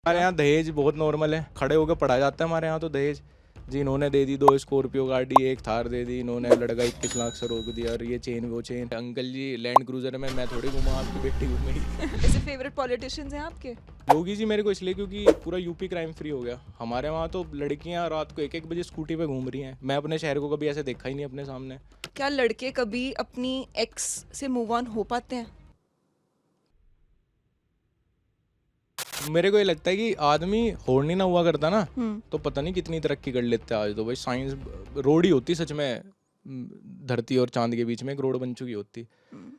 हमारे यहाँ दहेज बहुत नॉर्मल है, खड़े होकर पढ़ा जाता है हमारे यहाँ तो दहेज। जी इन्होंने दे दी 2 स्कॉर्पियो गाड़ी, 1 थार दे दी इन्होंने, लड़का 21 लाख से रोक दिया, और ये चेन वो चेन। अंकल जी लैंड क्रूजर में, मैं थोड़ी घूमा, आपकी बेटी घूमेगी। ऐसे फेवरेट पॉलिटिशियंस हैं आपके? योगी जी मेरे को इसलिए क्योंकि पूरा यूपी क्राइम फ्री हो गया। हमारे वहाँ तो लड़कियाँ रात को 1-1 बजे स्कूटी पे घूम रही हैं। मैं अपने शहर को कभी ऐसे देखा ही नहीं अपने सामने। क्या लड़के कभी अपनी एक्स से मूव ऑन हो पाते हैं? मेरे को ये लगता है कि आदमी होड़ नहीं ना हुआ करता ना, हम्म। तो पता नहीं कितनी तरक्की कर लेते हैं आज तो। भाई साइंस रोड ही होती सच में, धरती और चांद के बीच में एक रोड बन चुकी होती।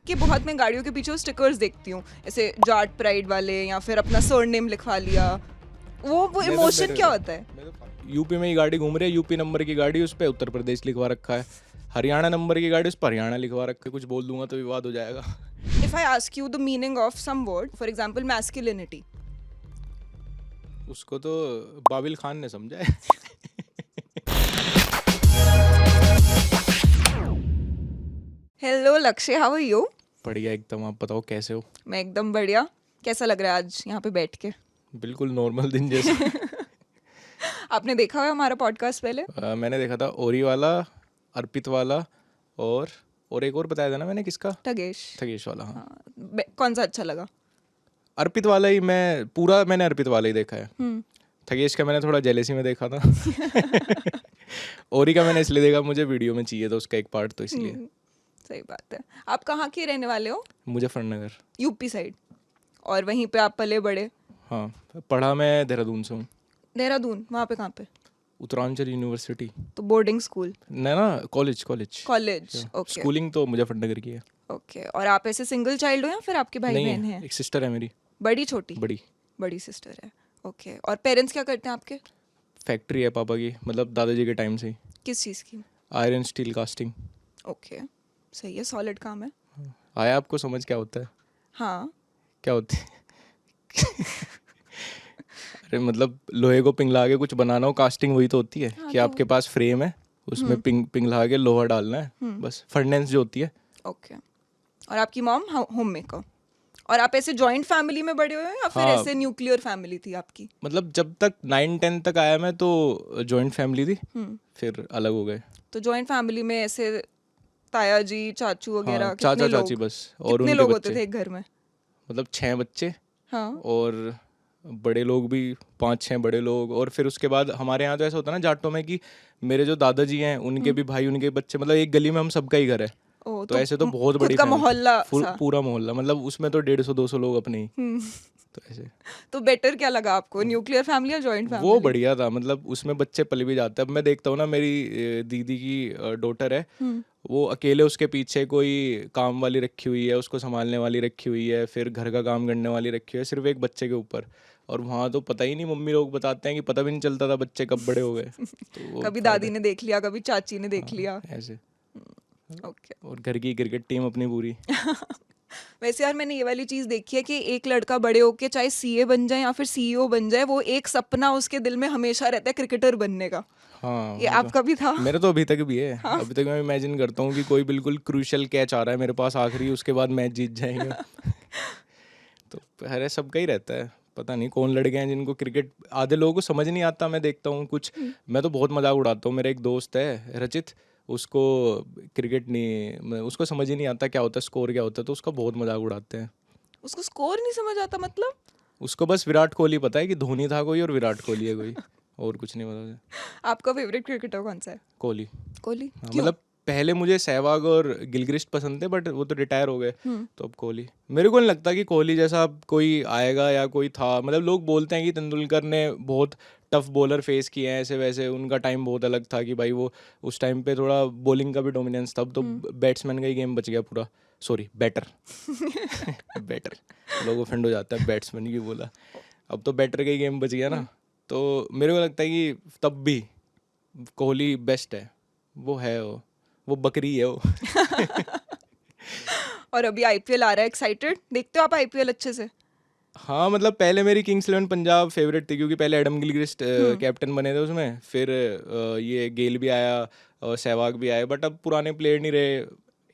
कि बहुत मैं गाड़ियों के पीछे स्टिकर्स देखती हूँ, ऐसे जाट प्राइड वाले, या फिर अपना सरनेम लिखवा लिया। वो इमोशन क्या होता है? यूपी में ही गाड़ी घूम रही है, यूपी नंबर की गाड़ी, उस पर उत्तर प्रदेश लिखवा रखा है। हरियाणा नंबर की गाड़ी, उस पर हरियाणा लिखवा रखा है। कुछ बोल दूंगा तो विवाद हो जाएगा। If I ask you the meaning of some word, for example masculinity, उसको तो बाबिल खान ने समझा है। हेलो लक्ष्य, हाउ आर यू? बढ़िया एकदम, आप बताओ कैसे हो? मैं एकदम बढ़िया। कैसा लग रहा है आज यहाँ पे बैठ के? बिल्कुल नॉर्मल दिन जैसा। आपने देखा हुआ हमारा पॉडकास्ट पहले? मैंने देखा था, ओरी वाला, अर्पित वाला, और एक और बताया था ना मैंने, किसका? ठगेश वाला। हाँ, कौन सा अच्छा लगा? अर्पित वाला ही, मैंने अर्पित वाला ही देखा है। ठगेश का मैंने थोड़ा जेलेसी में देखा था। ओरी का मैंने इसलिए देखा, मुझे वीडियो में चाहिए था उसका एक पार्ट, तो इसलिए। सही बात है। आप कहाँ के रहने वाले हो? Muzaffarnagar, UP side. और वहीं पे आप पले बड़े? हाँ, पढ़ा मैं देहरादून से हूँ। देहरादून, वहाँ पे कहाँ पे? उत्तरांचल यूनिवर्सिटी। तो बोर्डिंग स्कूल? ना, कॉलेज। ओके। स्कूलिंग तो मुजफ्फरनगर की है। ओके। और आप ऐसे सिंगल चाइल्ड हो या फिर आपके भाई बहन हैं? एक सिस्टर है मेरी। बड़ी छोटी? बड़ी सिस्टर है। ओके। और पेरेंट्स क्या करते हैं आपके? फैक्ट्री है पापा की, मतलब दादाजी के टाइम से ही। किस चीज़ की? Iron steel casting. ओके, सही है, सॉलिड काम है। आया आपको समझ क्या होता है? हाँ। क्या होती है? अरे मतलब लोहे को पिघला के कुछ बनाना हो, कास्टिंग वही तो होती है। हाँ, कि तो आपके पास फ्रेम है, उसमें पिघला के लोहा डालना है, बस फर्नेस जो होती है। ओके। और आपकी मॉम होम मेकर? और आप ऐसे जॉइंट फैमिली में बड़े हुए हो या फिर हाँ, ऐसे न्यूक्लियर फैमिली थी आपकी? मतलब जब तक 9-10 तक आया मैं तो जॉइंट फैमिली थी, फिर अलग हो गए। तो जॉइंट फैमिली में ऐसे ताया जी, चाचू वगैरह, हाँ, कितने चाचा लोग? चाची बस, और कितने उनके लोग होते बच्चे। थे एक घर में? मतलब 6 बच्चे, हाँ। और बड़े लोग भी 5-6 बड़े लोग। और फिर उसके बाद हमारे यहाँ तो ऐसा होता है ना जाटों में, कि मेरे जो दादाजी हैं उनके भी भाई, उनके बच्चे, मतलब एक गली में हम सबका ही घर है। तो ऐसे तो बहुत बड़ी खुद का फैमिली, मोहल्ला सा। पूरा मोहल्ला, मतलब उसमें तो 150-200 लोग अपने ही। तो ऐसे तो बेटर क्या लगा आपको, न्यूक्लियर फैमिली या जॉइंट फैमिली? वो बढ़िया था, मतलब उसमें बच्चे पल भी जाते हैं। अब मैं देखता हूँ ना, मेरी दीदी की डॉटर है, वो अकेले, उसके पीछे कोई काम वाली रखी हुई है, उसको संभालने वाली रखी हुई है, फिर घर का काम करने वाली रखी हुई है, सिर्फ एक बच्चे के ऊपर। और वहाँ तो पता ही नहीं, मम्मी लोग बताते हैं कि पता भी नहीं चलता था बच्चे कब बड़े हो गए। तो कभी दादी ने देख लिया, कभी चाची ने देख लिया। ऐसे। ओके। और घर की क्रिकेट टीम अपनी पूरी। वैसे यार मैंने ये वाली चीज देखी है कि एक लड़का बड़े होके चाहे सीए बन जाए या फिर सीईओ बन जाए, वो एक सपना उसके दिल में हमेशा रहता है क्रिकेटर बनने का। हाँ, ये आपका भी था? मेरा तो अभी तक भी है। हाँ? अभी तक मैं इमेजिन करता हूँ कि कोई बिल्कुल क्रूशियल कैच आ रहा है मेरे पास आखिरी, उसके बाद मैच जीत जाएंगे। तो अरे सबका ही रहता है, पता नहीं कौन लड़के हैं जिनको क्रिकेट, आधे लोगों को समझ नहीं आता। मैं देखता हूँ कुछ, मैं तो बहुत मजाक उड़ाता हूँ। मेरा एक दोस्त है रचित, उसको क्रिकेट नहीं, उसको समझ ही नहीं आता क्या होता है, स्कोर क्या होता है, तो उसका बहुत मजाक उड़ाते हैं। उसको स्कोर नहीं समझ आता मतलब? उसको बस विराट कोहली पता है कि धोनी था कोई और विराट कोहली है कोई, और कुछ नहीं पता। आपका फेवरेट क्रिकेटर कौन सा है? कोहली। कोहली? हाँ, क्यों? मतलब पहले मुझे सहवाग और गिलक्रिस्ट पसंद थे, बट वो तो रिटायर हो गए, तो अब कोहली। मेरे को नहीं लगता कि कोहली जैसा अब कोई आएगा या कोई था। मतलब लोग बोलते हैं कि तेंदुलकर ने बहुत टफ बॉलर फेस किए हैं, ऐसे वैसे, उनका टाइम बहुत अलग था, कि भाई वो उस टाइम पे थोड़ा बॉलिंग का भी डोमिनेंस था। अब तो बैट्समैन का ही गेम बच गया पूरा। Sorry, better. बैटर, लोग ऑफेंड हो जाता है, बैट्समैन की बोला। अब तो बैटर का ही गेम बच गया ना। तो मेरे को लगता है कि तब भी कोहली बेस्ट है। वो बकरी है वो। और अभी आईपीएल आ रहा है, एक्साइटेड? देखते हो आप आईपीएल अच्छे से? हाँ, मतलब पहले मेरी किंग्स 11 पंजाब फेवरेट थी, क्योंकि पहले एडम गिलक्रिस्ट कैप्टन बने थे उसमें, फिर ये गेल भी आया और सहवाग भी आया, बट अब पुराने प्लेयर नहीं रहे।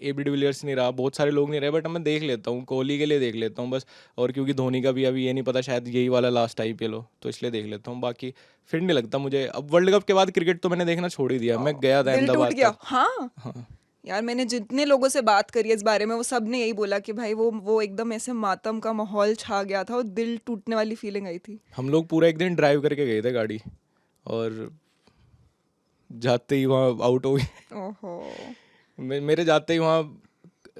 AB डिविलियर्स नहीं रहा, बहुत सारे लोग नहीं रहे, बट मैं देख लेता हूँ, कोहली के लिए देख लेता हूँ बस। और क्योंकि धोनी का भी अभी ये नहीं पता, शायद यही वाला लास्ट IPL हो, तो इसलिए देख लेता हूँ। बाकी फिर नहीं लगता मुझे। अब वर्ल्ड कप के बाद क्रिकेट तो मैंने देखना छोड़ ही दिया। मैं गया था दिल टूट अहमदाबाद गया। तक। हाँ हाँ, यार, मैंने जितने लोगों से बात करी है इस बारे में, वो सब ने यही बोला कि भाई वो एकदम ऐसे मातम का माहौल छा गया था और दिल टूटने वाली फीलिंग आई थी। हम लोग पूरा एक दिन ड्राइव करके गए थे गाड़ी, और जाते ही वहाँ आउट हो गए। ओहो। मेरे जाते ही वहाँ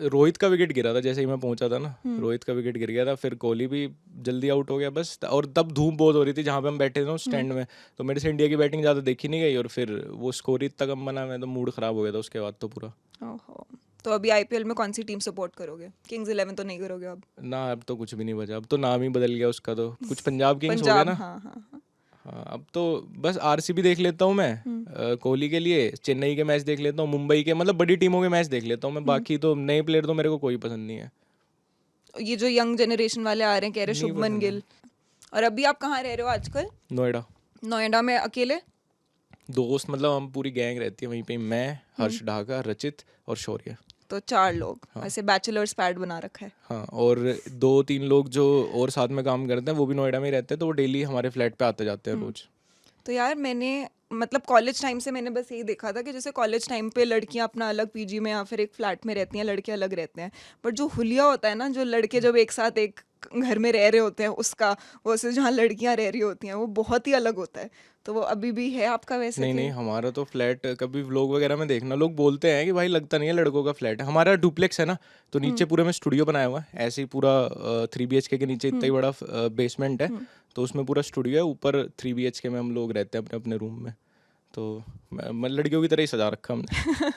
रोहित का विकेट गिरा था, जैसे ही मैं पहुंचा था ना, रोहित का विकेट गिर गया था, फिर कोहली भी जल्दी आउट हो गया बस। और तब धूप बहुत हो रही थी जहाँ पे हम बैठे थे ना, उस स्टैंड में, तो मेरे से इंडिया की बैटिंग ज़्यादा देखी नहीं गई, और फिर वो स्कोर ही इतना कम बना, मैं तो मूड ख़राब हो गया था उसके बाद तो पूरा। ओहो। तो अभी IPL में कौन सी टीम सपोर्ट करोगे? किंग्स 11 तो नहीं करोगे अब? ना, अब तो कुछ भी नहीं बचा, अब तो नाम ही बदल गया उसका, तो कुछ पंजाब किंग्स हो गया पंजाब, ना। हाँ हाँ हाँ। हाँ, अब तो बस RCB देख लेता हूँ मैं, कोहली के लिए। चेन्नई के मैच देख लेता हूँ, मुंबई के, मतलब बड़ी टीमों के मैच देख लेता हूँ मैं। बाकी तो नए प्लेयर तो मेरे को कोई पसंद नहीं है। ये जो यंग जनरेशन वाले आ रहे हैं, कह रहे नहीं शुभमन पसंद है। गिल। और अभी आप कहाँ रह रहे हो आजकल? नोएडा। नोएडा में अकेले? दोस्त, मतलब हम पूरी गैंग रहती है वहीं पे, मैं, हर्ष ढाका, रचित और शौर्य। तो 4 लोग ऐसे बैचलर्स पैड बना रखा है। हाँ, और 2-3 लोग जो और साथ में काम करते हैं वो भी नोएडा में ही रहते हैं, तो वो डेली हमारे फ्लैट पे आते जाते हैं रोज। तो यार मैंने मतलब कॉलेज टाइम से मैंने बस यही देखा था कि जैसे कॉलेज टाइम पे लड़कियां अपना अलग PG में या फिर एक फ्लैट में रहती हैं, लड़के अलग रहते हैं। बट जो हुलिया होता है ना, जो लड़के जब एक साथ एक घर में रह रहे होते हैं उसका, वैसे जहाँ लड़कियां रह रही होती हैं, वो बहुत ही अलग होता है। तो वो अभी भी है आपका वैसे नहीं कि? नहीं, हमारा तो फ्लैट, कभी व्लॉग वगैरह में देखना, लोग बोलते हैं कि भाई लगता नहीं है लड़कों का फ्लैट है। हमारा डुप्लेक्स है ना, तो नीचे पूरे में स्टूडियो बनाया हुआ है, ऐसे ही पूरा 3 BHK के नीचे इतना ही बड़ा बेसमेंट है, तो उसमें पूरा स्टूडियो है। ऊपर 3 BHK में हम लोग रहते हैं अपने अपने रूम में, तो लड़कियों की तरह ही सजा रखा हमने।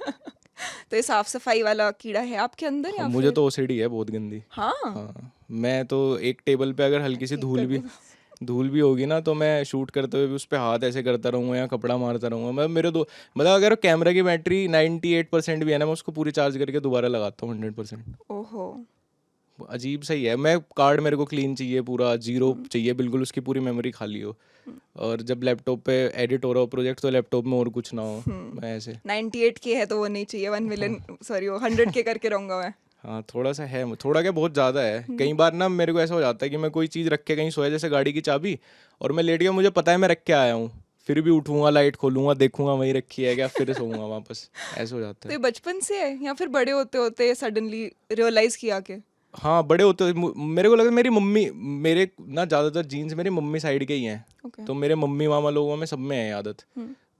तो ये साफ सफाई वाला कीड़ा है आपके अंदर या मुझे फिर? तो OCD है बहुत गंदी। हाँ, हाँ, मैं तो एक टेबल पे अगर हल्की सी ठीक धूल कर भी दो। धूल भी होगी ना, तो मैं शूट करते हुए भी उस पर हाथ ऐसे करता रहूँगा या कपड़ा मारता रहूँगा। मैं मेरे दो मतलब अगर कैमरा की बैटरी 98% भी है ना, मैं उसको पूरी चार्ज करके दोबारा लगाता हूँ 100%। ओहो। अजीब सा ही है। मैं कार्ड मेरे को क्लीन चाहिए, पूरा जीरो चाहिए बिल्कुल, उसकी पूरी मेमोरी खाली हो। और जब लैपटॉप पे एडिट हो रहा हो प्रोजेक्ट, तो लैपटॉप में और कुछ ना हो। मैं ऐसे 98K है तो वो नहीं चाहिए, 1 मिलियन, सॉरी, वो 100K करके रहूंगा मैं। हाँ, थोड़ा सा है, थोड़ा क्या बहुत ज़्यादा है। कई बार ना मेरे को ऐसा हो जाता है कि मैं कोई चीज़ रख के कहीं सोया, जैसे गाड़ी की चाबी, और मैं लेट गया, मुझे पता है मैं रख के आया हूँ, फिर भी उठूंगा, लाइट खोलूंगा, देखूंगा वहीं रखी है क्या, फिर सोऊंगा वापस। ऐसे हो जाता तो ये है। बचपन से है या फिर बड़े होते होते सडनली रियलाइज किया के? हाँ, बड़े होते मेरे को लगा मेरी मम्मी, मेरे ना ज़्यादातर जीन्स मेरी मम्मी साइड के ही हैं, ओके। तो मेरे मम्मी मामा लोगों में सब में है आदत,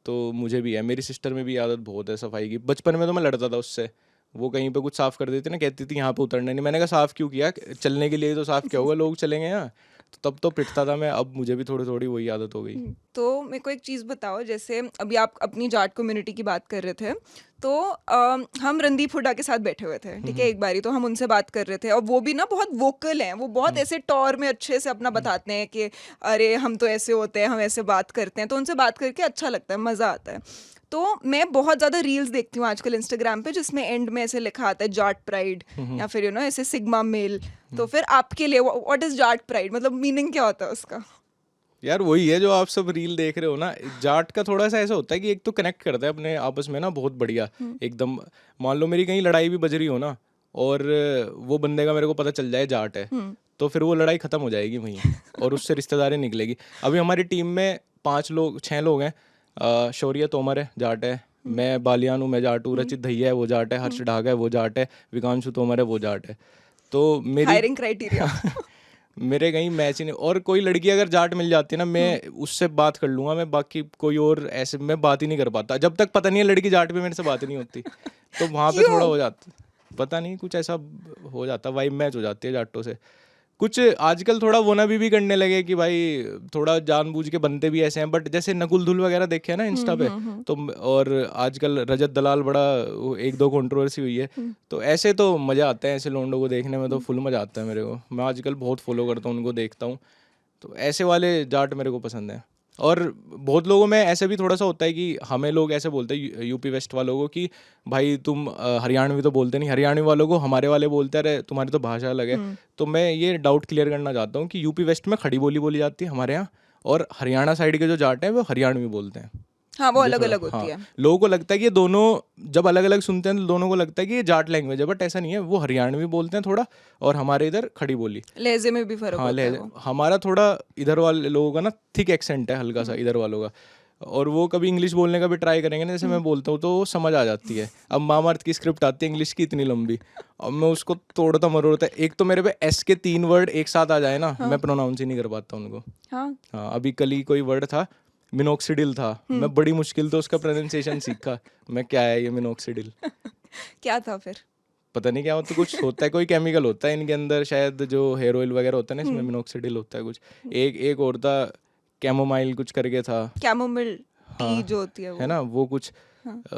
तो मुझे भी है। मेरी सिस्टर में भी आदत बहुत है सफाई की। बचपन में तो मैं लड़ता था उससे, वो कहीं पे कुछ साफ कर देती ना, कहती थी यहाँ पे उतरना नहीं। मैंने कहा साफ क्यों किया, चलने के लिए ही तो साफ किया होगा, लोग चलेंगे यहाँ। तो तब तो पिटता था मैं, अब मुझे भी थोड़ी थोड़ी वही आदत हो गई। तो मेरे को एक चीज़ बताओ, जैसे अभी आप अपनी जाट कम्युनिटी की बात कर रहे थे, तो हम रणदीप हुड्डा के साथ बैठे हुए थे, ठीक है, एक बारी तो हम उनसे बात कर रहे थे, और वो भी ना बहुत वोकल हैं, वो बहुत ऐसे टॉर में अच्छे से अपना बताते हैं कि अरे हम तो ऐसे होते हैं, हम ऐसे बात करते हैं, तो उनसे बात करके अच्छा लगता है, मज़ा आता है। तो मैं बहुत ज़्यादा रील्स देखती हूँ आजकल इंस्टाग्राम पे, जिसमें एंड में ऐसे लिखा आता है जाट प्राइड, या फिर ऐसे सिग्मा मेल। तो फिर आपके लिए व्हाट इज़ जाट प्राइड, मतलब मीनिंग क्या होता है उसका? यार वही है जो आप सब रील देख रहे हो ना। जाट का थोड़ा सा ऐसा होता है कि एक तो कनेक्ट करता है अपने आपस में ना, बहुत बढ़िया एकदम। मान लो मेरी कहीं लड़ाई भी बज रही हो ना, और वो बंदे का मेरे को पता चल जाए जाट है, तो फिर वो लड़ाई खत्म हो जाएगी वहीं, और उससे रिश्तेदारी निकलेगी। अभी हमारी टीम में 6 लोग हैं। शौर्य तोमर है, जाट है। मैं बालियान हूँ, मैं जाट हूँ। रचित धैया है, वो जाट है। हर्ष ढाका है, वो जाट है। विकांशु तोमर है, वो जाट है। तो मेरी हायरिंग क्राइटेरिया। मेरे कहीं मैच ही नहीं। और कोई लड़की अगर जाट मिल जाती है ना, मैं उससे बात कर लूंगा मैं, बाकी कोई और ऐसे मैं बात ही नहीं कर पाता। जब तक पता नहीं है लड़की जाट पे, मेरे से बात नहीं होती। तो वहाँ पे थोड़ा क्यों? हो जाता, पता नहीं कुछ ऐसा हो जाता, वाइब मैच हो जाती है जाटों से। कुछ आजकल थोड़ा वो ना भी करने लगे कि भाई थोड़ा जानबूझ के बनते भी ऐसे हैं, बट जैसे नकुल धुल वगैरह देखे हैं ना इंस्टा पे, तो और आजकल रजत दलाल बड़ा 1-2 कंट्रोवर्सी हुई है, तो ऐसे तो मज़ा आता है ऐसे लोंडों को देखने में, तो फुल मज़ा आता है मेरे को। मैं आजकल बहुत फॉलो करता हूँ उनको, देखता हूँ, तो ऐसे वाले जाट मेरे को पसंद है। और बहुत लोगों में ऐसे भी थोड़ा सा होता है कि हमें लोग ऐसे बोलते हैं यूपी वेस्ट वालों को कि भाई तुम हरियाणवी तो बोलते नहीं। हरियाणवी वालों को हमारे वाले बोलते हैं अरे तुम्हारी तो भाषा अलग है। तो मैं ये डाउट क्लियर करना चाहता हूँ कि यूपी वेस्ट में खड़ी बोली बोली जाती है हमारे यहाँ, और हरियाणा साइड के जो जाट हैं वो हरियाणवी बोलते हैं। हाँ वो ये अलग थोड़ा, अलग हाँ, होती है। लोगों को लगता है कि ये दोनों जब अलग अलग सुनते हैं तो दोनों को लगता है कि ये जाट लैंग्वेज है, बट ऐसा नहीं है। वो हरियाणवी बोलते हैं थोड़ा, और हमारे इधर खड़ी बोली। लहजे में भी फर्क हाँ, होता है लहजे वो। हमारा थोड़ा इधर वाले लोगों का ना थिक एक्सेंट है हल्का सा इधर वालों का, और वो कभी इंग्लिश बोलने का भी ट्राई करेंगे ना, जैसे मैं बोलता हूँ तो वो समझ आ जाती है। अब महाभारत की स्क्रिप्ट आती है इंग्लिश की इतनी लंबी, अब मैं उसको तोड़ता मरोड़ता, एक तो मेरे पे एस के 3 वर्ड एक साथ आ जाए ना, मैं प्रोनाउंस ही नहीं कर पाता उनको। हाँ हाँ, अभी कल ही कोई वर्ड था, मिनोक्सिडिल था, मैं बड़ी मुश्किल तो उसका प्रोनाउंसिएशन सीखा। मैं क्या है ये मिनोक्सिडिल, क्या था फिर? पता नहीं क्या होता, कुछ होता है, कोई केमिकल होता है इनके अंदर शायद, जो हेयर ऑयल वगैरह होता है ना, इसमें मिनोक्सिडिल होता है कुछ। एक और था कैमोमाइल कुछ करके था। कैमोमिल टी हाँ, जो होती है है वो। ना वो कुछ।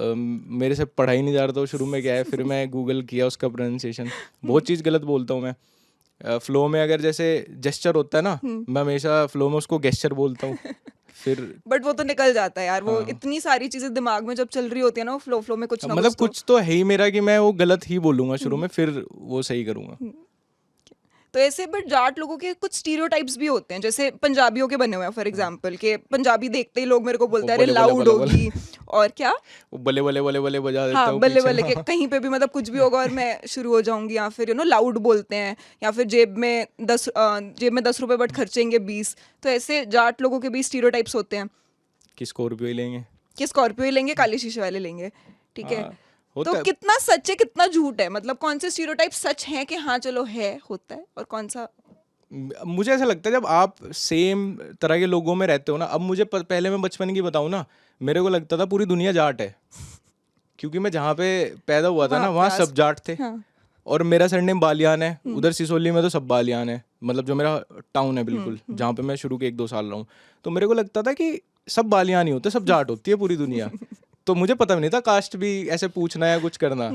मेरे से पढ़ा ही नहीं जा रहा था वो शुरू में, क्या है, फिर मैं गूगल किया उसका प्रोनाउंसिएशन। बहुत चीज़ गलत बोलता हूँ मैं। फ्लो में अगर जैसे जेस्चर होता है ना, मैं हमेशा फ्लो में उसको गेस्चर बोलता हूँ। फिर बट वो तो निकल जाता है यार, वो हाँ, इतनी सारी चीजें दिमाग में जब चल रही होती है ना, वो फ्लो फ्लो में कुछ ना मतलब कुछ तो। कुछ तो है ही मेरा कि मैं वो गलत ही बोलूँगा शुरू में, फिर वो सही करूँगा। तो ऐसे बट जाट लोगों के कुछ स्टीरियोटाइप्स भी होते हैं, जैसे पंजाबियों के बने हुए हैं फॉर एग्जांपल, के पंजाबी देखते ही लोग मेरे को वो बोलते हैं अरे बले बले लाउड बले बले होगी और क्या। वो बले बले बले बले बजा देता है हाँ वो बल्ले पीछे। बल्ले के कहीं पे भी मतलब कुछ भी होगा और मैं शुरू हो जाऊंगी, या फिर लाउड बोलते हैं, या फिर जेब में 10 रुपए बट खर्चेंगे 20। तो ऐसे जाट लोगों के भी स्टीरियोटाइप्स होते हैं कि स्कॉर्पियो ही लेंगे। कि स्कॉर्पियो ही लेंगे, काले शीशे वाले लेंगे, ठीक है। हाँ, तो होता है। कितना सच है कितना झूठ है, मतलब कौन से स्टीरियोटाइप सच हैं कि हाँ चलो है होता है, और कौन सा। मुझे ऐसा लगता है जब आप सेम तरह के लोगों में रहते हो ना, अब मुझे पहले मैं बचपन की बताऊं ना, मेरे को लगता था पूरी दुनिया जाट है, क्योंकि मैं जहाँ पे पैदा हुआ था ना वहाँ पे वहाँ सब जाट थे। हाँ। और मेरा सरनेम बालियान है, उधर सिसोली में तो सब बालियान है, मतलब जो मेरा टाउन है बिल्कुल, जहाँ पे मैं शुरू के 1-2 साल रहा हूँ। तो मेरे को लगता था कि सब बालियान ही होते, सब जाट होती है पूरी दुनिया। तो मुझे पता भी नहीं था कास्ट भी ऐसे पूछना या कुछ करना।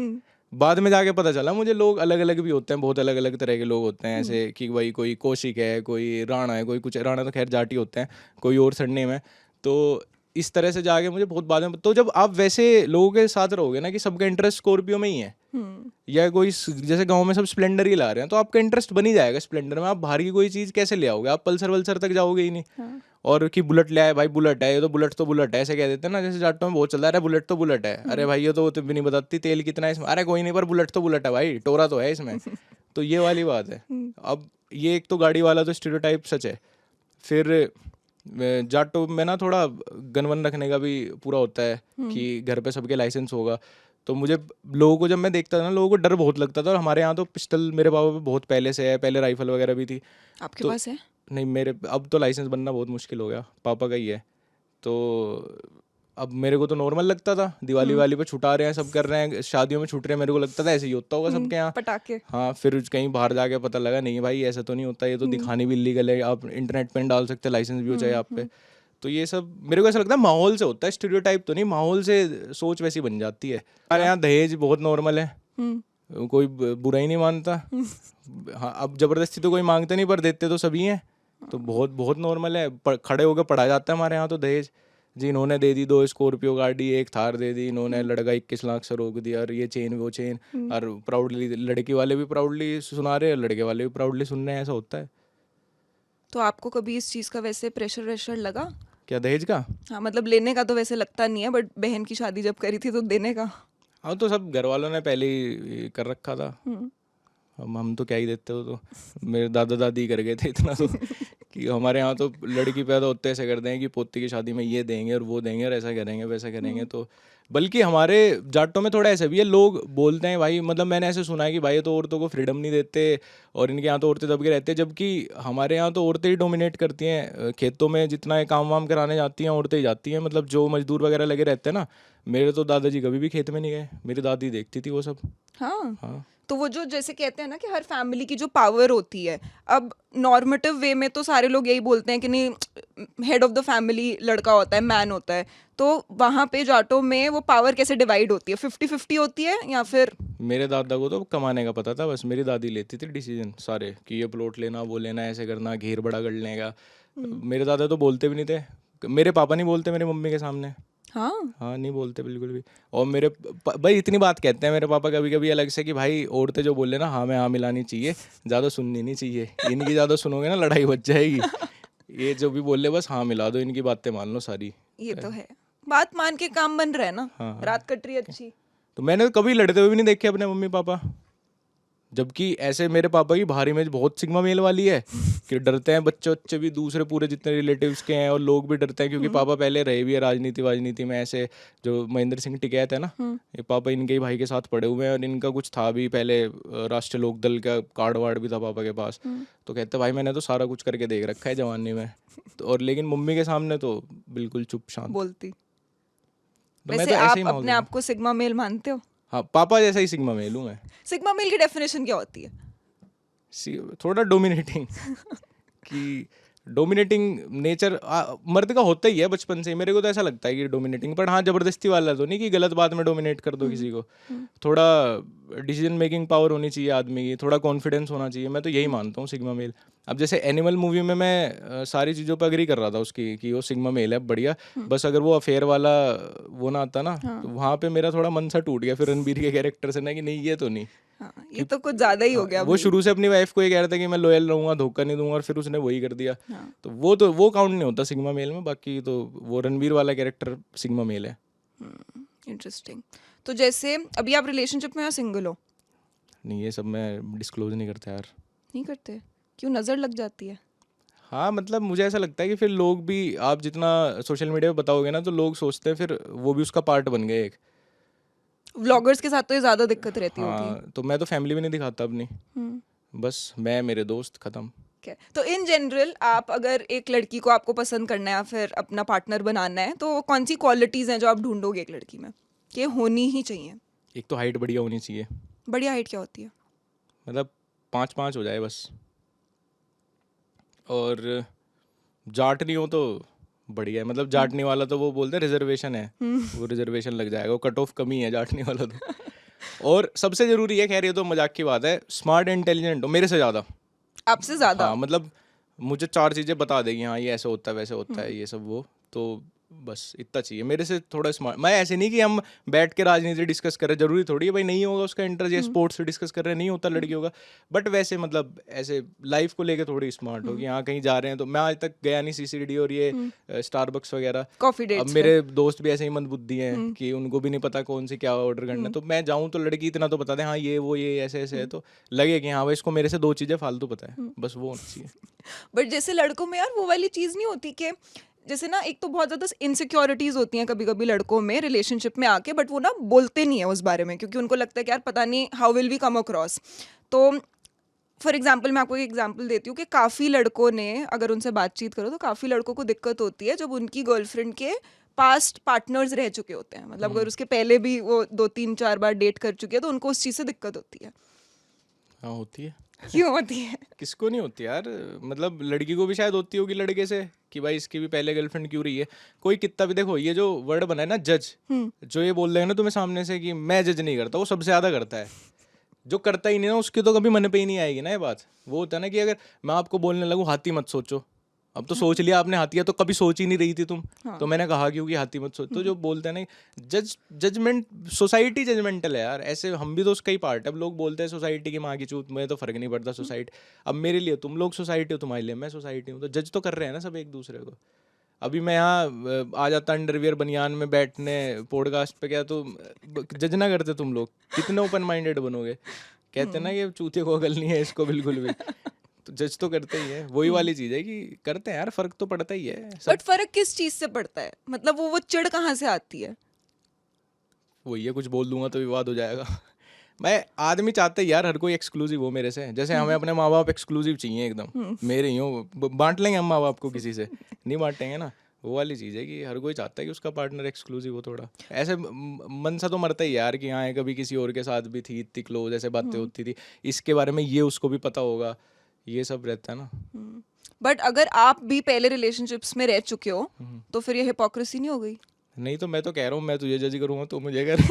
बाद में जाके पता चला मुझे लोग अलग अलग भी होते हैं, बहुत अलग अलग तरह के लोग होते हैं, ऐसे कि भाई कोई कौशिक है, कोई राणा है, कोई कुछ, राणा तो खैर जाट ही होते हैं, कोई और सरनेम है। तो इस तरह से जाके मुझे बहुत बाद में, तो जब आप वैसे लोगों के साथ रहोगे ना कि सबका इंटरेस्ट स्कॉर्पियो में ही है, या कोई जैसे गांव में सब स्प्लेंडर ही ला रहे हैं, तो आपका इंटरेस्ट बन ही जाएगा स्प्लेंडर में। आप बाहर की कोई चीज़ कैसे ले आओगे, आप पल्सर वल्सर तक जाओगे ही नहीं। और कि बुलेट ले आए भाई, बुलेट है ये, तो बुलेट है, ऐसे कह देते हैं ना, जैसे जाटों में बहुत चल रहा है, अरे बुलेट तो बुलेट है, अरे भाई ये तो भी नहीं बताती तेल कितना है इसमें, अरे कोई नहीं पर बुलेट तो बुलेट है भाई, टोरा तो है इसमें। तो ये वाली बात है। अब ये एक तो गाड़ी वाला तो स्टीरियोटाइप सच है। फिर जाटो में ना थोड़ा गन वन रखने का भी पूरा होता है कि घर पे सबके लाइसेंस होगा। तो मुझे लोगों को, जब मैं देखता था ना, लोगों को डर बहुत लगता था। और हमारे यहाँ तो पिस्टल मेरे पापा पे बहुत पहले से है, पहले राइफल वगैरह भी थी। आपके तो पास है? नहीं, मेरे अब तो लाइसेंस बनना बहुत मुश्किल हो गया, पापा का ही है। तो अब मेरे को तो नॉर्मल लगता था, दिवाली वाली पे छुटा रहे हैं, सब कर रहे हैं, शादियों में छूट रहे हैं, मेरे को लगता था ऐसे ही होता होगा सबके यहाँ। पटाखे। हाँ, फिर कहीं बाहर जाके पता लगा नहीं भाई ऐसा तो नहीं होता, ये तो दिखानी भी इलीगल है, आप इंटरनेट पे डाल सकते हैं, लाइसेंस भी हो जाए आप पे। तो ये सब मेरे को ऐसा लगता है माहौल से होता है, स्टीरियोटाइप तो नहीं, माहौल से सोच वैसी बन जाती है। हमारे यहाँ दहेज बहुत नॉर्मल है, कोई बुरा ही नहीं मानता। हाँ, अब जबरदस्ती तो कोई मांगते नहीं, पर देते तो सभी हैं। तो बहुत बहुत नॉर्मल है, खड़े होकर पढ़ा जाता है हमारे यहाँ तो दहेज। जी इन्होंने दे दी 2 स्कॉर्पियो गाड़ी, 1 थार दे दी इन्होंने, लड़का 21 लाख से रोक दिया, और ये चेन वो चेन। और प्राउडली लड़की वाले भी प्राउडली सुना रहे हैं, लड़के वाले भी प्राउडली सुन रहे हैं, ऐसा होता है। तो आपको कभी इस चीज का वैसे प्रेशर वेशर लगा? क्या दहेज का? हाँ मतलब लेने का तो वैसे लगता नहीं है, बट बहन की शादी जब करी थी तो देने का। हाँ, तो सब घर वालों ने पहले ही कर रखा था। हम तो क्या ही देते हो, तो मेरे दादा दादी कर गए थे इतना तो कि हमारे यहाँ तो लड़की पैदा होते ऐसे करते हैं कि पोती की शादी में ये देंगे और वो देंगे और ऐसा करेंगे वैसा करेंगे। तो बल्कि हमारे जाटों में थोड़ा ऐसा भी है, लोग बोलते हैं भाई, मतलब मैंने ऐसे सुना है कि भाई ये तो औरतों को फ्रीडम नहीं देते, और इनके यहाँ तो औरतें दब के रहते हैं, जबकि हमारे यहाँ तो औरतें ही डोमिनेट करती हैं खेतों में, जितना ये काम वाम कराने जाती हैं औरतें ही जाती हैं, मतलब जो मजदूर वगैरह लगे रहते हैं ना। मेरे तो दादाजी कभी भी खेत में नहीं गए, मेरी दादी देखती थी वो सब। हाँ। हाँ, तो वो जो जैसे कहते हैं ना कि हर फैमिली की जो पावर होती है, अब नॉर्मेटिव वे में तो सारे लोग यही बोलते हैं कि नहीं, हेड ऑफ द फैमिली लड़का होता है, मैन होता है। तो वहाँ पे जाटों में वो पावर कैसे डिवाइड होती है, 50-50 होती है या फिर? मेरे दादा को तो कमाने का पता था बस, मेरी दादी लेती थी डिसीजन सारे कि ये प्लॉट लेना, वो लेना, ऐसे करना, घेर बड़ा कर लेगा। मेरे दादा तो बोलते भी नहीं थे, मेरे पापा नहीं बोलते मेरी मम्मी के सामने। हाँ। हाँ, नहीं बोलते बिल्कुल भी। और मेरे भाई इतनी बात कहते हैं मेरे पापा कभी कभी अलग से कि भाई औरतें जो बोले ना, हाँ में हाँ मिलानी चाहिए, ज़्यादा सुननी नहीं चाहिए, इनकी ज़्यादा सुनोगे ना लड़ाई बच जाएगी। ये जो भी बोले बस हाँ मिला दो, इनकी बातें मान लो सारी। ये तो है। बात मान के काम बन रहा है ना, हाँ। रात कट रही है अच्छी। तो मैंने तो कभी लड़ते हुए भी नहीं देखे अपने मम्मी पापा, जबकि ऐसे मेरे पापा की बाहर इमेज बहुत सिग्मा मेल वाली है कि डरते हैं बच्चे बच्चे भी, दूसरे पूरे जितने रिलेटिव्स के हैं और लोग भी डरते हैं, क्योंकि पापा पहले रहे भी है राजनीति में। ऐसे जो महेंद्र सिंह टिकैत है ना, ये पापा इनके ही भाई के साथ पढ़े हुए हैं और इनका कुछ था भी पहले, राष्ट्रीय लोकदल का कार्ड वार्ड भी था पापा के पास। तो कहते भाई मैंने तो सारा कुछ करके देख रखा है जवानी में। तो और लेकिन मम्मी के सामने तो बिल्कुल चुप शांत। बोलती। तो मैं वैसे तो ऐसे आप ही माहौल अपने आप को सिग्मा मेल मानते हो? हाँ, पापा जैसा ही सिग्मा मेल हूँ मैं। सिग्मा मेल की डेफिनेशन क्या होती है? थोड़ा डोमिनेटिंग कि डोमिनेटिंग नेचर मर्द का होता ही है बचपन से ही। मेरे को तो ऐसा लगता है कि डोमिनेटिंग, पर हाँ जबरदस्ती वाला तो नहीं कि गलत बात में डोमिनेट कर दो किसी को। थोड़ा डिसीजन मेकिंग पावर होनी चाहिए आदमी की, थोड़ा कॉन्फिडेंस होना चाहिए। मैं तो यही मानता हूँ सिग्मा मेल। अब जैसे एनिमल मूवी में मैं सारी चीज़ों पर अग्री कर रहा था उसकी कि वो सिग्मा मेल है बढ़िया, बस अगर वो अफेयर वाला वो ना आता ना, तो वहाँ पे मेरा थोड़ा मन सा टूट गया फिर रणबीर के कैरेक्टर से ना, कि नहीं ये तो नहीं। हाँ, ये तो कुछ ज्यादा ही हो गया वो भाई। शुरू से अपनी वाइफ को ये कह रहा था कि मैं लॉयल रहूंगा, धोखा नहीं दूंगा, और फिर उसने वही कर दिया। हाँ। तो वो काउंट नहीं होता सिग्मा मेल में। बाकी तो वो रणवीर वाला कैरेक्टर सिग्मा मेल है। इंटरेस्टिंग। तो जैसे अभी आप रिलेशनशिप में हो, सिंगल हो? नहीं, ये सब मैं डिस्क्लोज नहीं करता यार। नहीं करते? क्यों, नजर लग जाती है? हाँ मतलब मुझे ऐसा लगता है कि फिर लोग भी, आप जितना सोशल मीडिया पे बताओगे ना, तो लोग सोचते हैं फिर वो भी उसका पार्ट बन गए एक। व्लॉगर्स के साथ तो ये ज्यादा दिक्कत रहती होगी। हाँ, तो मैं तो फैमिली भी नहीं दिखाता अपनी, बस मैं मेरे दोस्त, खत्म। Okay. तो इन जनरल आप अगर एक लड़की को आपको पसंद करना है या फिर अपना पार्टनर बनाना है, तो कौन सी क्वालिटीज हैं जो आप ढूंढोगे एक लड़की में कि ये होनी ही चाहिए? एक तो हाइट बढ़िया होनी चाहिए। बढ़िया हाइट क्या होती है? मतलब 5'5" हो जाए बस। और जाट नहीं हो तो बढ़िया है। मतलब जाटनी वाला तो वो बोलते हैं रिजर्वेशन है, वो रिजर्वेशन लग जाएगा, वो कट ऑफ कमी है जाटनी वाला तो। और सबसे जरूरी है, खैर ये तो मजाक की बात है, स्मार्ट इंटेलिजेंट हो मेरे से ज़्यादा। आपसे ज्यादा? हाँ मतलब मुझे 4 चीज़ें बता देगी, हाँ ये ऐसे होता है वैसे होता है ये सब, वो तो बस इतना चाहिए मेरे से। थोड़ा स्मार्ट, मैं ऐसे नहीं कि हम बैठ के राजनीति डिस्कस कर रहे, जरूरी थोड़ी है भाई नहीं होगा उसका इंटरेस्ट, या स्पोर्ट्स से डिस्कस कर रहे नहीं होता लड़कियों का, बट वैसे मतलब ऐसे लाइफ को लेके थोड़ी स्मार्ट होगी। हाँ कहीं जा रहे हैं तो, मैं आज तक गया नहीं CCD और ये स्टारबक्स वगैरह, कॉफी अब डेट्स मेरे दोस्त भी ऐसे ही मंदबुद्धि हैं कि उनको भी नहीं पता कौन सी क्या ऑर्डर करना है, तो मैं जाऊँ तो लड़की इतना तो बता दे हाँ ये वो ये ऐसे ऐसे है, तो लगे कि हाँ भाई इसको मेरे से 2 चीज़ें फालतू पता है, बस वो होना चाहिए। बट जैसे लड़कों में यार वो वाली चीज नहीं होती कि जैसे ना, एक तो बहुत ज्यादा इनसिक्योरिटीज होती हैं कभी कभी लड़कों में रिलेशनशिप में आके, बट वो ना बोलते नहीं है उस बारे में, क्योंकि उनको लगता है कि यार पता नहीं how will we come across. तो फॉर एग्जाम्पल मैं आपको एक एग्जाम्पल देती हूँ कि काफ़ी लड़कों ने, अगर उनसे बातचीत करो तो काफ़ी लड़कों को दिक्कत होती है जब उनकी गर्लफ्रेंड के पास्ट पार्टनर्स रह चुके होते हैं, मतलब अगर उसके पहले भी वो 2-3-4 बार डेट कर चुकी है तो उनको उस चीज़ से दिक्कत होती है। हाँ होती है। क्यों होती है? किसको नहीं होती यार, मतलब लड़की को भी शायद होती होगी लड़के से कि भाई इसकी भी पहले गर्लफ्रेंड क्यों रही है। कोई कितना भी, देखो ये जो वर्ड बना है ना जज, जो ये बोल रहे हैं ना तुम्हें सामने से कि मैं जज नहीं करता, वो सबसे ज़्यादा करता है। जो करता ही नहीं ना उसकी तो कभी मन पे ही नहीं आएगी ना ये बात। वो होता है ना कि अगर मैं आपको बोलने लगूँ हाथी मत सोचो, अब तो सोच लिया आपने हाथी है, तो कभी सोच ही नहीं रही थी तुम, तो मैंने कहा क्योंकि हाथी मत सोच। तो जो बोलते हैं ना जजमेंट, सोसाइटी जजमेंटल है यार, ऐसे हम भी तो उसका ही पार्ट है। अब लोग बोलते हैं सोसाइटी की माँ की चूत, मुझे तो फर्क नहीं पड़ता सोसाइटी, अब मेरे लिए तुम लोग सोसाइटी हो, तुम्हारे लिए मैं सोसाइटी हूँ, तो जज तो कर रहे हैं ना सब एक दूसरे को। अभी मैं यहाँ आ जाता अंडरवियर बनियान में बैठने पॉडकास्ट पे, क्या तो जज ना करते तुम लोग? कितने ओपन माइंडेड बनोगे। कहते हैं ना कि चूते को अकल नहीं है इसको बिल्कुल भी, तो जज तो करते ही है। वही वाली चीज है कि करते हैं यार, फर्क तो पड़ता ही है। बट फर्क किस चीज से पड़ता है? मतलब वो चिढ़ कहाँ से आती है? वही है, कुछ बोल दूंगा तो विवाद हो जाएगा। मैं आदमी चाहते ही यार हर कोई एक्सक्लूसिव हो मेरे से, जैसे हमें अपने माँ बाप एक्सक्लूसिव चाहिए एकदम, मेरे ही हो, बांट लेंगे हम माँ बाप को किसी से? नहीं बांटेंगे ना। वो वाली चीज़ है कि हर कोई चाहता है कि उसका पार्टनर एक्सक्लूसिव हो थोड़ा। ऐसे मन सा तो मरता ही यार कि हाँ कभी किसी और के साथ भी थी, इतनी क्लोज ऐसे बातें होती थी, इसके बारे में ये उसको भी पता होगा, ये सब रहता है ना। बट अगर आप भी पहले रिलेशनशिप्स में रह चुके हो तो फिर ये हिपोक्रेसी नहीं हो गई? नहीं तो मैं तो कह रहा हूँ, मैं तुझे जज करूँगा तो मुझे कर।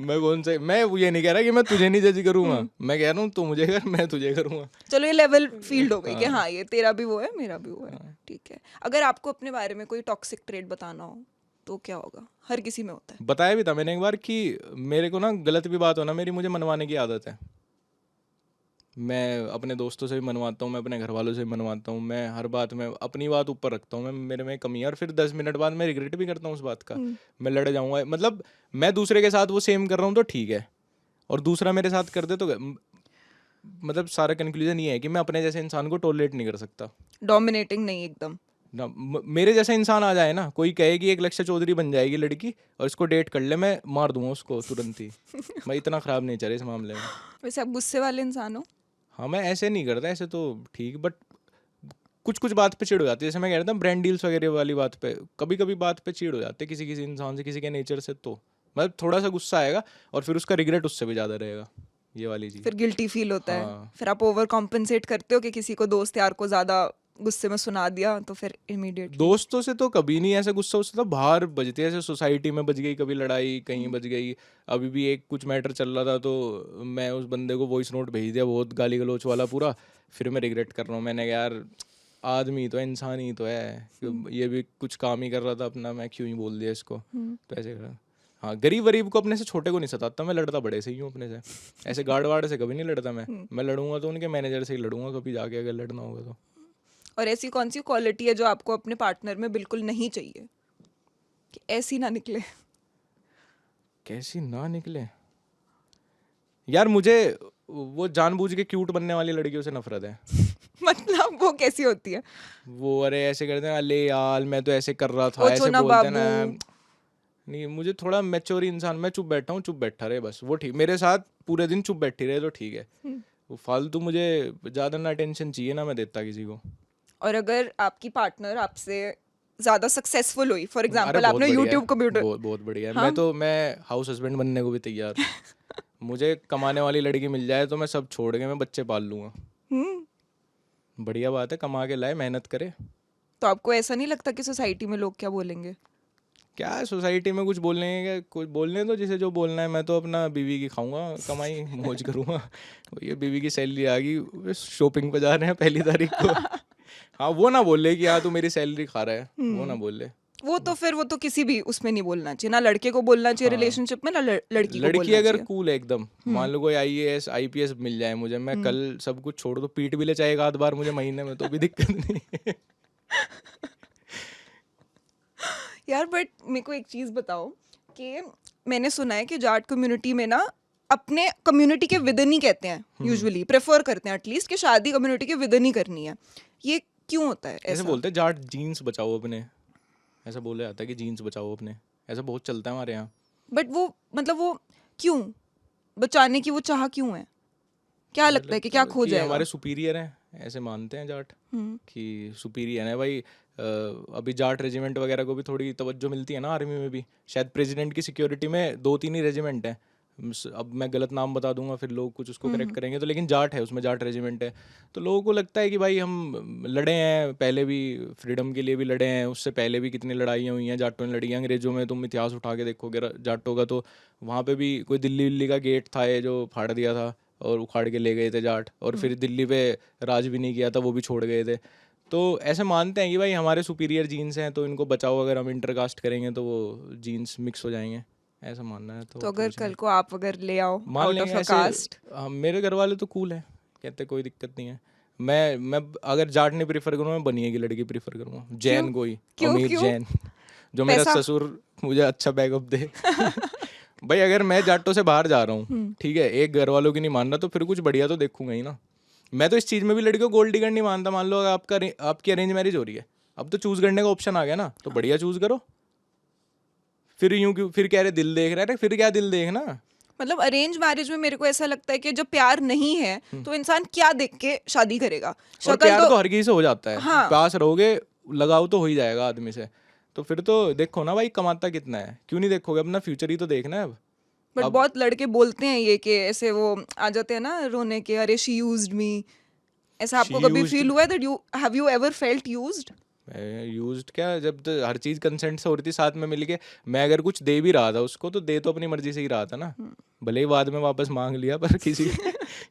मैं कौन से, मैं ये नहीं कह रहा कि मैं तुझे नहीं जज करूंगा, मैं कह रहा हूँ तू मुझे कर, मैं तुझे करूंगा। चलो ये लेवल फील्ड हो गई कि हाँ ये तेरा भी वो है मेरा भी वो है, ठीक है। अगर आपको अपने बारे में कोई टॉक्सिक ट्रेट बताना हो तो क्या होगा? हर किसी में होता है। बताया भी था मैंने एक बार कि मेरे को ना गलत भी बात हो ना मेरी, मुझे मनवाने की आदत है। मैं अपने दोस्तों से भी मनवाता हूँ, मैं अपने घर वालों से भी मनवाता हूँ, मैं हर बात में अपनी बात ऊपर रखता हूँ, मैं मेरे में कमी है, और फिर 10 मिनट बाद मैं रिग्रेट भी करता हूँ उस बात का। मैं लड़ जाऊँगा, मतलब मैं दूसरे के साथ वो सेम कर रहा हूँ तो ठीक है, और दूसरा मेरे साथ कर दे तो मतलब सारा कंक्लूजन ये है कि मैं अपने जैसे इंसान को टॉलरेट नहीं कर सकता डोमिनेटिंग नहीं एकदम। ना। मेरे जैसा इंसान आ जाए ना, कोई कहे कि एक लक्ष्य चौधरी बन जाएगी लड़की और इसको डेट कर ले, मैं मार दूंगा उसको तुरंत ही। मैं इतना ख़राब नहीं चल इस मामले में। वैसे आप गुस्से वाले इंसान हो? हाँ, मैं ऐसे नहीं करता, ऐसे तो ठीक, बट कुछ कुछ बात पे चिढ़ हो जाती है, जैसे मैं कह रहा था ब्रांड डील्स वगैरह वाली बात पे, कभी कभी बात पे चिढ़ हो जाते हैं किसी किसी इंसान से, किसी के नेचर से, तो मतलब थोड़ा सा गुस्सा आएगा और फिर उसका रिग्रेट उससे भी ज़्यादा रहेगा, ये वाली चीज़। फिर गिल्टी फील होता है, हाँ, फिर आप ओवर कॉम्पनसेट करते हो कि किसी को दोस्त यार को ज्यादा गुस्से में सुना दिया तो फिर इमीडिएटली। दोस्तों से तो कभी नहीं ऐसा गुस्सा, उससे तो बाहर बजती है, ऐसे सोसाइटी में बज गई, कभी लड़ाई कहीं बज गई। अभी भी एक कुछ मैटर चल रहा था तो मैं उस बंदे को वॉइस नोट भेज दिया, बहुत गाली गलौच वाला पूरा। फिर मैं रिग्रेट कर रहा हूँ, मैंने कहा यार आदमी तो है, इंसान ही तो है, ये भी कुछ काम ही कर रहा था अपना, मैं क्यों ही बोल दिया इसको, तो ऐसे कर। हाँ, गरीब वरीब को अपने से छोटे को नहीं सताता, मैं लड़ता बड़े से ही हूँ अपने से, ऐसे गार्ड वार्ड से कभी नहीं लड़ता मैं लड़ूंगा तो उनके मैनेजर से ही लड़ूंगा कभी जाके, अगर लड़ना होगा तो। और ऐसी कौन सी क्वालिटी है जो आपको अपने पार्टनर में बिल्कुल नहीं चाहिए, कि ऐसी ना निकले? कैसी ना निकले यार, मुझे वो जानबूझ के क्यूट बनने वाली लड़कियों से नफरत है। मतलब वो कैसी होती है? वो अरे ऐसे करते हैं, अले यार मैं तो ऐसे कर रहा था, ओ ऐसे छोना बोलते हैं बाबू। ना। नहीं, मुझे थोड़ा मैच्योर इंसान, मैं चुप बैठा हूँ, चुप बैठा रहे बस, वो ठीक, मेरे साथ पूरे दिन चुप बैठी रहे तो ठीक है। वो फालतू मुझे ज़्यादा ना अटेंशन चाहिए ना, मैं देता किसी को। और अगर आपकी पार्टनर आपसे ज्यादा सक्सेसफुल हुई, फॉर अरे एग्जांपल बहुत आपने बढ़िया यूट्यूब है, कंप्यूटर। बहुत बहुत बढ़िया है। हाँ। मैं हाउस हस्बैंड बनने को भी तैयार हूँ। मुझे कमाने वाली लड़की मिल जाए तो मैं सब छोड़ के मैं बच्चे पाल लूँगा। बढ़िया बात है, कमा के लाए, मेहनत करे। तो आपको ऐसा नहीं लगता कि सोसाइटी में लोग क्या बोलेंगे? क्या है सोसाइटी में कुछ बोलने क्या, कुछ बोलने दो जिसे जो बोलना है, मैं तो अपना बीवी की खाऊंगा, कमाई मौज करूंगा। ये बीवी की सैलरी आ गई, शॉपिंग पे जा रहे हैं 1 तारीख को। हाँ, वो ना बोले कि हाँ तू मेरी सैलरी खा रहा है, वो ना बोले। वो तो फिर वो तो किसी भी उसमें नहीं बोलना चाहिए, ना लड़के को बोलना चाहिए हाँ, रिलेशनशिप में, ना लड़की को लड़की बोलना अगर चाहिए। कूल है एकदम, मान लो कोई IAS IPS मिल जाए मुझे, मैं कल सब कुछ छोड़ दो, पीट भी ले चाहे एक आध बार मुझे महीने में, तो भी दिक्कत नहीं है। यार बट मेरे को एक चीज़ बताओ कि मैंने सुना है कि जाट कम्युनिटी में ना अपने कम्युनिटी के विदन ही कहते हैं, यूजुअली प्रेफर करते हैं एटलीस्ट कि शादी कम्युनिटी के विदन ही करनी है। ये क्यों होता है ऐसे ऐसा? बोलते हैं जाट जीन्स बचाओ अपने, ऐसा बोला जाता है कि जीन्स बचाओ अपने, ऐसा बहुत चलता है हमारे यहाँ। बट वो मतलब वो क्यों बचाने की वो चाह क्यों है? क्या मुझे लगता है कि क्या लगता खो कि जाएगा? हमारे सुपीरियर हैं, ऐसे मानते हैं जाट कि सुपीरियर है भाई। अभी जाट रेजिमेंट वगैरह को भी थोड़ी तवज्जो मिलती है ना आर्मी में भी, शायद प्रेसिडेंट की सिक्योरिटी में 2-3 ही रेजिमेंट हैं। अब मैं गलत नाम बता दूंगा फिर लोग कुछ उसको करेक्ट करेंगे, तो लेकिन जाट है उसमें, जाट रेजिमेंट है। तो लोगों को लगता है कि भाई हम लड़े हैं पहले भी, फ्रीडम के लिए भी लड़े हैं, उससे पहले भी कितनी लड़ाइयाँ हुई हैं जाटों ने लड़ी हैं। अंग्रेजों में तुम इतिहास उठा के देखोगे जाटों का, तो वहाँ पे भी कोई दिल्ली विल्ली का गेट था ये जो फाड़ दिया था और उखाड़ के ले गए थे जाट, और फिर दिल्ली पे राज भी नहीं किया था, वो भी छोड़ गए थे। तो ऐसे मानते हैं कि भाई हमारे सुपीरियर जीन्स हैं तो इनको बचाओ, अगर हम इंटरकास्ट करेंगे तो वो जीन्स मिक्स हो जाएंगे, ऐसा मानना है। तो अगर कल को आप अगर ले आओ मान आउट ऑफ लेंगे अ ऐसे। कास्ट? मेरे घर वाले तो कूल है, कहते कोई दिक्कत नहीं है। मैं अगर जाट नहीं प्रीफर करूँगा, मैं बनिए की लड़की प्रीफर करूँगा, जैन कोई, क्यों अमीर क्यों? जैन, जो मेरा पैसा? ससुर मुझे अच्छा बैकअप दे। भाई अगर मैं जाटों से बाहर जा रहा हूँ, ठीक है, एक घर वालों की नहीं मान रहा, तो फिर कुछ बढ़िया तो देखूंगा ही ना। मैं तो इस चीज़ में भी लड़कियों को गोल्ड डिगर नहीं मानता। मान लो अगर आपकी अरेंज मैरिज हो रही है, अब तो चूज करने का ऑप्शन आ गया ना, तो बढ़िया चूज करो। फिर यूं क्यों फिर कह रहे दिल देख रहा है, फिर क्या दिल देखना। मतलब अरेंज मैरिज में मेरे को ऐसा लगता है कि जब प्यार नहीं है तो इंसान क्या देख के शादी करेगा? और शक्ल प्यार तो तो हर किसी से हो जाता है, हाँ। पास रहोगे लगाव तो हो ही जाएगा आदमी से। तो फिर तो देखो ना भाई कमाता कितना है, क्यों नहीं देखोगे, अपना फ्यूचर ही तो देखना है अब। बट बहुत लड़के बोलते हैं ये कि ऐसे वो आ जाते हैं ना रोने के, अरे शी यूज्ड मी। ऐसा आपको शी कभी यूज्ड, फील हुआ है that you have you ever felt used? Used क्या, जब तो हर चीज कंसेंट से हो रही थी साथ में मिलके। मैं अगर कुछ दे भी रहा था उसको, तो दे तो अपनी मर्जी से ही रहा था ना, भले ही बाद में वापस मांग लिया, पर किसी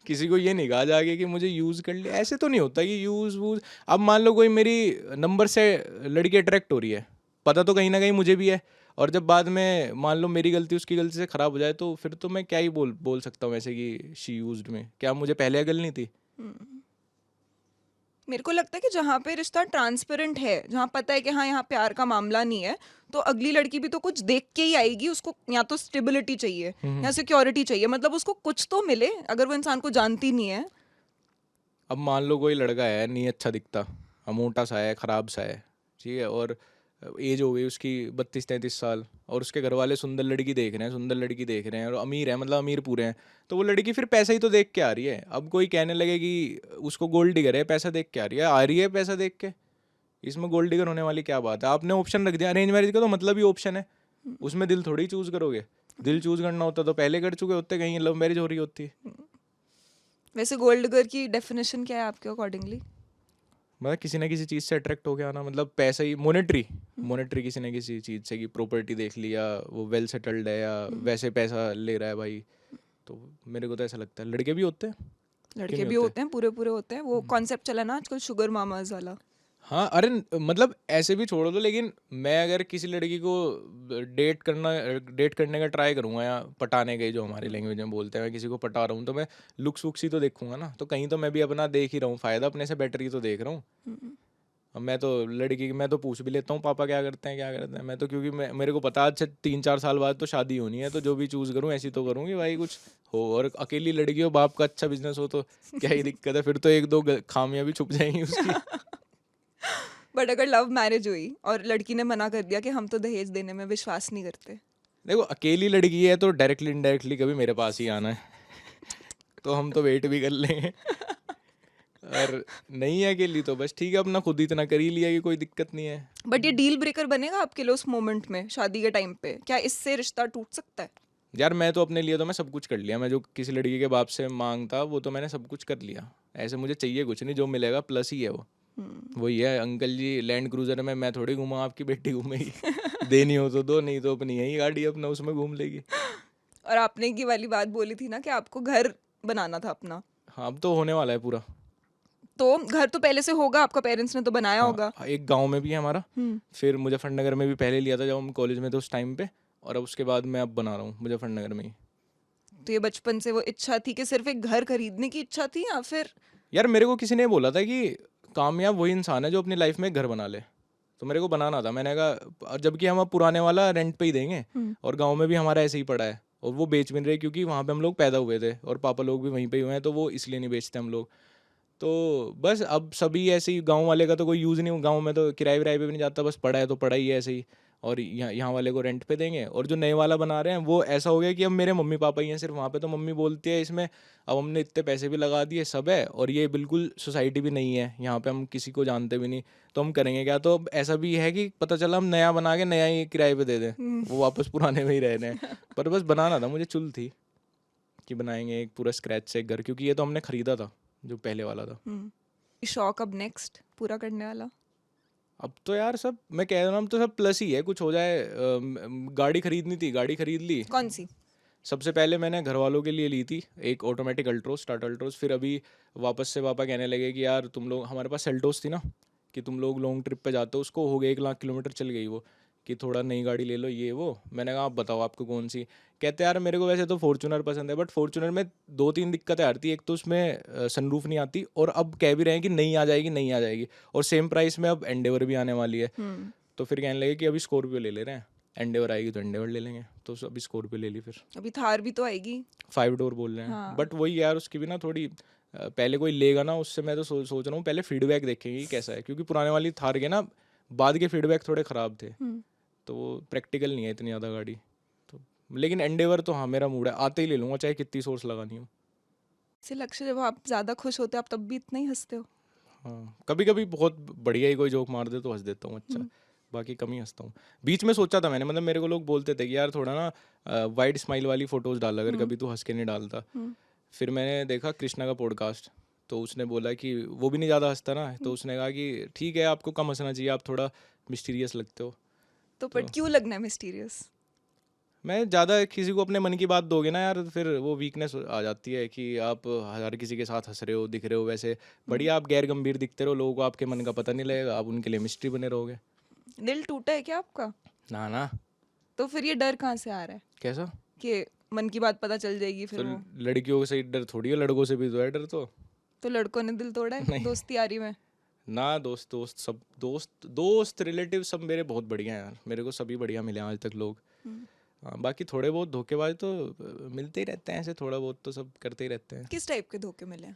किसी को ये नहीं कहा जाके कि मुझे यूज कर लिया। ऐसे तो नहीं होता कि यूज वूज। अब मान लो कोई मेरी नंबर से लड़की अट्रैक्ट हो रही है, पता तो कहीं ना कहीं मुझे भी है, और जब बाद में मान लो मेरी गलती उसकी गलती से ख़राब हो जाए तो फिर तो मैं क्या ही बोल सकता हूँ ऐसे कि शी यूज्ड में, क्या मुझे पहले अकल नहीं थी? मेरे को लगता है कि जहाँ पे रिश्ता ट्रांसपेरेंट है, जहाँ पता है कि हाँ यहाँ प्यार का मामला नहीं है, तो अगली लड़की भी तो कुछ देख के ही आएगी। उसको या तो स्टेबिलिटी चाहिए या सिक्योरिटी चाहिए, मतलब उसको कुछ तो मिले अगर वो इंसान को जानती नहीं है। अब मान लो कोई लड़का है नहीं अच्छा दिखता, मोटा सा है, ख़राब सा है, ठीक है, और एज हो गई उसकी 32-33 साल, और उसके घर वाले सुंदर लड़की देख रहे हैं, सुंदर लड़की देख रहे हैं, और अमीर है, मतलब अमीर पूरे हैं, तो वो लड़की फिर पैसा ही तो देख के आ रही है। अब कोई कहने लगे कि उसको गोल्ड डिगर है, पैसा देख के आ रही है पैसा देख के, इसमें गोल्ड डिगर होने वाली क्या बात है? आपने ऑप्शन रख दिया अरेंज मैरिज का, तो मतलब ही ऑप्शन है, उसमें दिल थोड़ी चूज करोगे। दिल चूज करना होता तो पहले कर चुके होते, कहीं लव मैरिज हो रही होती। वैसे गोल्ड डिगर की डेफिनेशन क्या है आपके अकॉर्डिंगली? मतलब किसी ना किसी चीज़ से अट्रैक्ट हो गया ना, मतलब पैसा ही, मोनेटरी किसी ना किसी चीज़ से, कि प्रॉपर्टी देख लिया, वो वेल सेटल्ड है या वैसे पैसा ले रहा है भाई, तो मेरे को तो ऐसा लगता है। लड़के भी होते हैं, क्यों लड़के नहीं भी होते? होते हैं, पूरे पूरे होते हैं। वो कॉन्सेप्ट चला ना आजकल, शुगर मामाज वाला। हाँ, अरे मतलब ऐसे भी छोड़ दो, लेकिन मैं अगर किसी लड़की को डेट करने का ट्राई करूंगा, या पटाने के जो हमारी लैंग्वेज में बोलते हैं, मैं किसी को पटा रहा हूँ, तो मैं लुक्स वुक्स ही तो देखूंगा ना, तो कहीं तो मैं भी अपना देख ही रहा हूँ, फायदा अपने से बेटर ही तो देख रहा हूँ। अब मैं तो लड़की, मैं तो पूछ भी लेता हूँ पापा क्या करते हैं क्या करते हैं, मैं तो, क्योंकि मेरे को पता अच्छा 3-4 साल बाद तो शादी होनी है, तो जो भी चूज़ करूँ ऐसी तो करूँगी भाई कुछ हो, और अकेली लड़की हो, बाप का अच्छा बिजनेस हो, तो क्या ही दिक्कत है? फिर तो एक दो खामियां भी छुप जाएंगी उसकी। बट अगर लव मैरिज हुई और लड़की ने मना कर दिया कि हम तो दहेज देने में विश्वास नहीं करते? देखो अकेली लड़की है तो डायरेक्टली इनडायरेक्टली कभी मेरे पास ही आना है, तो हम तो वेट भी कर लेंगे। और नहीं है अकेली तो बस ठीक है, अपना खुद ही इतना कर ही लिया कि कोई दिक्कत नहीं है। बट ये डील ब्रेकर बनेगा आपके लिए उस मोमेंट में, शादी के टाइम पे? क्या इससे रिश्ता टूट सकता है? यार मैं तो अपने लिए तो मैं सब कुछ कर लिया, मैं जो किसी लड़की के बाप से मांगता वो तो मैंने सब कुछ कर लिया, ऐसे मुझे चाहिए कुछ नहीं, जो मिलेगा प्लस ही है वो। वही है, अंकल जी लैंड क्रूजर में मैं थोड़ी घूमा, आपकी बेटी घूमेगी। देनी हो तो दो, नहीं तो अपनी यही गाड़ी अपना उसमें घूम लेगी। और आपने की वाली बात बोली थी ना कि आपको घर बनाना था अपना, हाँ अब तो होने वाला है पूरा। तो घर तो पहले से होगा, आपका पेरेंट्स ने तो बनाया हाँ, होगा। एक गांव में भी है हमारा, फिर मुजफ्फरनगर में भी पहले लिया था जब हम कॉलेज में थे उस टाइम पे, और अब उसके बाद मैं अब बना रहा हूँ मुजफ्फरनगर में ही। तो ये बचपन से वो इच्छा थी कि सिर्फ एक घर खरीदने की इच्छा थी, या फिर? यार मेरे को किसी ने बोला था कि कामयाब वही इंसान है जो अपनी लाइफ में एक घर बना ले, तो मेरे को बनाना था। मैंने कहा, और जबकि हम अब पुराने वाला रेंट पे ही देंगे, और गांव में भी हमारा ऐसे ही पड़ा है, और वो बेच भी नहीं रहे क्योंकि वहाँ पे हम लोग पैदा हुए थे और पापा लोग भी वहीं पे ही हुए हैं, तो वो इसलिए नहीं बेचते हम लोग। तो बस अब सभी ऐसे ही, गांव वाले का तो कोई यूज़ नहीं, गांव में तो किराए विराए पे भी नहीं जाता, बस पड़ा है तो पड़ा ही है ऐसे ही, और यहाँ वाले को रेंट पे देंगे। और जो नए वाला बना रहे हैं वो ऐसा हो गया कि अब मेरे मम्मी पापा ही हैं सिर्फ वहाँ पे, तो मम्मी बोलती है इसमें अब हमने इतने पैसे भी लगा दिए सब है, और ये बिल्कुल सोसाइटी भी नहीं है यहाँ पे, हम किसी को जानते भी नहीं, तो हम करेंगे क्या? तो अब ऐसा भी है कि पता चला हम नया बना के नया ही किराए पे दे दें, वो वापस पुराने में ही रह रहे हैं। पर बस बनाना था, मुझे चुल थी कि बनाएंगे एक पूरा स्क्रैच से एक घर, क्योंकि ये तो हमने खरीदा था जो पहले वाला था। शौक अब नेक्स्ट पूरा करने वाला? अब तो यार सब, मैं कह रहा हूँ अब तो सब प्लस ही है, कुछ हो जाए। गाड़ी खरीदनी थी, गाड़ी खरीद ली। कौन सी? सबसे पहले मैंने घर वालों के लिए ली थी एक ऑटोमेटिक अल्ट्रोस, टाटा अल्ट्रोस। फिर अभी वापस से पापा कहने लगे कि यार तुम लोग, हमारे पास सेल्टोस थी ना, कि तुम लोग लॉन्ग ट्रिप पे जाते हो, उसको हो गया 1 लाख किलोमीटर चल गई वो, कि थोड़ा नई गाड़ी ले लो ये वो। मैंने कहा आप बताओ आपको कौन सी? कहते यार मेरे को वैसे तो फॉर्च्यूनर पसंद है, बट फॉर्च्यूनर में 2-3 दिक्कतें आती है। एक तो उसमें सनरूफ नहीं आती, और अब कह भी रहे हैं कि नहीं आ जाएगी, नहीं आ जाएगी, और सेम प्राइस में अब एंडेवर भी आने वाली है। तो फिर कहने लगे कि अभी स्कॉर्पियो ले रहे हैं, एंडेवर आएगी तो एंडेवर ले लेंगे, तो अभी स्कॉर्पियो ले ली। फिर अभी थार भी तो आएगी। 5 डोर बोल रहे हैं, हाँ। बट वही यार उसकी भी ना थोड़ी पहले कोई लेगा ना उससे, मैं तो सोच रहा हूँ पहले फीडबैक देखेंगे कि कैसा है, क्योंकि पुराने वाली थार के ना बाद के फीडबैक थोड़े ख़राब थे, तो वो प्रैक्टिकल नहीं है इतनी ज़्यादा गाड़ी। तो लेकिन एंडेवर तो हाँ मेरा मूड है, आते ही ले लूँगा चाहे कितनी सोर्स लगानी हो। इसे लक्ष्य, जब आप ज़्यादा खुश होते हो आप तब भी इतना ही हंसते हो? हाँ कभी कभी बहुत बढ़िया ही कोई जोक मार दे तो हंस देता हूँ, अच्छा, बाकी कम ही हंसता हूँ। बीच में सोचा था मैंने, मतलब मेरे को लोग बोलते थे कि यार थोड़ा ना वाइड स्माइल वाली फोटोज डाल अगर कभी तू हंस के नहीं डालता। फिर मैंने देखा कृष्णा का पॉडकास्ट, तो उसने बोला कि वो भी नहीं ज़्यादा हंसता ना, तो उसने कहा कि ठीक है आपको कम हंसना चाहिए, आप थोड़ा मिस्टीरियस लगते हो। तो बट क्यों लगना है मिस्टीरियस? मैं ज़्यादा किसी को अपने मन की बात दोगे ना यार, फिर वो वीकनेस आ जाती है कि आप हर किसी के साथ हंस रहे हो, दिख रहे हो वैसे बढ़िया, आप गैर गंभीर दिखते रहो, लोगों को आपके मन का पता नहीं लगेगा, आप उनके लिए मिस्ट्री बने रहोगे। दिल टूटा है क्या आपका? ना ना, तो फिर ये डर कहाँ से आ रहा है कैसा? कि मन की बात पता चल जाएगी फिर तो वो? लड़कियों से डर थोड़ी है, लड़कों से भी तो है डर तो लड़कों ने दिल तोड़ा है नहीं दोस्ती यारी में? ना, दोस्त दोस्त सब दोस्त रिलेटिव सब मेरे बहुत बढ़िया हैं यार, मेरे को सभी बढ़िया मिले हैं आज तक लोग। हाँ, बाकी थोड़े बहुत धोखेबाज तो मिलते ही रहते हैं, ऐसे थोड़ा बहुत तो सब करते ही रहते हैं। किस टाइप के धोखे मिले हैं?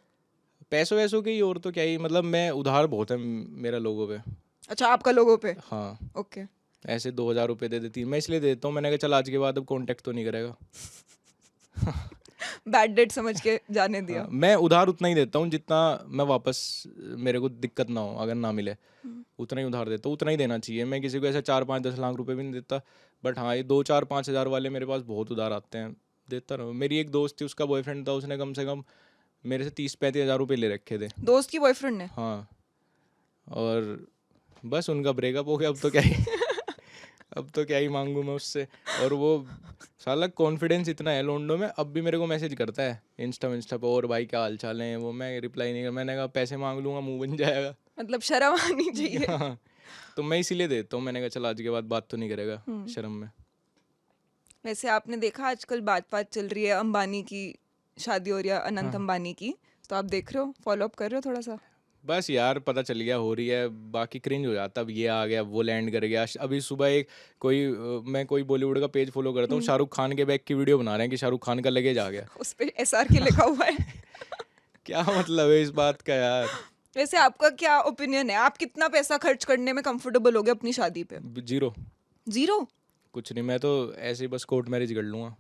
पैसों वैसों के ही, और तो क्या ही, मतलब मैं उधार बहुत है मेरा लोगों पे। अच्छा, आपका लोगों पे? हाँ, ओके। ऐसे 2,000 रुपये दे देती, मैं इसलिए देता हूँ, मैंने कहा चल आज के बाद अब कांटेक्ट तो नहीं करेगा। बैड डेट समझ के जाने दिया। हाँ, मैं उधार उतना ही देता हूँ जितना मैं वापस, मेरे को दिक्कत ना हो, अगर ना मिले उतना ही उधार देता हूँ, उतना ही देना चाहिए। मैं किसी को ऐसे 4-5-10 लाख रुपए भी नहीं देता, बट हाँ ये 2-4-5 हज़ार वाले मेरे पास बहुत उधार आते हैं, देता रहूँ। मेरी एक दोस्त थी, उसका बॉयफ्रेंड था, उसने कम से कम मेरे से 30-35 हज़ार रुपये ले रखे थे। दोस्त की बॉयफ्रेंड ने? हाँ, और बस उनका ब्रेकअप हो गया, अब तो क्या ही अब तो क्या ही मांगू मैं उससे। और वो साला कॉन्फिडेंस इतना है लोंडो में, अब भी मेरे को मैसेज करता है इंस्टा पे, और भाई क्या हाल चाल है, वो मैं रिप्लाई नहीं कर, मैंने कहा पैसे मांग लूंगा मुंह बन जाएगा। मतलब शर्म आनी चाहिए। हाँ, तो मैं इसीलिए देता हूँ, मैंने कहा चल आज के बाद बात तो नहीं करेगा शर्म में। वैसे आपने देखा आजकल बात चल रही है अंबानी की शादी हो रही है, अनंत अंबानी की, तो आप देख रहे हो, फॉलो अप कर रहे हो थोड़ा सा? बस यार पता चल गया हो रही है, बाकी क्रिंज हो जाता, अब ये आ गया वो लैंड कर गया। अभी सुबह एक मैं कोई बॉलीवुड का पेज फॉलो करता हूँ, शाहरुख खान के बैग की वीडियो बना रहे हैं कि शाहरुख खान का लगेज आ गया। उस पे SRK लिखा हुआ है। क्या मतलब है इस बात का यार? वैसे आपका क्या ओपिनियन है, आप कितना पैसा खर्च करने में कंफर्टेबल हो गए अपनी शादी पे? 0। जीरो? कुछ नहीं, मैं तो ऐसे ही बस कोर्ट मैरिज कर लूँगा।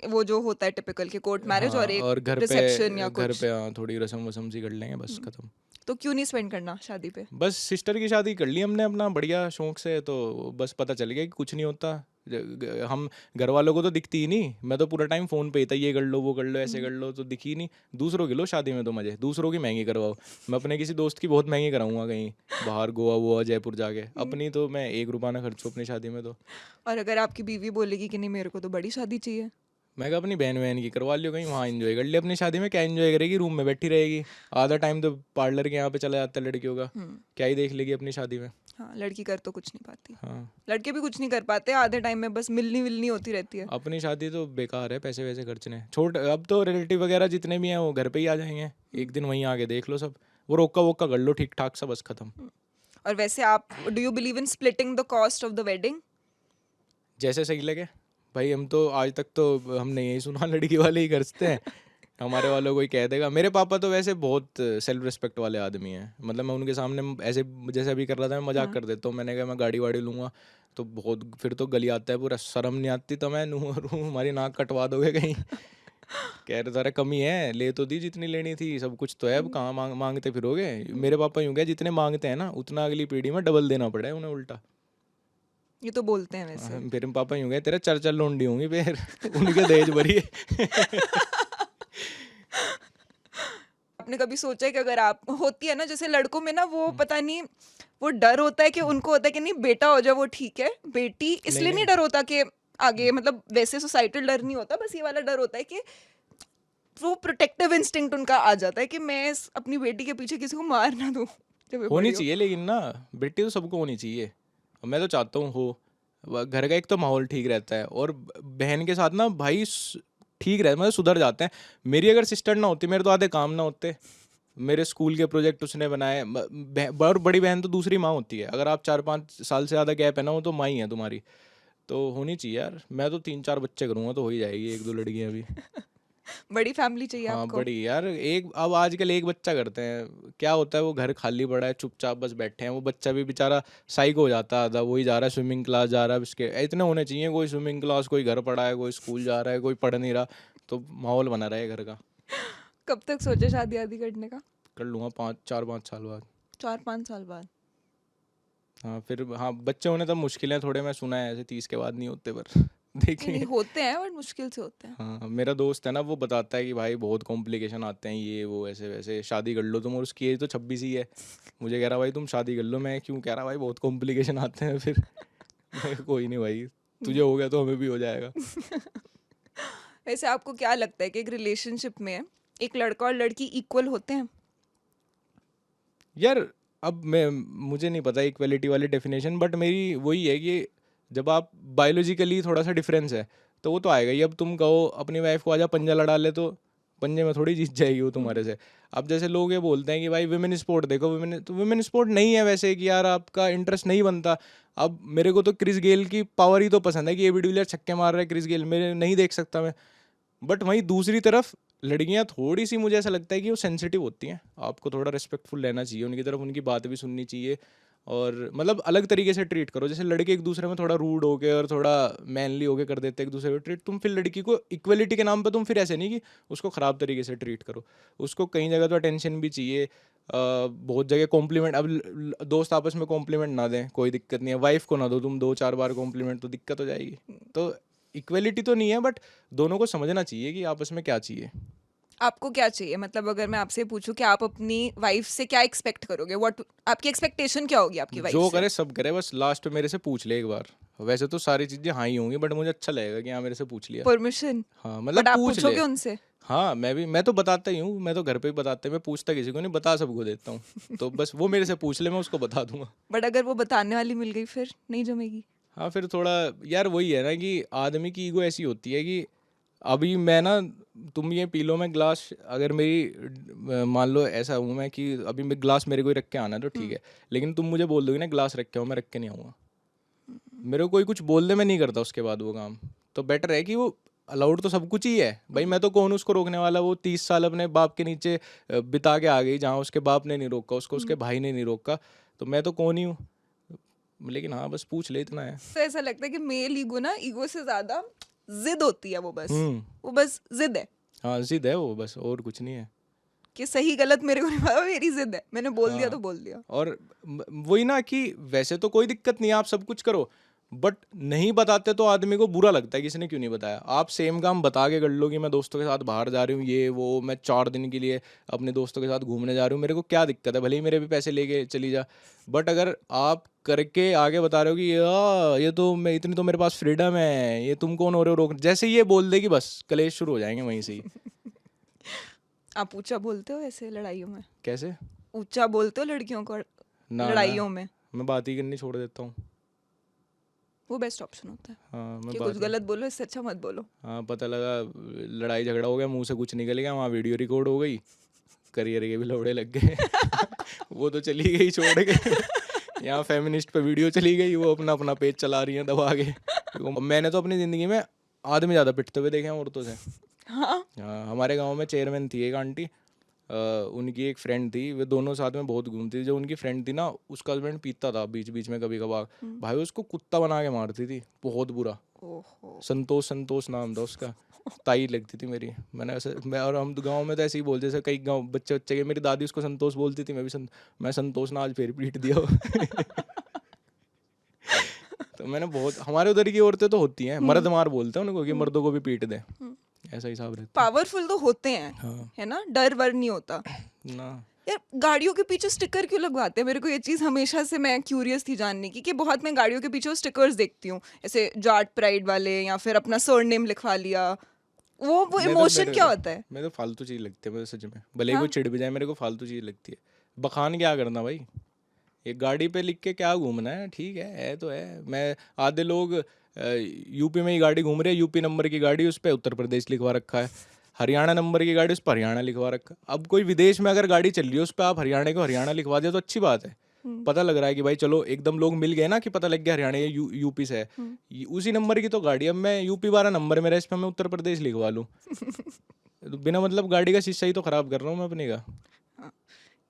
वो जो होता है टिपिकल के कोर्ट मैरिज हाँ, और एक और रिसेप्शन या घर कुछ। पे हाँ थोड़ी रस्म वसम सी कर लेंगे, बस खत्म। तो क्यों नहीं स्पेंड करना शादी पे? बस सिस्टर की शादी कर ली हमने अपना बढ़िया शौक से, तो बस पता चल गया कि कुछ नहीं होता। हम घर वालों को तो दिखती ही नहीं, मैं तो पूरा टाइम फ़ोन पे ही था, ये कर लो वो कर लो ऐसे कर लो, तो दिखी ही नहीं। दूसरों की लो शादी में तो मज़े, दूसरों की महंगी करवाओ। मैं अपने किसी दोस्त की बहुत महंगी कराऊंगा कहीं बाहर, गोवा वोवा जयपुर जाके, अपनी तो मैं 1 रुपया ना खर्चूँ अपनी शादी में तो। और अगर आपकी बीवी बोलेगी कि नहीं मेरे को तो बड़ी शादी चाहिए? मैं कहा अपनी बहन वहन की करवा लियो, कहीं वहाँ एंजॉय कर लिया अपनी शादी में। क्या एंजॉय करेगी, रूम में बैठी रहेगी, आधा टाइम तो पार्लर के यहाँ पे चला जाता है लड़कियों का, क्या ही देख लेगी अपनी शादी में। हाँ, लड़की कर तो कुछ नहीं पाती। हाँ, लड़के भी कुछ नहीं कर पाते, आधे टाइम में बस मिलनी विलनी होती रहती है। अपनी शादी तो बेकार है पैसे वैसे खर्चने। छोट अब तो रिलेटिव वगैरह जितने भी हैं वो घर पे ही आ जाएंगे, एक दिन वहीं आके देख लो सब, वो रोका वोका कर लो ठीक ठाक सा, बस खत्म। और वैसे आप do you believe in splitting the cost of the wedding? जैसे सही लगे भाई, हम तो आज तक तो हमने यही सुना लड़की वाले ही खर्चते हैं, हमारे वालों को ही कह देगा। मेरे पापा तो वैसे बहुत सेल्फ रिस्पेक्ट वाले आदमी हैं, मतलब मैं उनके सामने ऐसे जैसे अभी कर रहा था मैं मजाक कर देता हूँ, मैंने कहा मैं गाड़ी वाड़ी लूँगा तो बहुत फिर तो गली आता है पूरा, शर्म नहीं आती तो मैं नूह रू हमारी नाक कटवा दोगे कहीं। कह रहे सारा कमी है, ले तो दी जितनी लेनी थी, सब कुछ तो है, अब कहाँ मांगते फिरोगे। मेरे पापा यूँ कहे जितने मांगते हैं ना उतना अगली पीढ़ी में डबल देना पड़ा है उन्हें उल्टा। ये तो बोलते हैं वैसे। मेरे पापा यूँ कहे तेरा 4-4 लोंडी होंगी फिर उनके दहेज भरिए। आपने कभी सोचा है कि अगर आप होती है ना, जैसे लड़कों में ना वो पता नहीं वो डर होता है कि उनको होता है कि नहीं बेटा हो जाए वो ठीक है, बेटी इसलिए नहीं डर होता कि आगे, मतलब वैसे सोसाइटल डर नहीं होता, बस ये वाला डर होता है कि वो प्रोटेक्टिव इंस्टिंक्ट उनका आ जाता है कि मैं अपनी बेटी के पीछे किसी को मार ना दूं जब ये होनी बड़ी हो। चाहिए लेकिन ना, बेटी तो सबको होनी चाहिए, और मैं तो चाहता हूँ हो। घर का एक तो माहौल ठीक रहता है, और बहन के साथ ना भाई ठीक रहता, मतलब सुधर जाते हैं। मेरी अगर सिस्टर ना होती मेरे तो आधे काम ना होते, मेरे स्कूल के प्रोजेक्ट उसने बनाए। और बड़ी बहन तो दूसरी माँ होती है, अगर आप 4-5 साल से ज़्यादा गैप है ना, वो तो माँ ही है तुम्हारी, तो होनी चाहिए यार। मैं तो 3-4 बच्चे करूँगा तो हो ही जाएगी, 1-2 लड़कियाँ भी। बड़ी फैमिली चाहिए हाँ आपको? बड़ी यार, एक अब आजकल एक बच्चा करते हैं, क्या होता है वो घर खाली पड़ा है चुपचाप बस बैठे हैं, वो बच्चा भी बेचारा साइको हो जाता है आधा, वही जा रहा है स्विमिंग क्लास जा रहा है, इसके इतने होने चाहिए, कोई स्विमिंग क्लास, कोई घर पड़ा है, कोई स्कूल जा रहा है, कोई पढ़ नहीं रहा, तो माहौल बना रहे घर का। कब तक सोचे शादी आदि करने का? कर लूँगा 4-5 साल बाद। 4-5 साल बाद? हाँ फिर हाँ, बच्चे होने तब मुश्किल है थोड़े, मैं सुना है ऐसे 30 के बाद नहीं होते, पर नहीं देखेंगे। होते हैं बट मुश्किल से होते हैं। हाँ, मेरा दोस्त है ना, वो बताता है कि भाई बहुत कॉम्प्लिकेशन आते हैं, ये वो ऐसे वैसे, शादी कर लो तुम, और उसकी एज तो 26 ही है। मुझे कह रहा भाई तुम शादी कर लो, मैं क्यों, कह रहा भाई बहुत कॉम्प्लिकेशन आते हैं फिर। मैं कहा, कोई नहीं भाई, तुझे हो गया तो हमें भी हो जाएगा। वैसे आपको क्या लगता है कि एक रिलेशनशिप में एक लड़का और लड़की इक्वल होते हैं? यार अब मुझे नहीं पता इक्वलिटी वाली डेफिनेशन, बट मेरी वही है कि जब आप बायोलॉजिकली थोड़ा सा डिफरेंस है तो वो तो आएगा ही। अब तुम कहो अपनी वाइफ को आजा पंजा लड़ा ले, तो पंजे में थोड़ी जीत जाएगी वो तुम्हारे से। अब जैसे लोग ये बोलते हैं कि भाई विमेन स्पोर्ट देखो, विमेन स्पोर्ट नहीं है वैसे, कि यार आपका इंटरेस्ट नहीं बनता। अब मेरे को तो क्रिस गेल की पावर ही तो पसंद है कि एबी डिविलियर्स छक्के मार रहा है, क्रिस गेल मेरे नहीं देख सकता मैं। बट वहीं दूसरी तरफ लड़कियां थोड़ी सी, मुझे ऐसा लगता है कि वो सेंसिटिव होती हैं, आपको थोड़ा रिस्पेक्टफुल रहना चाहिए उनकी तरफ, उनकी बात भी सुननी चाहिए, और मतलब अलग तरीके से ट्रीट करो। जैसे लड़के एक दूसरे में थोड़ा रूड हो गए और थोड़ा मैनली हो गए कर देते हैं एक दूसरे को ट्रीट, तुम फिर लड़की को इक्वलिटी के नाम पे तुम फिर ऐसे नहीं कि उसको ख़राब तरीके से ट्रीट करो। उसको कई जगह तो अटेंशन भी चाहिए, बहुत जगह कॉम्प्लीमेंट। अब दोस्त आपस में कॉम्प्लीमेंट ना दें कोई दिक्कत नहीं है, वाइफ को ना दो तुम 2-4 बार कॉम्प्लीमेंट, तो दिक्कत हो जाएगी। तो इक्वलिटी तो नहीं है, बट दोनों को समझना चाहिए कि आपस में क्या चाहिए। आपको क्या चाहिए, मतलब अगर मैं आपसे पूछूं कि आप अपनी वाइफ से क्या एक्सपेक्ट करोगे, व्हाट आपकी एक्सपेक्टेशन क्या होगी आपकी वाइफ जो से? करे सब करे, बस लास्ट में मेरे से पूछ ले एक बार। वैसे तो सारी चीज़ें हाँ ही होंगी, बट मुझे अच्छा लगेगा कि हाँ मेरे से पूछ लिया। परमिशन? हाँ बट मतलब आप पूछ ले। पूछोगे उनसे? हाँ मैं तो बताता ही हूँ, मैं तो घर पे ही बताता ही, मैं पूछता किसी को नहीं, बता सबको देता हूँ। तो बस वो मेरे से पूछ ले, मैं उसको बता दूंगा। बट अगर वो बताने वाली मिल गई फिर नहीं जमेगी? हाँ फिर थोड़ा यार वही है ना कि आदमी की ईगो ऐसी होती है कि अभी मैं ना, तुम ये पी लो, मैं ग्लास, अगर मेरी मान लो ऐसा हूँ मैं कि अभी मैं ग्लास मेरे को ही रख के आना है तो ठीक है, लेकिन तुम मुझे बोल दोगे ना ग्लास रख के आओ, मैं रख के नहीं आऊँगा। मेरे को कोई कुछ बोल दे, मैं नहीं करता उसके बाद वो काम। तो बेटर है कि वो अलाउड तो सब कुछ ही है भाई, मैं तो कौन उसको रोकने वाला। वो 30 साल अपने बाप के नीचे बिता के आ गई, जहाँ उसके बाप ने नहीं रोका उसको, उसके भाई ने नहीं रोका, तो मैं तो कौन ही हूँ। लेकिन हाँ बस पूछ ले, इतना है। तो ऐसा लगता है कि मेल ईगो ना ईगो से ज्यादा जिद होती है, हम्म। वो बस जिद है हाँ जिद है वो, बस और कुछ नहीं है। कि सही गलत मेरे को नहीं पता, मेरी जिद है, मैंने बोल दिया तो हाँ बोल दिया। और वही ना कि वैसे तो कोई दिक्कत नहीं है, आप सब कुछ करो, बट नहीं बताते तो आदमी को बुरा लगता है, किसी ने क्यों नहीं बताया। आप सेम काम बता के कर लो कि मैं दोस्तों के साथ बाहर जा रही हूँ, ये वो, मैं 4 दिन के लिए अपने दोस्तों के साथ घूमने जा रही हूँ, मेरे को क्या दिक्कत है, भले ही मेरे भी पैसे लेके चली जा। बट अगर आप करके आगे बता रहे हो कि ये तो मैं, इतनी तो मेरे पास फ्रीडम है, ये तुम कौन हो रहे हो रोक, जैसे ही ये बोल दे कि बस कलेश शुरू हो जाएंगे वहीं से ही। आप ऊंचा बोलते हो ऐसे लड़ाइयों में? कैसे? ऊंचा बोलते हो लड़कियों को ना लड़ाइयों में? मैं बात ही करनी छोड़ देता हूँ। वो बेस्ट ऑप्शन होता है हाँ मैं कि बात कुछ गलत बोलो, इससे अच्छा मत बोलो। हाँ पता लगा लड़ाई झगड़ा हो गया, मुंह से कुछ निकल गया, वहाँ वीडियो रिकॉर्ड हो गई, करियर के भी लौड़े लग गए। वो तो चली गई छोड़ के। यहाँ फेमिनिस्ट पे वीडियो चली गई, वो अपना अपना पेज चला रही है दबा के। मैंने तो अपनी ज़िंदगी में आदमी ज़्यादा पिटते हुए देखे हैं औरतों से। हाँ, हाँ हमारे गांव में चेयरमैन थी एक आंटी, उनकी एक फ्रेंड थी, वे दोनों साथ में बहुत घूमती थी। जो उनकी फ्रेंड थी ना, उसका हस्बैंड पीता था बीच बीच में कभी कभार, भाई उसको कुत्ता बना के मारती थी, बहुत बुरा। ओहो। संतोष नाम था उसका, ताई लगती थी मेरी। मैंने ऐसे, मैं और हम तो गांव में तो ऐसे ही बोलते, जैसे कई गांव बच्चे बच्चे के, मेरी दादी उसको संतोष बोलती थी, मैं भी मैं संतोष ना आज फिर पीट दिया। तो मैंने बहुत, हमारे उधर की औरतें तो होती हैं, मर्द मार बोलते हैं उनको कि मर्दों को भी पीट दे, ऐसा हिसाब रहता पावरफुल तो होते हैं, हाँ। है ना, डर वर नहीं होता। है ना। यार गाड़ियों के पीछे स्टिकर क्यों लगवाते हैं? मेरे को ये चीज़ हमेशा से मैं क्यूरियस थी जानने की, कि बहुत मैं गाड़ियों के पीछे वो स्टिकर्स देखती हूँ, ऐसे जाट प्राइड वाले, या फिर अपना सरनेम लिखवा लिया। वो इमोशन क्या होता है? मैं तो फालतू चीज़ लगती है मुझे सच में, भले ही कोई चिढ़ भी जाए, मेरे को फालतू चीज़ लगती है। बखान क्या करना भाई, ये गाड़ी पे लिख के क्या घूमना है, ठीक है तो है। मैं आधे लोग यूपी में ही गाड़ी घूम रहे हैं, यूपी नंबर की गाड़ी, उस पर उत्तर प्रदेश लिखवा रखा है, हरियाणा नंबर की गाड़ी, उस पर हरियाणा लिखवा रखा है। अब कोई विदेश में अगर गाड़ी चल रही है, उस पर आप हरियाणा को हरियाणा लिखवा दिया तो अच्छी बात है, पता लग रहा है कि भाई चलो एकदम लोग मिल गए ना, कि पता लग गया हरियाणा ये यूपी से है। उसी नंबर की तो गाड़ी, अब मैं यूपी 12 नंबर मेरा, इस पर मैं उत्तर प्रदेश लिखवा लूँ, तो बिना मतलब गाड़ी का शीशा ही तो खराब कर रहा हूँ मैं अपने का। हाँ,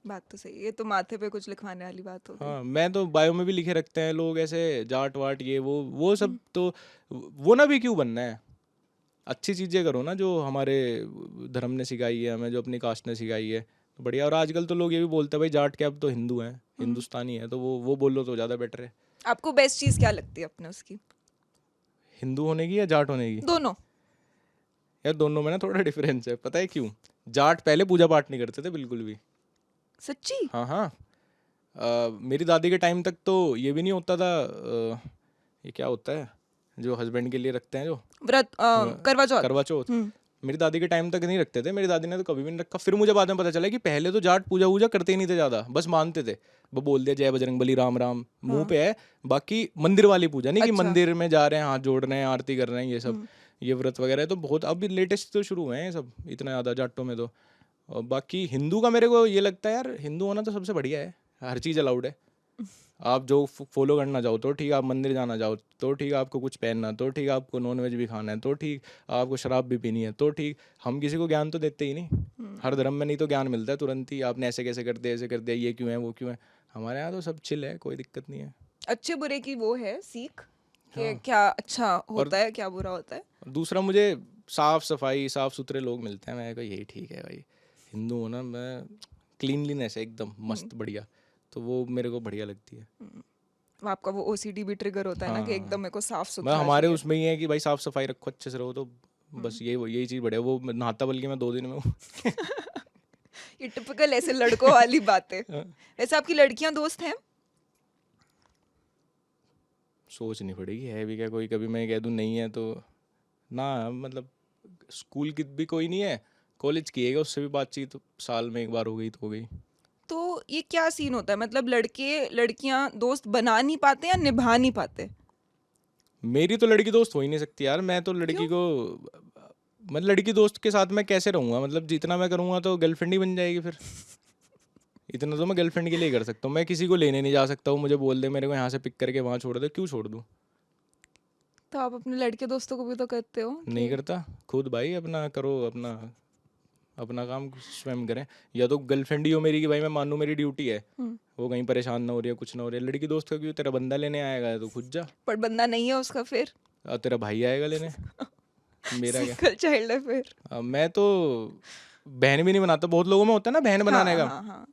बात तो सही है, ये तो माथे पे कुछ लिखवाने वाली बात हो गई। हाँ मैं तो बायो में भी लिखे रखते हैं लोग ऐसे, जाट वाट ये वो सब, तो वो ना भी क्यों बनना है, अच्छी चीज़ें करो ना, जो हमारे धर्म ने सिखाई है हमें, जो अपनी कास्ट ने सिखाई है, तो बढ़िया। और आजकल तो लोग ये भी बोलते हैं भाई जाट के अब तो हिंदू हैं, हिंदुस्तानी है, तो वो बोलो तो ज़्यादा बेटर है। आपको बेस्ट चीज़ क्या लगती है अपने उसकी? हिंदू होने की या जाट होने की? दोनों। यार दोनों में ना थोड़ा डिफरेंस है, पता है क्यों? जाट पहले पूजा पाठ नहीं करते थे बिल्कुल भी। सच्ची? हाँ हाँ। मेरी दादी के टाइम तक तो ये भी नहीं होता था, ये क्या होता है जो हस्बैंड के लिए रखते हैं जो व्रत, करवा चौथ। करवा चौथ, मेरी दादी के टाइम तक नहीं रखते थे, मेरी दादी ने तो कभी भी नहीं रखा। फिर मुझे बाद में पता चला कि पहले तो जाट पूजा वूजा करते ही नहीं थे ज़्यादा, बस मानते थे, वो बोल दिया जय बजरंगबली राम राम मुंह पे है, बाकी मंदिर वाली पूजा नहीं कि अच्छा। मंदिर में जा रहे हैं, हाथ जोड़ रहे हैं, आरती कर रहे हैं, ये सब ये व्रत वगैरह है। तो बहुत अभी लेटेस्ट तो शुरू हुए हैं ये सब इतना ज़्यादा जाटों में तो। और बाकी हिंदू का मेरे को ये लगता है यार, हिंदू होना तो सबसे बढ़िया है, हर चीज़ अलाउड है। आप जो फॉलो करना चाहो तो ठीक, आप मंदिर जाना चाहो तो ठीक, आपको कुछ पहनना तो ठीक, आपको नॉनवेज भी खाना है तो ठीक, आपको शराब भी पीनी है तो ठीक। हम किसी को ज्ञान तो देते ही नहीं, हर धर्म में नहीं तो ज्ञान मिलता है तुरंत ही, आपने ऐसे कैसे कर दिया, ऐसे कर दिया, ये क्यों है वो क्यों है। हमारे यहाँ तो सब चिल है, कोई दिक्कत नहीं है। अच्छे बुरे की वो है सीख कि क्या अच्छा होता है क्या बुरा होता है। दूसरा मुझे साफ सफाई, साफ सुथरे लोग मिलते हैं, मैं कहा यही ठीक है भाई, हिंदू होना, मैं क्लीनलीनेस है एकदम मस्त बढ़िया, तो वो मेरे को बढ़िया लगती है। आपका वो ओसीडी भी ट्रिगर होता है ना कि एकदम मेरे को साफ मैं सुथरा हमारे चाहिए। उसमें ही है कि भाई साफ सफाई रखो, अच्छे से रहो, तो बस यही चीज़ बढ़िया। वो नहाता बल्कि मैं 2 दिन में हूँ। ये टिपिकल ऐसे लड़कों वाली बातें। वैसे आपकी लड़कियां दोस्त हैं? सोचनी पड़ेगी है भी क्या कोई, कभी मैं कह दूँ नहीं है तो ना, मतलब स्कूल की भी कोई नहीं है, कॉलेज की है, उससे भी बातचीत साल में एक बार हो गई तो हो गई। तो ये क्या सीन होता है, मतलब लड़के लड़कियां दोस्त बना नहीं पाते या निभा नहीं पाते? मेरी तो लड़की दोस्त हो ही नहीं सकती यार, मैं तो लड़की क्यों? को, मतलब लड़की दोस्त के साथ मैं कैसे रहूँगा, मतलब जितना मैं करूँगा तो गर्लफ्रेंड ही बन जाएगी फिर। इतना तो मैं गर्लफ्रेंड के लिए कर सकता हूँ, मैं किसी को लेने नहीं जा सकता हूँ, मुझे बोल दे मेरे को यहाँ से पिक करके वहाँ छोड़ दे, क्यों छोड़ दूँ। तो आप अपने लड़के दोस्तों को भी तो करते हो नहीं कि करता, खुद भाई अपना करो, अपना अपना काम स्वयं करें। या तो गर्लफ्रेंड ही हो मेरी कि भाई मैं मानूँ मेरी ड्यूटी है, वो कहीं परेशान ना हो रही है, कुछ ना हो रही है। लड़की दोस्त का क्यों, तेरा बंदा लेने आएगा तो खुद जा, पर बंदा नहीं है उसका फिर? और तेरा भाई आएगा लेने, मेरा क्या। सिंगल चाइल्ड है फिर? मैं तो बहन भी नहीं बनाता, बहुत लोगों में होता है ना बहन बनाने का, हाँ।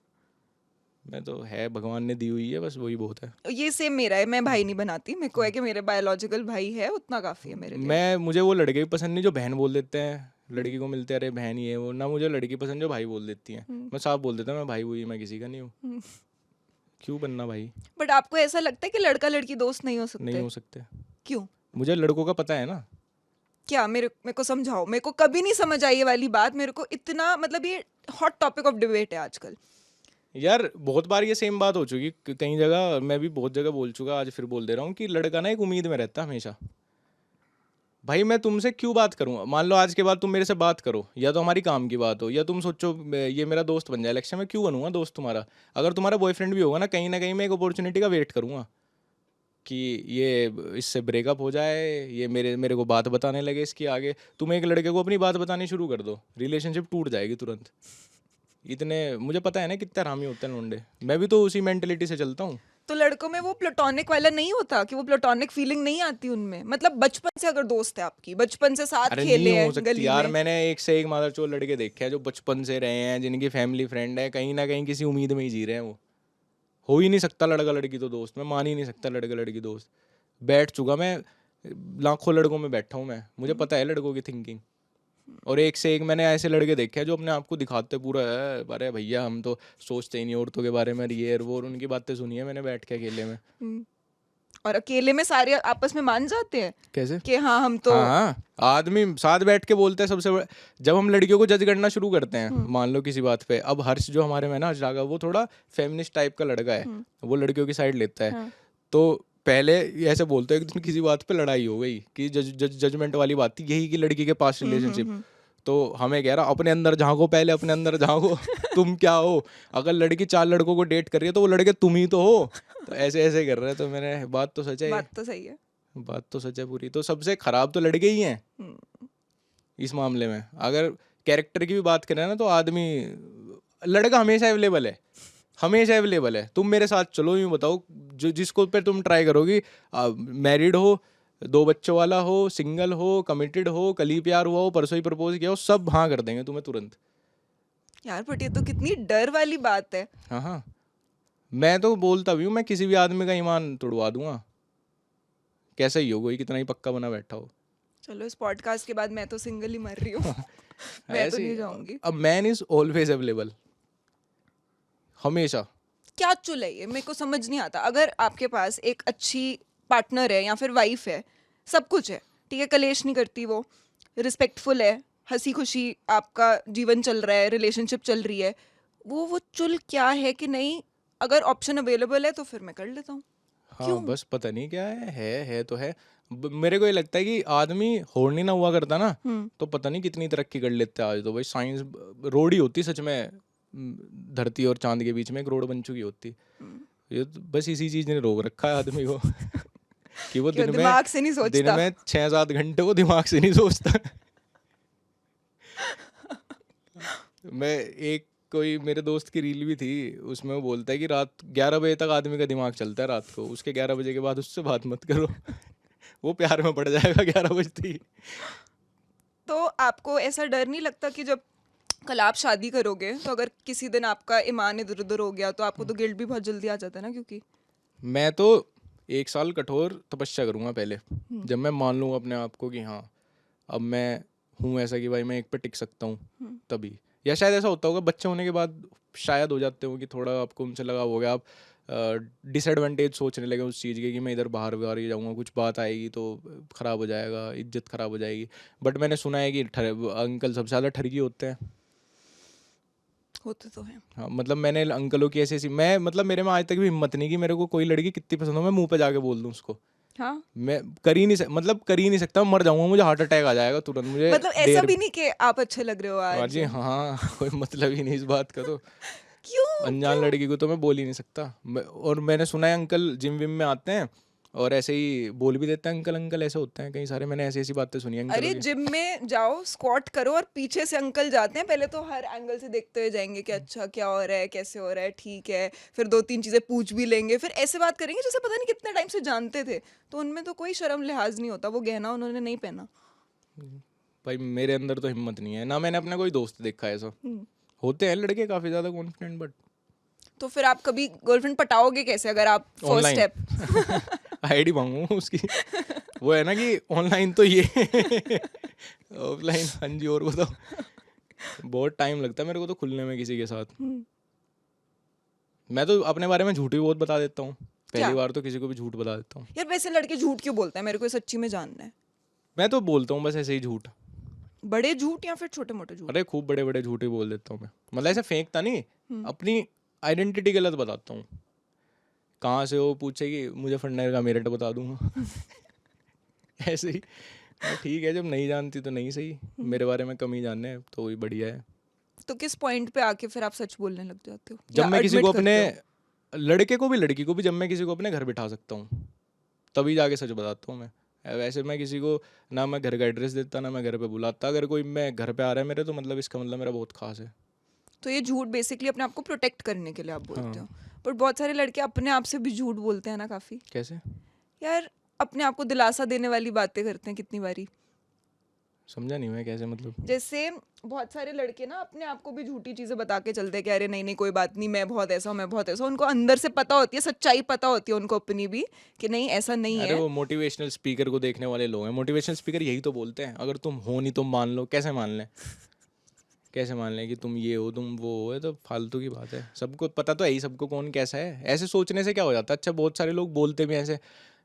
मैं तो है भगवान ने दी हुई है, बस वही बहुत है। ये सेम मेरा है, मैं भाई नहीं बनाती, मेरे को है कि मेरे बायोलॉजिकल भाई है उतना काफी है मेरे लिए। मुझे वो लड़के भी पसंद नहीं जो बहन बोल देते हैं, लड़की को मिलते अरे बहन ही है वो, ना मुझे लड़की पसंद जो भाई बोल देती हैं। मैं साफ बोल देता हूँ मैं भाई हुई, मैं किसी का नहीं हूँ, क्यों बनना भाई। बट आपको ऐसा लगता है कि लड़का लड़की दोस्त नहीं हो नहीं सकते? हो सकते, क्यों? मुझे लड़कों का पता है ना। क्या? मेरे को समझाओ, मेरे को कभी नहीं समझ आई ये वाली बात, मेरे को इतना, मतलब ये हॉट टॉपिक ऑफ डिबेट है आजकल। यार बहुत बार ये सेम बात हो चुकी, कई जगह मैं भी बहुत जगह बोल चुका, आज फिर बोल दे रहा हूँ कि लड़का ना एक उम्मीद में रहता है हमेशा। भाई मैं तुमसे क्यों बात करूँ, मान लो आज के बाद तुम मेरे से बात करो, या तो हमारी काम की बात हो, या तुम सोचो ये मेरा दोस्त बन जाए इलेक्शन में, क्यों बनूंगा दोस्त तुम्हारा। अगर तुम्हारा बॉयफ्रेंड भी होगा ना, कहीं ना कहीं मैं एक अपॉर्चुनिटी का वेट करूँगा कि ये इससे ब्रेकअप हो जाए, ये मेरे मेरे को बात बताने लगे इसकी आगे। तुम एक लड़के को अपनी बात बतानी शुरू कर दो, रिलेशनशिप टूट जाएगी तुरंत। इतने मुझे पता है ना कितने हरामी होते हैं लौंडे, मैं भी तो उसी मेंटेलिटी से चलता हूँ। तो लड़कों में वो प्लेटोनिक वाला नहीं होता कि वो प्लेटोनिक फीलिंग नहीं आती उनमें? मतलब बचपन से अगर दोस्त है आपकी, बचपन से साथ अरे खेले नहीं हो हैं सकती गली यार, में। मैंने एक से एक मादरचोद लड़के देखे हैं जो बचपन से रहे हैं, जिनकी फैमिली फ्रेंड है, कहीं ना कहीं किसी उम्मीद में ही जी रहे हैं। वो हो ही नहीं सकता लड़का लड़की तो दोस्त, मैं मान ही नहीं सकता लड़का लड़की दोस्त। बैठ चुका मैं, लाखों लड़कों में बैठा हूँ मैं, मुझे पता है लड़कों की थिंकिंग। और एक से एक मैंने ऐसे लड़के देखे हैं जो अपने आप को दिखाते पूरा है, अरे भैया हम तो सोचते ही नहीं औरतों के बारे में, ये वो, और उनकी बातें सुनी है मैंने बैठ के अकेले में। और अकेले में सारे आपस में मान जाते हैं कैसे? कि हाँ हम तो। हाँ, आदमी साथ बैठ के बोलते हैं सबसे जब हम लड़कियों को जज करना शुरू करते हैं, मान लो किसी बात पे, अब हर्ष जो हमारे में ना हर्ष राघव, वो थोड़ा फेमिनिस्ट टाइप का लड़का है, वो लड़कियों की साइड लेता है। तो पहले ऐसे बोलते हैं, एक दिन किसी बात पे लड़ाई हो गई कि जजमेंट वाली बात थी यही कि लड़की के पास रिलेशनशिप, तो हमें कह रहा अपने अंदर झांको, पहले अपने अंदर झांको। तुम क्या हो, अगर लड़की 4 लड़कों को डेट कर रही है तो वो लड़के तुम ही तो हो। तो ऐसे ऐसे कर रहे हैं, तो मैंने बात तो सच है, बात तो सही है। बात तो सच है पूरी। तो सबसे खराब तो लड़के ही हैं इस मामले में। अगर कैरेक्टर की भी बात करें ना, तो आदमी, लड़का हमेशा अवेलेबल है, हमेशा अवेलेबल है। तुम मेरे साथ चलो, यूँ बताओ जो जिसको पे तुम ट्राई करोगी, मैरिड हो, 2 बच्चों वाला हो, सिंगल हो, कमिटेड हो, कल ही प्यार हुआ हो, परसों ही प्रपोज किया हो, सब हाँ कर देंगे तुम्हें तुरंत। यार बट ये तो कितनी डर वाली बात है। हाँ हाँ, मैं तो बोलता भी हूँ, मैं किसी भी आदमी का ईमान तोड़वा दूंगा, कैसा ही हो, कोई कितना ही पक्का बना बैठा हो। चलो इस पॉडकास्ट के बाद मैं तो सिंगल ही मर रही हूँ। मैं तो नहीं जाऊंगी। अब मैन इज ऑलवेज अवेलेबल, हमेशा। क्या चुल है ये, मेरे को समझ नहीं आता। अगर आपके पास एक अच्छी पार्टनर है या फिर वाइफ है, सब कुछ है, ठीक है, कलेश नहीं करती वो, रिस्पेक्टफुल है, हंसी खुशी आपका जीवन चल रहा है, रिलेशनशिप चल रही है, वो चुल क्या है कि नहीं, अगर ऑप्शन अवेलेबल है तो फिर मैं कर लेता हूँ। हाँ क्यों? बस पता नहीं क्या है तो है। मेरे को ये लगता है कि आदमी होड़ ना हुआ करता ना तो पता नहीं कितनी तरक्की कर लेते आज तो भाई। साइंस रोड ही होती सच में, धरती और चांद के बीच में एक रोड बन चुकी होती। ये तो बस इसी चीज ने रोक रखा है आदमी को कि वो कि वो दिमाग से नहीं दिन सोचता। में 6-7 घंटे वो दिमाग से नहीं सोचता। मैं एक कोई मेरे दोस्त की रील भी थी, उसमें वो बोलता है कि रात 11 बजे तक आदमी का दिमाग चलता है रात को, उसके 11 बजे के बाद उससे बात मत करो। वो प्यार में पड़ जाएगा 11 बजते ही। तो आपको ऐसा डर नहीं लगता कि जब कल आप शादी करोगे तो अगर किसी दिन आपका ईमान इधर उधर हो गया तो आपको तो गिल्ट भी बहुत जल्दी आ जाता है ना, क्योंकि मैं तो 1 साल कठोर तपस्या करूंगा पहले, जब मैं मान लूँ अपने आप को कि हाँ अब मैं हूँ ऐसा कि भाई मैं एक पे टिक सकता हूँ तभी। या शायद ऐसा होता होगा बच्चे होने के बाद, शायद हो जाते हो कि थोड़ा आपको उनसे लगाव हो गया, आप डिसएडवांटेज सोचने लगे उस चीज़ के कि मैं इधर बाहर बाहर ही जाऊँगा, कुछ बात आएगी तो ख़राब हो जाएगा, इज्जत ख़राब हो जाएगी। बट मैंने सुना है कि अंकल सबसे ज़्यादा ठरकी होते हैं। होते तो है। हाँ मतलब मैंने अंकलों की ऐसी ऐसी, मैं मतलब मेरे में आज तक भी हिम्मत नहीं कि मेरे को कोई लड़की कितनी पसंद हो मैं मुंह पे जाके बोल दूं उसको। हाँ, मैं कर ही नहीं मतलब कर ही नहीं सकता, मर जाऊंगा, मुझे हार्ट अटैक आ जाएगा तुरंत। मुझे मतलब ऐसा भी नहीं कि आप अच्छे लग रहे हो हाँ आज। जी हाँ कोई मतलब ही नहीं इस बात का तो। क्यों अनजान क्यों? लड़की को तो मैं बोल ही नहीं सकता। और मैंने सुना है अंकल जिम विम में आते हैं और ऐसे ही बोल भी देते हैं अंकल अंकल ऐसे होते हैं कई सारे, मैंने ऐसी ऐसी बातें सुनी है अंकलों अरे की। जिम में जाओ, स्क्वाट करो और पीछे से अंकल जाते हैं, पहले तो हर एंगल से देखते हुए जाएंगे कि अच्छा क्या हो रहा है, कैसे हो रहा है, ठीक है, फिर 2-3 चीजें पूछ भी लेंगे, फिर ऐसे बात करेंगे जैसे पता नहीं कितने टाइम से जानते थे। तो उनमें तो कोई शर्म लिहाज नहीं होता, वो गहना उन्होंने नहीं पहना। भाई मेरे अंदर तो हिम्मत नहीं है ना, मैंने अपना कोई दोस्त देखा है ऐसा। होते हैं लड़के काफ़ी ज़्यादा कॉन्फिडेंट बट तो फिर आप कभी गर्लफ्रेंड पटाओगे कैसे अगर आप फर्स्ट ऑनलाइन स्टेप? आईडी मांगूंगा उसकी। वो है ना कि ऑनलाइन तो ये ऑफलाइन हाँ जी। और बताओ, बहुत टाइम लगता है मेरे को तो खुलने में किसी के साथ। मैं तो अपने बारे में झूठ भी बहुत बता देता हूँ, क्या पहली बार तो किसी को भी झूठ बता देता हूँ। यार, वैसे लड़के झूठ क्यों बोलते हैं, मेरे को ये सच्ची में जानना है। मैं तो बोलता हूँ बस ऐसे ही झूठ। बड़े झूठ या फिर छोटे मोटे झूठ? अरे खूब बड़े बड़े झूठ ही बोल देता हूँ मैं, मतलब ऐसे फेंकता नहीं, अपनी आइडेंटिटी गलत बताता हूँ। कहाँ से हो पूछेगी, मुझे फंडर का मेरठ बता दूंगा। ऐसे ही ठीक है, जब नहीं जानती तो नहीं सही, मेरे बारे में कम ही जानने हैं तो वही बढ़िया है। तो किस पॉइंट पे आके फिर आप सच बोलने लग जाते हो जब या मैं किसी admit को करते अपने हो? लड़के को भी लड़की को भी जब मैं किसी को अपने घर बिठा सकता हूँ तभी जाके सच बताता हूँ मैं। वैसे मैं किसी को ना मैं घर का एड्रेस देता ना मैं घर पे बुलाता। अगर कोई मैं घर पे आ रहा है मेरे तो मतलब इसका मतलब मेरा बहुत खास है। तो ये झूठ बेसिकली अपने आप को प्रोटेक्ट करने के लिए आप बोलते हाँ। हो। पर बहुत सारे लड़के अपने आप से भी झूठ बोलते हैं ना काफी। कैसे? यार, अपने आप को दिलासा देने वाली बातें करते हैं कितनी बारी। समझा नहीं मैं, कैसे मतलब? जैसे बहुत सारे लड़के ना अपने आप को भी झूठी चीजें बता के चलते हैं कि अरे नहीं नहीं कोई बात नहीं, मैं बहुत ऐसा हूँ, मैं बहुत ऐसा हूँ। उनको अंदर से पता होती है, सच्चाई पता होती है उनको अपनी भी कि नहीं ऐसा नहीं अरे है। वो मोटिवेशनल स्पीकर को देखने वाले लोग हैं। मोटिवेशनल स्पीकर यही तो बोलते हैं अगर तुम हो नहीं तुम मान लो। कैसे मान लें, कैसे मान लें कि तुम ये हो तुम वो हो? ये तो फालतू की बात है। सबको पता तो है ही सबको कौन कैसा है। ऐसे सोचने से क्या हो जाता है? अच्छा बहुत सारे लोग बोलते भी हैं ऐसे।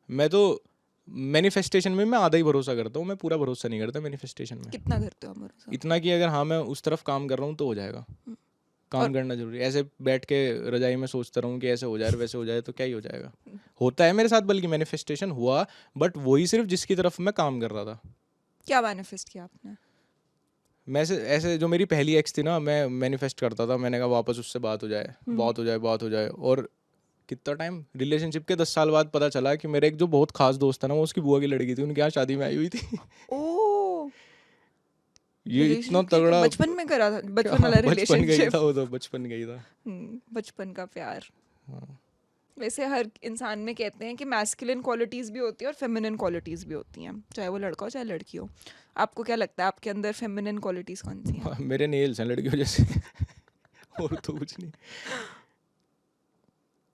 मैं तो मैनिफेस्टेशन में मैं आधा ही भरोसा करता हूँ, मैं पूरा भरोसा नहीं करता मैनिफेस्टेशन में। कितना करते हो आप भरोसा? इतना कि अगर हाँ मैं उस तरफ काम कर रहा हूँ तो हो जाएगा। और काम करना जरूरी है। ऐसे बैठ के रजाई में सोचता रहूँ कि ऐसे हो जाए वैसे हो जाए तो क्या ही हो जाएगा। होता है मेरे साथ, बल्कि मैनिफेस्टेशन हुआ, बट वही सिर्फ जिसकी तरफ मैं काम कर रहा था। क्या मैनिफेस्ट किया आपने? मैं ऐसे जो मेरी पहली एक्स थी ना, मैं मैनिफेस्ट करता था। मैंने कहा वापस उससे बात हो जाए, बात हो जाए, बात हो जाए। और कितना टाइम रिलेशनशिप के 10 साल बाद पता चला कि मेरे एक जो बहुत खास दोस्त था ना वो उसकी बुआ की लड़की थी, उनके यहाँ शादी में आई हुई थी। ओ, ये इतना रिलेशनशिप के तगड़ा। बचपन में करा था, बचपन हाँ, वाला बचपन गई रिलेशनशिप। था वो तो, बचपन गई था। बचपन का प्यार। हाँ। वैसे हर इंसान में कहते हैं कि मैस्कुलिन क्वालिटीज भी होती है और फेमिनिन क्वालिटीज भी होती हैं, चाहे वो लड़का हो चाहे लड़की हो। आपको क्या लगता है आपके अंदर फेमिनिन क्वालिटीज कौन सी हैं? मेरे नेल्स हैं लड़कियों जैसे। और तो कुछ नहीं।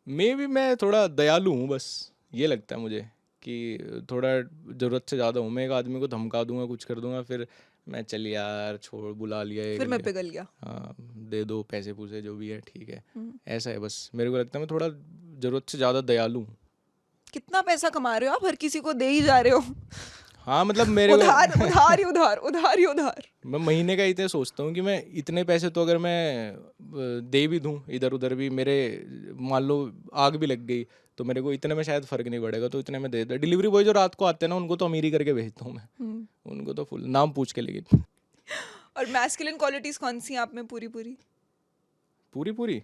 मे भी मैं थोड़ा दयालु हूँ बस, ये लगता है मुझे कि थोड़ा ज़रूरत से ज़्यादा हूँ। मैं एक आदमी को धमका दूंगा कुछ कर दूंगा फिर मैं चल यार छोड़, बुला लिया ये फिर कर मैं लिया, पिघल गया। हाँ दे दो पैसे पूसे जो भी है ठीक है। ऐसा है बस, मेरे को लगता है मैं थोड़ा ज़रूरत से ज़्यादा दयालु हूँ। कितना पैसा कमा रहे हो आप, हर किसी को दे ही जा रहे हो। हाँ मतलब मेरे को उधार उधार ही उधार, उधार ही उधार। मैं महीने का इतने सोचता हूँ कि मैं इतने पैसे तो अगर मैं दे भी दूँ इधर उधर भी, मेरे मान लो आग भी लग गई तो मेरे को इतने में शायद फ़र्क नहीं पड़ेगा, तो इतने में दे दे। डिलीवरी बॉय जो रात को आते हैं ना, उनको तो अमीरी करके भेजता हूँ मैं, उनको तो फुल नाम पूछ के। लेकिन और मैस्कुलिन क्वालिटीज कौन सी हैं आप में पूरी पूरी? पूरी पूरी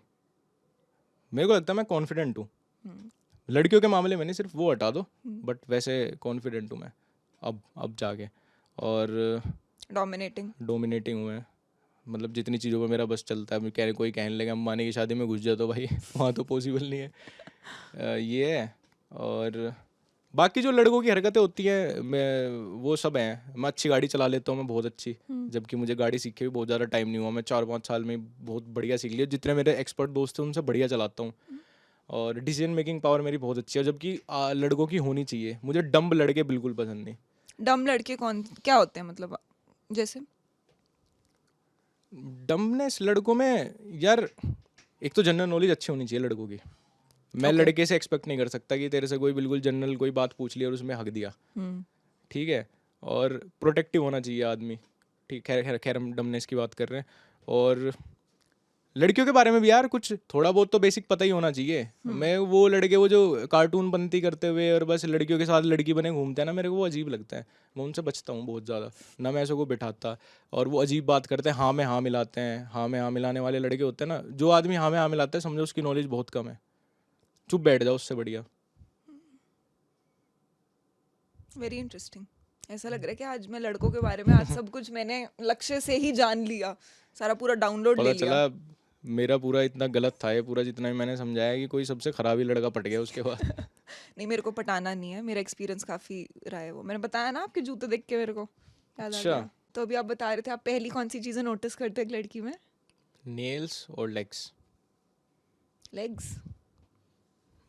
मेरे को लगता है मैं कॉन्फिडेंट हूँ। लड़कियों के मामले में नहीं, सिर्फ वो हटा दो, बट वैसे कॉन्फिडेंट हूँ मैं अब जाके। और डोमिनेटिंग। डोमिनेटिंग हूँ मैं, मतलब जितनी चीज़ों पर मेरा बस चलता है। मैं कह कोई कहने लगे अम्बानी की शादी में घुस जाए तो भाई वहाँ तो पॉसिबल नहीं है। ये है। और बाकी जो लड़कों की हरकतें होती हैं, मैं वो सब हैं। मैं अच्छी गाड़ी चला लेता हूँ मैं, बहुत अच्छी, जबकि मुझे गाड़ी सीखे भी बहुत ज़्यादा टाइम नहीं हुआ। मैं 4-5 साल में बहुत बढ़िया सीख लिया। जितने मेरे एक्सपर्ट दोस्त हैं उनसे बढ़िया चलाता हूँ। और डिसीजन मेकिंग पावर मेरी बहुत अच्छी है, जबकि लड़कों की होनी चाहिए। मुझे डम्ब लड़के बिल्कुल पसंद नहीं। डम लड़के कौन क्या होते हैं मतलब? जैसे डम्बनेस लड़कों में यार, एक तो जनरल नॉलेज अच्छी होनी चाहिए लड़कों की। मैं Okay. लड़के से एक्सपेक्ट नहीं कर सकता कि तेरे से कोई बिल्कुल जनरल कोई बात पूछ ली और उसमें हक दिया, ठीक है। और प्रोटेक्टिव होना चाहिए आदमी, ठीक। खैर खैर खैर हम डमनेस की बात कर रहे हैं। और लड़कियों के बारे में भी यार कुछ थोड़ा बहुत तो बेसिक पता ही होना चाहिए। मैं वो लड़के वो जो कार्टून बनती करते हुए और बस लड़कियों के साथ लड़की बने घूमते हैं ना, मेरे को वो अजीब लगता है। मैं उनसे बचता हूँ बहुत ज़्यादा ना, मैं ऐसे को बिठाता। और वो अजीब बात करते हैं, हाँ में हाँ मिलाते हैं। हाँ में हाँ मिलाने वाले लड़के होते हैं ना, जो आदमी हाँ में हाँ मिलाता है समझो उसकी नॉलेज बहुत कम है, चुप बैठ जाओ, उससे बढ़िया। Very interesting. ऐसा लग रहा है कि आज मैं लड़कों के बारे में आज सब कुछ मैंने लक्ष्य से ही जान लिया, सारा पूरा डाउनलोड पता ले लिया। चला मेरा पूरा इतना गलत था ये पूरा, जितना भी मैंने समझाया, कि कोई सबसे खराब ही लड़का पट गया उसके बाद। नहीं, मेरे को पटाना नहीं है, मेरा एक्सपीरियंस काफ़ी रहा है। वो मैंने बताया ना, आपके जूते देख के मेरे को याद आ अच्छा। गया। तो अभी आप बता रहे थे, आप पहली कौन सी चीज़ें नोटिस करते हैं एक लड़की में? नेल्स और लेग्स। लेग्स।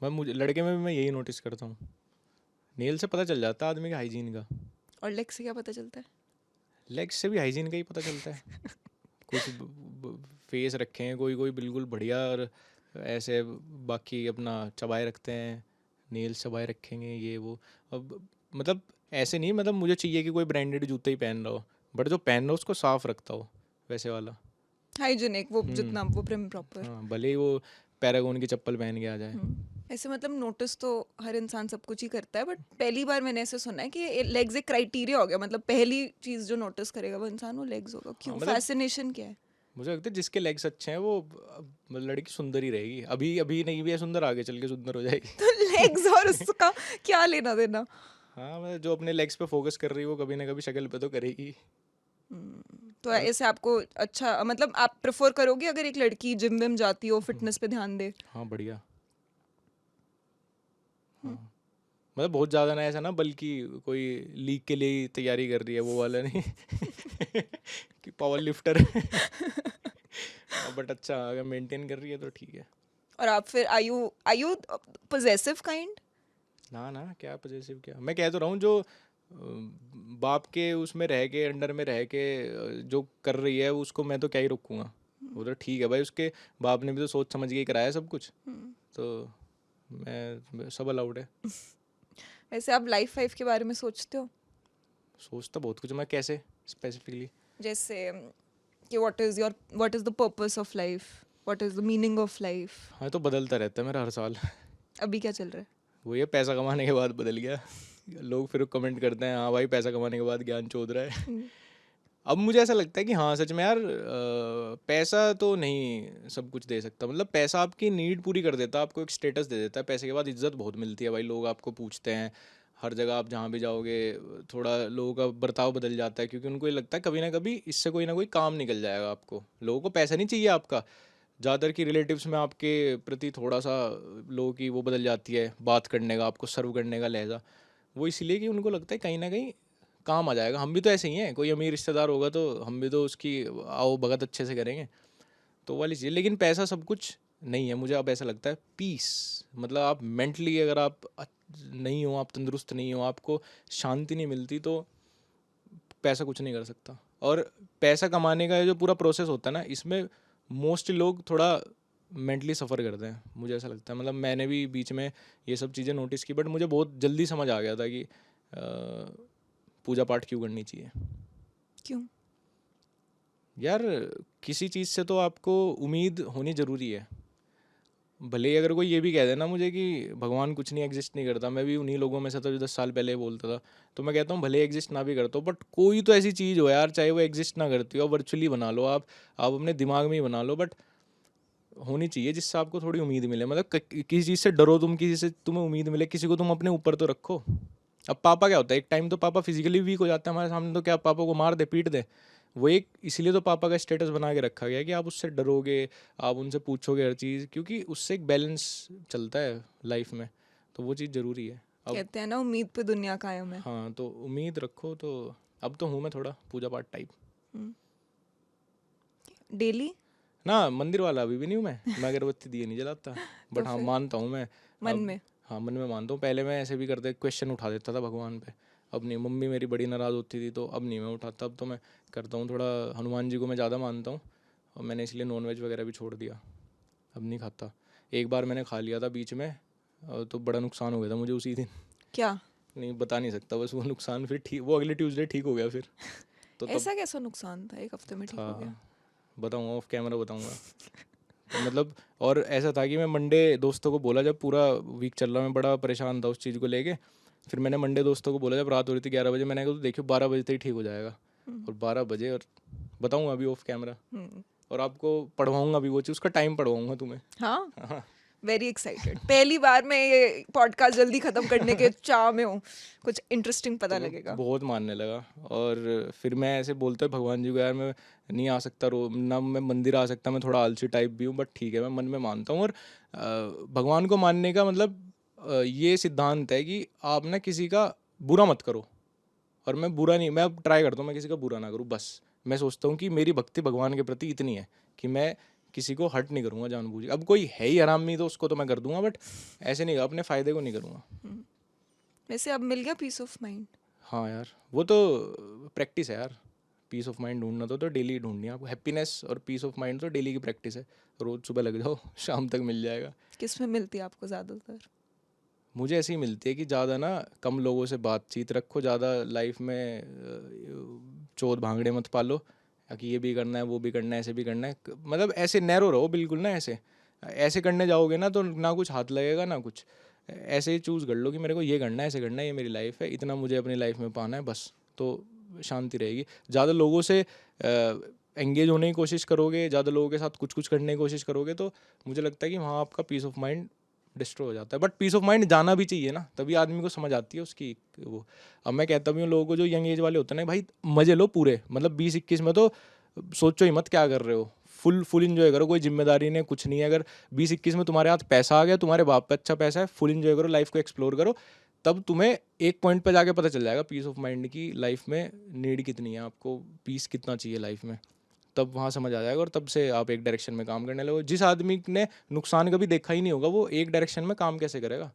मैं मुझे लड़के में भी मैं यही नोटिस करता हूँ। नेल से पता चल जाता है आदमी के हाइजीन का। और लेग्स से क्या पता चलता है? लेग्स से भी हाइजीन का ही पता चलता है। कुछ फेस रखे हैं कोई कोई बिल्कुल बढ़िया, और ऐसे बाकी अपना चबाए रखते हैं, नेल्स चबाए रखेंगे ये वो। अब मतलब ऐसे नहीं, मतलब मुझे चाहिए कि कोई ब्रांडेड जूते ही पहन रहा हो, बट जो पहन रहा हो उसको साफ रखता हो, वैसे वाला। हाइजीनिक, वो जितना वो प्रिम प्रॉपर। हाँ, भले ही वो पैरागॉन की चप्पल पहन के आ जाए। ऐसे मतलब नोटिस तो हर इंसान सब कुछ ही करता है, बट पहली बार मैंने ऐसे सुना है कि लेग्स एक क्राइटेरिया हो गया। मतलब पहली चीज़ जो नोटिस करेगा वो इंसान, वो लेग्स होगा। क्यों? मतलब फैसिनेशन क्या है? मुझे लगता है जिसके लेग्स अच्छे हैं वो लड़की सुंदर ही रहेगी। अभी अभी नहीं भी है सुंदर, आगे चल के सुंदर हो जाएगी। तो लेग्स और उसका क्या लेना देना? हाँ, मतलब जो अपने लेग्स पे फोकस कर रही है वो कभी ना कभी शक्ल पे तो करेगी। तो ऐसे आपको अच्छा, मतलब आप प्रेफर करोगे अगर एक लड़की जिम विम जाती हो, फिटनेस पे ध्यान दे? हाँ बढ़िया। हाँ मतलब बहुत ज़्यादा ना ऐसा ना, बल्कि कोई लीग के लिए ही तैयारी कर रही है वो वाला नहीं कि पावर लिफ्टर। बट अच्छा अगर मेंटेन कर रही है तो ठीक है। और आप फिर आयु पोजेसिव काइंड? ना ना, क्या पॉजिटिव, क्या मैं कह तो रहा हूँ, जो बाप के उसमें रह के अंडर में रह के जो कर रही है उसको मैं तो क्या ही रोकूंगा। वो तो ठीक है भाई, उसके बाप ने भी तो सोच समझ के ही कराया सब कुछ, तो मैं सब अलाउड है। वैसे आप लाइफ वाइफ के बारे में सोचते हो? सोचता बहुत कुछ मैं, कैसे स्पेसिफिकली? जैसे कि what is the purpose of life, what is the meaning of life? हाँ तो बदलता रहता है मेरा हर साल। अभी क्या चल रहा है? वो ये पैसा कमाने के बाद बदल गया। लोग फिर कमेंट करते हैं हाँ भाई पैसा कमाने के बाद ज्ञान चोद रहा है। अब मुझे ऐसा लगता है कि हाँ सच में यार, पैसा तो नहीं सब कुछ दे सकता। मतलब पैसा आपकी नीड पूरी कर देता है, आपको एक स्टेटस दे देता है। पैसे के बाद इज्जत बहुत मिलती है भाई, लोग आपको पूछते हैं हर जगह, आप जहाँ भी जाओगे थोड़ा लोगों का बर्ताव बदल जाता है, क्योंकि उनको ये लगता है कभी ना कभी इससे कोई ना कोई काम निकल जाएगा आपको। लोगों को पैसा नहीं चाहिए आपका, ज़्यादातर की रिलेटिव्स में आपके प्रति थोड़ा सा लोगों की वो बदल जाती है, बात करने का, आपको सर्व करने का लहजा। वो इसलिए कि उनको लगता है कहीं ना कहीं काम आ जाएगा। हम भी तो ऐसे ही हैं, कोई अमीर रिश्तेदार होगा तो हम भी तो उसकी आओ भगत अच्छे से करेंगे, तो वाली चीज़। लेकिन पैसा सब कुछ नहीं है, मुझे अब ऐसा लगता है। पीस मतलब आप मेंटली अगर आप नहीं हो, आप तंदुरुस्त नहीं हो, आपको शांति नहीं मिलती, तो पैसा कुछ नहीं कर सकता। और पैसा कमाने का जो पूरा प्रोसेस होता है ना, इसमें मोस्टली लोग थोड़ा मेंटली सफ़र करते हैं, मुझे ऐसा लगता है। मतलब मैंने भी बीच में ये सब चीज़ें नोटिस की, बट मुझे बहुत जल्दी समझ आ गया था कि पूजा पाठ क्यों करनी चाहिए? क्यों? यार किसी चीज़ से तो आपको उम्मीद होनी ज़रूरी है। भले ही अगर कोई ये भी कह देना मुझे कि भगवान कुछ नहीं एग्जिस्ट नहीं करता, मैं भी उन्हीं लोगों में से था जो 10 साल पहले बोलता था, तो मैं कहता हूँ भले एग्जिस्ट ना भी करता हो, बट कोई तो ऐसी चीज़ हो यार, चाहे वो एग्जिस्ट ना करती हो, वर्चुअली बना लो आप अपने दिमाग में ही बना लो, बट होनी चाहिए जिससे आपको थोड़ी उम्मीद मिले। मतलब किसी चीज़ से डरो तुम, किसी से तुम्हें उम्मीद मिले, किसी को तुम अपने ऊपर तो रखो। अब पापा क्या होता है, एक टाइम तो पापा फिजिकली वीक हो जाते हैं हमारे सामने, तो क्या पापा को मार दे पीट दे? वो एक इसलिए तो पापा का स्टेटस बना के रखा गया है कि आप उससे डरोगे, आप उनसे पूछोगे हर चीज़, क्योंकि उससे एक बैलेंस चलता है लाइफ में, तो वो चीज़ ज़रूरी है। अब कहते हैं ना, उम्मीद पे दुनिया कायम है। हाँ, तो उम्मीद रखो। तो अब तो हूँ मैं थोड़ा पूजा पाठ टाइप डेली ना, मंदिर वाला अभी भी नहीं हूँ मैं अगरबत्ती दिए नहीं जलाता, बट हाँ फिर? मानता हूँ मैं मन अब। में? हाँ, मन में मानता हूँ। पहले मैं ऐसे भी करते क्वेश्चन उठा देता था भगवान पे, अब नहीं। मम्मी मेरी बड़ी नाराज़ होती थी तो अब नहीं मैं उठाता, अब तो मैं करता हूँ थोड़ा। हनुमान जी को मैं ज़्यादा मानता हूँ, और मैंने इसलिए नॉनवेज वगैरह भी छोड़ दिया, अब नहीं खाता। एक बार मैंने खा लिया था बीच में, तो बड़ा नुकसान हो गया था मुझे उसी दिन। क्या? नहीं बता नहीं सकता, बस वो नुकसान फिर ठीक, वो अगले ट्यूसडे ठीक हो गया फिर। तो तब ऐसा कैसा नुकसान था, एक हफ्ते में ठीक था, हो गया? बताऊँगा ऑफ कैमरा बताऊँगा। तो मतलब, और ऐसा था कि मैं मंडे दोस्तों को बोला, जब पूरा वीक चल रहा, मैं बड़ा परेशान था उस चीज़ को लेके। फिर मैंने मंडे दोस्तों को बोला जब रात हो रही थी 11 बजे, मैंने कहा तो देखियो 12 बजे तक ही ठीक हो जाएगा। और 12 बजे, और बताऊँगा अभी ऑफ कैमरा, और आपको पढ़वाऊँगा भी वो चीज़, उसका टाइम पढ़वाऊँगा तुम्हें। हाँ, हाँ, वेरी एक्साइटेड। पहली बार मैं ये पॉडकास्ट जल्दी खत्म करने के चाह में हूँ, कुछ इंटरेस्टिंग पता तो मैं लगेगा। बहुत मानने लगा। और फिर मैं ऐसे बोलता भगवान जी को, यार मैं नहीं आ सकता ना मैं मंदिर आ सकता, मैं थोड़ा आलसी टाइप भी हूँ, बट ठीक है मैं मन में मानता हूँ। और भगवान को मानने का मतलब ये सिद्धांत है कि आप ना किसी का बुरा मत करो। और मैं बुरा नहीं, मैं अब ट्राई करता हूँ मैं किसी का बुरा ना करूँ, बस। मैं सोचता हूँ कि मेरी भक्ति भगवान के प्रति इतनी है कि मैं किसी को हर्ट नहीं करूँगा जानबूझ के। अब कोई है ही हरामी तो उसको तो मैं कर दूंगा, बट ऐसे नहीं, अपने फ़ायदे को नहीं करूँगा। वैसे अब मिल गया पीस ऑफ माइंड? हाँ यार, वो तो प्रैक्टिस है यार। पीस ऑफ माइंड ढूंढना तो डेली ढूंढनी है आपको। हैप्पीनेस और पीस ऑफ माइंड तो डेली की प्रैक्टिस है। रोज़ सुबह लग जाओ, शाम तक मिल जाएगा। किस में मिलती है आपको ज़्यादातर? मुझे ऐसी ही मिलती है कि ज़्यादा ना कम लोगों से बातचीत रखो, ज़्यादा लाइफ में चोर भांगड़े मत पालो कि ये भी करना है वो भी करना है ऐसे भी करना है। मतलब ऐसे नैरो रहो बिल्कुल ना, ऐसे ऐसे करने जाओगे ना तो ना कुछ हाथ लगेगा ना कुछ। ऐसे ही चूज़ कर लो कि मेरे को ये करना है, ऐसे करना है, ये मेरी लाइफ है, इतना मुझे अपनी लाइफ में पाना है, बस। तो शांति रहेगी। ज़्यादा लोगों से एंगेज होने की कोशिश करोगे, ज़्यादा लोगों के साथ कुछ कुछ करने की कोशिश करोगे, तो मुझे लगता है कि वहाँ आपका पीस ऑफ माइंड डिस्ट्रॉय हो जाता है। बट पीस ऑफ माइंड जाना भी चाहिए ना, तभी आदमी को समझ आती है उसकी वो। अब मैं कहता भी हूँ लोगों को जो यंग एज वाले होते हैं ना, भाई मज़े लो पूरे, मतलब 20-21 में तो सोचो ही मत क्या कर रहे हो, फुल इन्जॉय करो। कोई जिम्मेदारी नहीं, कुछ नहीं है। अगर 20-21 में तुम्हारे हाथ पैसा आ गया, तुम्हारे बाप पे अच्छा पैसा है, फुल इन्जॉय करो, लाइफ को एक्सप्लोर करो। तब तुम्हें एक पॉइंट पे जाके पता चल जाएगा पीस ऑफ माइंड की लाइफ में नीड कितनी है, आपको पीस कितना चाहिए लाइफ में। तब वहाँ समझ आ जाएगा, और तब से आप एक डायरेक्शन में काम करने लगो। जिस आदमी ने नुकसान कभी देखा ही नहीं होगा, वो एक डायरेक्शन में काम कैसे करेगा?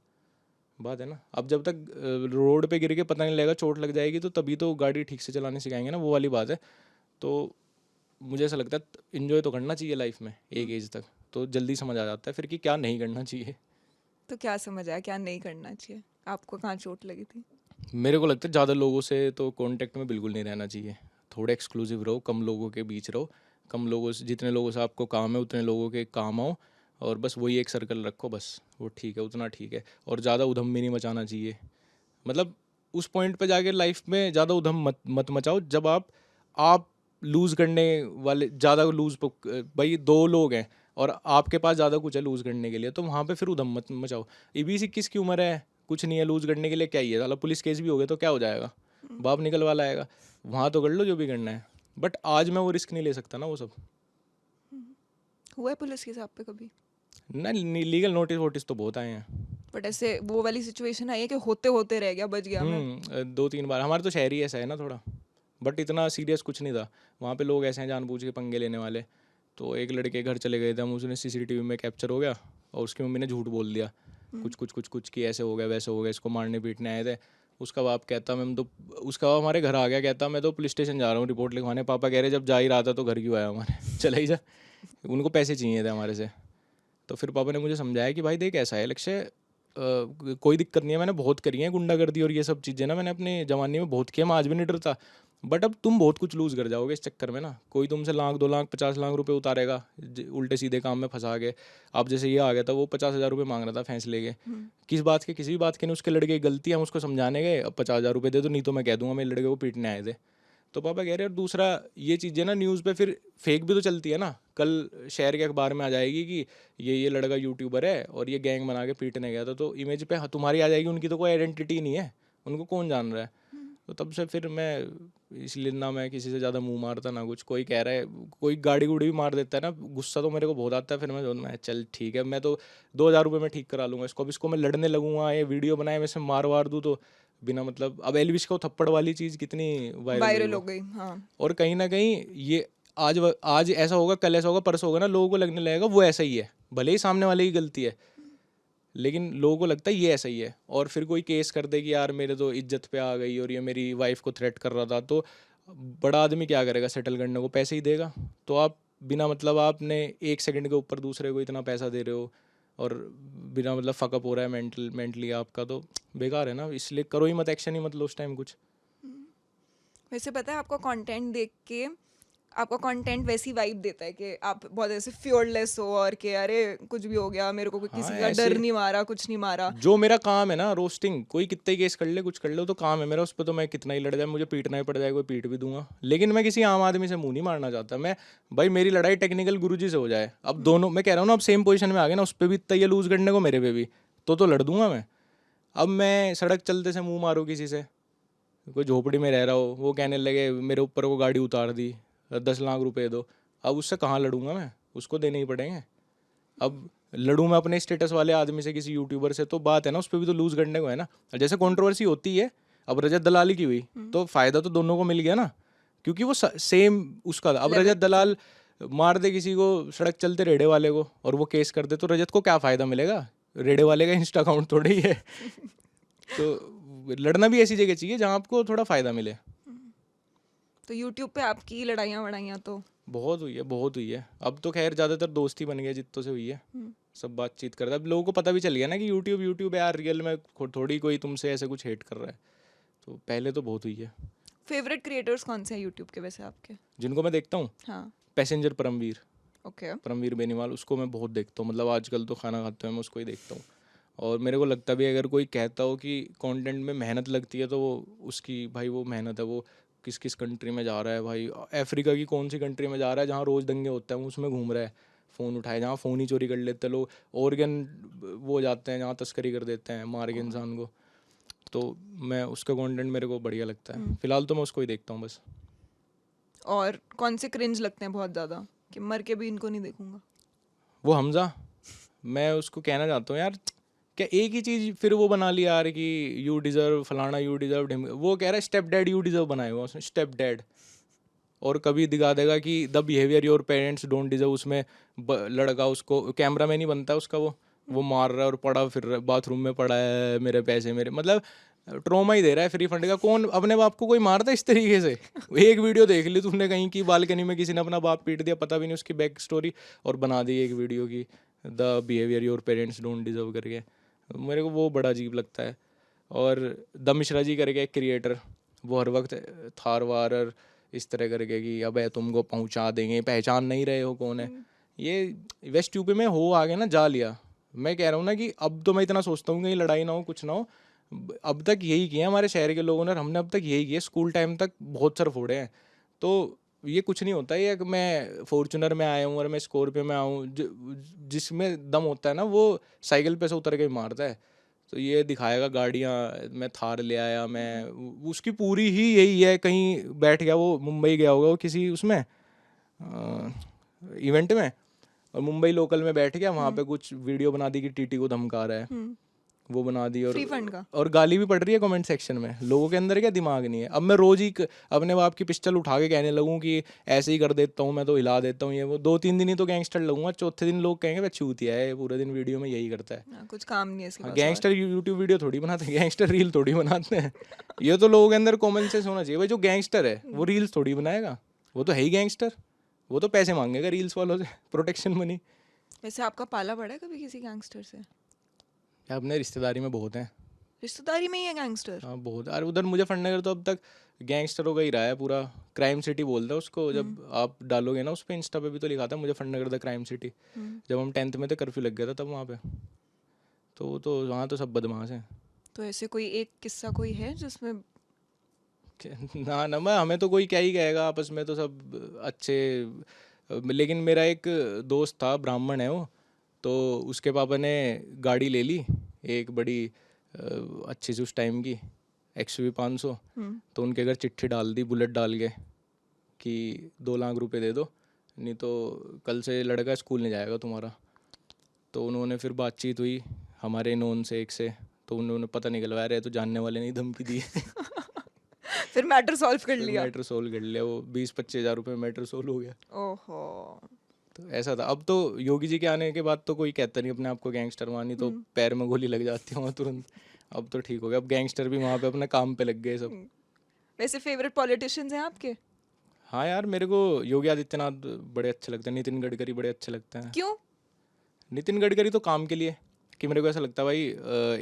बात है ना। अब जब तक रोड पे गिर के पता नहीं लगेगा, चोट लग जाएगी, तो तभी तो गाड़ी ठीक से चलाने सिखाएंगे ना, वो वाली बात है। तो मुझे ऐसा लगता है इन्जॉय तो करना चाहिए लाइफ में एक एज तक, तो जल्दी समझ आ जाता है फिर कि क्या नहीं करना चाहिए। तो क्या समझ आया क्या नहीं करना चाहिए? आपको कहाँ चोट लगी थी? मेरे को लगता है ज़्यादा लोगों से तो कांटेक्ट में बिल्कुल नहीं रहना चाहिए। थोड़ा एक्सक्लूसिव रहो, कम लोगों के बीच रहो, कम लोगों से, जितने लोगों से आपको काम है उतने लोगों के काम आओ, और बस वही एक सर्कल रखो, बस वो ठीक है, उतना ठीक है। और ज़्यादा उधम भी नहीं मचाना चाहिए। मतलब उस पॉइंट पे जाके लाइफ में ज़्यादा उधम मत मचाओ जब आप लूज़ करने वाले, ज़्यादा लूज़, भाई 2 लोग हैं और आपके पास ज़्यादा कुछ है लूज़ करने के लिए, तो वहाँ पे फिर उधम मत मचाओ। ये 20-21 की उम्र है, कुछ नहीं है लूज़ करने के लिए, क्या ही है साला, पुलिस केस भी हो गया तो क्या हो जाएगा, बाप निकलवा लाएगा। वहाँ तो कर लो जो भी करना है, बट आज मैं वो रिस्क नहीं ले सकता ना, वो सब हुआ है पुलिस के साथ पे कभी? ना। लीगल नोटिस वोटिस तो बहुत आए हैं। बट ऐसे वो वाली सिचुएशन आई है कि होते होते रह गया, बच गया मैं? 2-3 बार। हमारे तो शहर ही ऐसा है ना थोड़ा, बट इतना सीरियस कुछ नहीं था। वहाँ पे लोग ऐसे हैं जानबूझ के पंगे लेने वाले। तो एक लड़के के घर चले गए थे हम, उसने सीसीटीवी में कैप्चर हो गया, और उसकी मम्मी ने झूठ बोल दिया कुछ कि ऐसे हो गया वैसे हो गया, इसको मारने पीटने आए थे। उसका बाप कहता उसका बाप हमारे घर आ गया, कहता मैं तो पुलिस स्टेशन जा रहा हूँ रिपोर्ट लिखवाने। पापा कह रहे जब जा ही रहा था तो घर क्यों आया हमारे चला ही जा। उनको पैसे चाहिए थे हमारे से। तो फिर पापा ने मुझे समझाया कि भाई देख ऐसा है लक्ष्य, कोई दिक्कत नहीं है, मैंने बहुत करी है गुंडागर्दी और ये सब चीज़ें ना, मैंने अपने जमाने में बहुत किया, मैं आज भी नहीं डरता। बट अब तुम बहुत कुछ लूज़ कर जाओगे इस चक्कर में ना, कोई तुमसे 1 लाख 2 लाख 50 लाख रुपए उतारेगा उल्टे सीधे काम में फंसा के। अब जैसे ये आ गया था, वो 50,000 रुपये मांग रहा था फैसले के, किस बात के, किसी भी बात के नहीं, उसके लड़के की गलती है, हम उसको समझाने गए, अब 50,000 रुपये दे दो नहीं तो मैं कह दूंगा मेरे लड़के को पीटने आए थे। तो पापा कह रहे और दूसरा ये चीज़ें ना न्यूज़ पे फिर फेक भी तो चलती है ना, कल शहर के अखबार में आ जाएगी कि ये लड़का यूट्यूबर है और ये गैंग बना के पीटने गया था, तो इमेज पे तुम्हारी आ जाएगी, उनकी तो कोई आइडेंटिटी नहीं है, उनको कौन जान रहा है। तो तब से फिर मैं इसलिए ना मैं किसी से ज़्यादा मुंह मारता ना कुछ, कोई कह रहा है, कोई गाड़ी गुड़ी भी मार देता है ना, गुस्सा तो मेरे को बहुत आता है, फिर मैं चल ठीक है, मैं तो 2,000 रुपये में ठीक करा लूँगा इसको, अब इसको मैं लड़ने लगूंगा, ये वीडियो बनाए मैं से मार वार दूँ तो बिना मतलब। अब एलविश को थप्पड़ वाली चीज़ कितनी वायरल हो गई। हाँ, और कहीं ना कहीं ये आज ऐसा होगा, कल ऐसा होगा, परसों होगा ना, लोगों को लगने लगेगा वो ऐसा ही है, भले ही सामने वाले की गलती है, लेकिन लोगों को लगता है ये ऐसा ही है। और फिर कोई केस कर दे कि यार मेरे तो इज्जत पे आ गई और ये मेरी वाइफ को थ्रेट कर रहा था, तो बड़ा आदमी क्या करेगा, सेटल करने को पैसे ही देगा। तो आप बिना मतलब आपने 1 सेकंड के ऊपर दूसरे को इतना पैसा दे रहे हो और बिना मतलब फकअप हो रहा है मेंटली आपका, तो बेकार है ना, इसलिए करो ही मत, एक्शन ही मत लो उस टाइम कुछ। वैसे पता है आपका कंटेंट देख के, आपका कंटेंट वैसी वाइब देता है कि आप बहुत ऐसे फियरलेस हो और कि अरे कुछ भी हो गया, मेरे को कोई हाँ, किसी का ऐसे डर नहीं मारा, कुछ नहीं मारा। जो मेरा काम है ना, रोस्टिंग, कोई कितना ही केस कर ले, कुछ कर ले, तो काम है मेरा, उस पर तो मैं कितना ही लड़ जाए, मुझे पीटना ही पड़ जाए, कोई पीट भी दूंगा, लेकिन मैं किसी आम आदमी से मुंह नहीं मारना चाहता। मैं भाई मेरी लड़ाई टेक्निकल गुरुजी से हो जाए, अब दोनों, मैं कह रहा हूँ ना, अब सेम पोजीशन में आ गए ना, उस पर भी इतना ये लूज करने को, मेरे पे भी तो लड़ दूंगा मैं। अब मैं सड़क चलते से मुँह मारूँ किसी से, कोई झोपड़ी में रह रहा हो, वो कहने लगे मेरे ऊपर को गाड़ी उतार दी, 10 लाख रुपए दो, अब उससे कहाँ लड़ूंगा मैं, उसको देने ही पड़ेंगे। अब लड़ूं मैं अपने स्टेटस वाले आदमी से, किसी यूट्यूबर से, तो बात है ना, उस पर भी तो लूज करने को है ना। जैसे कंट्रोवर्सी होती है, अब रजत दलाली की हुई तो फायदा तो दोनों को मिल गया ना, क्योंकि वो सेम उसका था। अब रजत दलाल मार दे किसी को सड़क चलते रेड़े वाले को और वो केस कर दे, तो रजत को क्या फायदा मिलेगा, रेड़े वाले का इंस्टा अकाउंट थोड़ी ही है। तो लड़ना भी ऐसी जगह चाहिए जहाँ आपको थोड़ा फायदा मिले। तो यूट्यूब पे आपकी लड़ाइयाँ वड़ाइयाँ तो बहुत हुई है, बहुत हुई है। अब तो खैर ज़्यादातर दोस्ती बन गया जितनों से हुई है, सब बातचीत करता है। अब लोगों को पता भी चल गया ना कि यूट्यूब है यार, रियल में थोड़ी कोई तुमसे ऐसे कुछ हेट कर रहा है। तो पहले तो बहुत हुई है। फेवरेट क्रिएटर्स कौन से हैं यूट्यूब के वैसे आपके? जिनको मैं देखता हूँ, हाँ, पैसेंजर परमवीर, ओके। परमवीर बेनीवाल, उसको मैं बहुत देखता हूँ, मतलब आजकल तो खाना खाते हुए मैं उसको ही देखता हूँ। और मेरे को लगता भी है, अगर कोई कहता हो कि कंटेंट में मेहनत लगती है, तो वो उसकी भाई वो मेहनत है, वो किस किस कंट्री में जा रहा है भाई, अफ्रीका की कौन सी कंट्री में जा रहा है जहाँ रोज़ दंगे होते हैं, वो उसमें घूम रहा है, फ़ोन उठाए, जहाँ फ़ोन ही चोरी कर लेते हैं लोग, ऑर्गन वो जाते हैं जहाँ तस्करी कर देते हैं, मार के इंसान को। तो मैं उसका कंटेंट मेरे को बढ़िया लगता है, फिलहाल तो मैं उसको ही देखता हूँ बस। और कौन से क्रिंज लगते हैं बहुत ज़्यादा कि मर के भी इनको नहीं देखूंगा? वो हमजा, मैं उसको कहना चाहता हूँ यार, क्या एक ही चीज़ फिर वो बना लिया यार कि यू डिज़र्व फलाना, यू डिज़र्व, वो कह रहा है स्टेप डैड यू डिज़र्व बनाए हुआ उसने, स्टेप डैड। और कभी दिखा देगा कि the behaviour your parents don't deserve, उसमें लड़का उसको कैमरा मैन ही बनता है उसका, वो मार रहा है और पड़ा फिर बाथरूम में पड़ा है, मेरे पैसे मेरे, मतलब ट्रोमा ही दे रहा है फ्री फंड का। कौन अपने बाप को कोई मारता है इस तरीके से? एक वीडियो देख ली तुमने कहीं की, बालकनी में किसी ने अपना बाप पीट दिया, पता भी नहीं उसकी बैक स्टोरी, और बना दी एक वीडियो की the behaviour your parents don't deserve करके। मेरे को वो बड़ा अजीब लगता है। और द मिश्रा जी करके एक क्रिएटर, वो हर वक्त थार वार और इस तरह करके कि अब तुमको पहुंचा देंगे, पहचान नहीं रहे हो कौन है ये। वेस्ट यूपी में हो आगे ना जा लिया। मैं कह रहा हूँ ना कि अब तो मैं इतना सोचता हूँ कि लड़ाई ना हो, कुछ ना हो, अब तक यही किया हमारे शहर के लोगों ने, और हमने अब तक यही किया, स्कूल टाइम तक बहुत सर फोड़े हैं। तो ये कुछ नहीं होता है कि मैं फॉर्चुनर में आया हूँ और मैं स्कॉर्पियो में आऊँ, जिसमें दम होता है ना वो साइकिल पे से उतर के मारता है। तो ये दिखाएगा गाड़ियाँ, मैं थार ले आया, मैं उसकी पूरी ही यही है, कहीं बैठ गया, वो मुंबई गया होगा वो किसी उसमें इवेंट में, और मुंबई लोकल में बैठ गया, वहाँ पे कुछ वीडियो बना दी कि टीटी को धमका रहा है, वो बना दी, फ्री फंड का, और गाली भी पड़ रही है कमेंट सेक्शन में। लोगों के अंदर क्या दिमाग नहीं है। अब मैं रोज ही अपने बाप की पिस्टल उठा के कहने लगूं कि ऐसे ही कर देता हूँ मैं, तो हिला देता हूँ ये वो, 2-3 दिन ही तो गैंगस्टर लगूंगा, चौथे दिन लोग कहेंगे भाई छूतिया है, पूरे दिन वीडियो में यही करता है। कुछ काम नहीं है इसके पास। गैंगस्टर यूट्यूब वीडियो थोड़ी बनाते हैं, गैंगस्टर रील थोड़ी बनाते हैं। ये तो लोगों के अंदर कॉमन सेंस होना चाहिए भाई, जो गैंगस्टर है वो रील्स थोड़ी बनाएगा, वो तो है ही गैंगस्टर, वो तो पैसे मांगेगा रील्स वालों से, प्रोटेक्शन मनी। वैसे आपका पाला पड़ा है कभी किसी गैंगस्टर से? क्या अपने रिश्तेदारी में बहुत हैं। रिश्तेदारी में ही है गैंगस्टर? हाँ बहुत। और उधर मुजफ्फरनगर तो अब तक गैंगस्टरों का ही रहा है पूरा। क्राइम सिटी बोलते हैं उसको। जब आप डालोगे ना उस पर, इंस्टा पे भी तो लिखा था मुजफ्फरनगर द क्राइम सिटी। जब हम 10th में थे, कर्फ्यू लग गया था तब वहाँ पे। तो वहाँ तो सब बदमाश हैं। तो ऐसे कोई एक किस्सा कोई है जिसमें? ना ना, मैं हमें तो कोई क्या ही कहेगा, आपस में तो सब अच्छे। लेकिन मेरा एक दोस्त था, ब्राह्मण है वो, तो उसके पापा ने गाड़ी ले ली एक बड़ी अच्छी सी उस टाइम की XUV 500। तो उनके घर चिट्ठी डाल दी बुलेट डाल के कि 2 लाख रुपए दे दो, नहीं तो कल से लड़का स्कूल नहीं जाएगा तुम्हारा। तो उन्होंने फिर बातचीत हुई हमारे नोन से एक से, तो उन्होंने पता निकलवाया, रहे तो जानने वाले नहीं, धमकी दी। फिर मैटर सॉल्व कर फिर लिया? मैटर सोल्व कर लिया, वो 20-25 हज़ार रुपये में मैटर सोल्व हो गया। ओहो। तो ऐसा था। अब तो योगी जी के आने के बाद तो कोई कहता नहीं अपने आप को गैंगस्टर, वहाँ तो पैर में गोली लग जाती है वहाँ तुरंत। अब तो ठीक हो गया, अब गैंगस्टर भी वहाँ पे अपने काम पे लग गए सब। वैसे फेवरेट पॉलिटिशियंस हैं आपके? हाँ यार, मेरे को योगी आदित्यनाथ बड़े अच्छे लगते हैं, नितिन गडकरी बड़े अच्छे लगते हैं। क्यों? नितिन गडकरी तो काम के लिए, कि मेरे को ऐसा लगता है भाई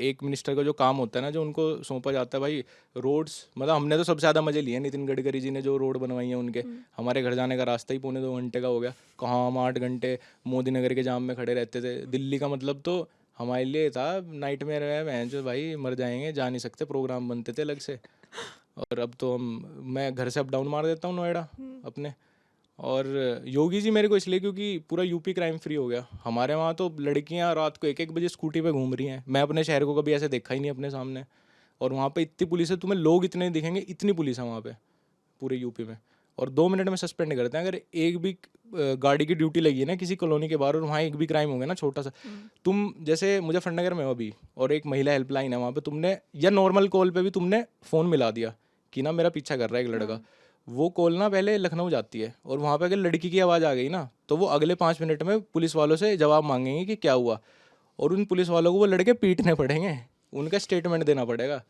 एक मिनिस्टर का जो काम होता है ना, जो उनको सौंपा जाता है भाई, रोड्स, मतलब हमने तो सबसे ज़्यादा मजे लिए हैं नितिन गडकरी जी ने जो रोड बनवाई है उनके। हमारे घर जाने का रास्ता ही 1.25 घंटे का हो गया। कहाँ हम 8 घंटे मोदी नगर के जाम में खड़े रहते थे। दिल्ली का मतलब तो हमारे लिए था नाइट में रहे हैं जो, भाई मर जाएंगे, जा नहीं सकते, प्रोग्राम बनते थे अलग से। और अब तो मैं घर से अप डाउन मार देता हूँ नोएडा अपने। और योगी जी मेरे को इसलिए क्योंकि पूरा यूपी क्राइम फ्री हो गया। हमारे वहाँ तो लड़कियाँ रात को 1-1 बजे स्कूटी पे घूम रही हैं। मैं अपने शहर को कभी ऐसे देखा ही नहीं अपने सामने। और वहाँ पे इतनी पुलिस है, तुम्हें लोग इतने दिखेंगे, इतनी पुलिस है वहाँ पे पूरे यूपी में। और 2 मिनट में सस्पेंड करते हैं अगर एक भी गाड़ी की ड्यूटी लगी है ना किसी कॉलोनी के बाहर, और वहाँ एक भी क्राइम हो गया ना छोटा सा। तुम जैसे मुजफ्फरनगर में हो अभी, और एक महिला हेल्पलाइन है वहाँ पे, तुमने या नॉर्मल कॉल पे भी तुमने फ़ोन मिला दिया कि ना मेरा पीछा कर रहा है एक लड़का, वो कॉल ना पहले लखनऊ जाती है, और वहाँ पे अगर लड़की की आवाज़ आ गई ना, तो वो अगले 5 मिनट में पुलिस वालों से जवाब मांगेंगे कि क्या हुआ। और उन पुलिस वालों को वो लड़के पीटने पड़ेंगे, उनका स्टेटमेंट देना पड़ेगा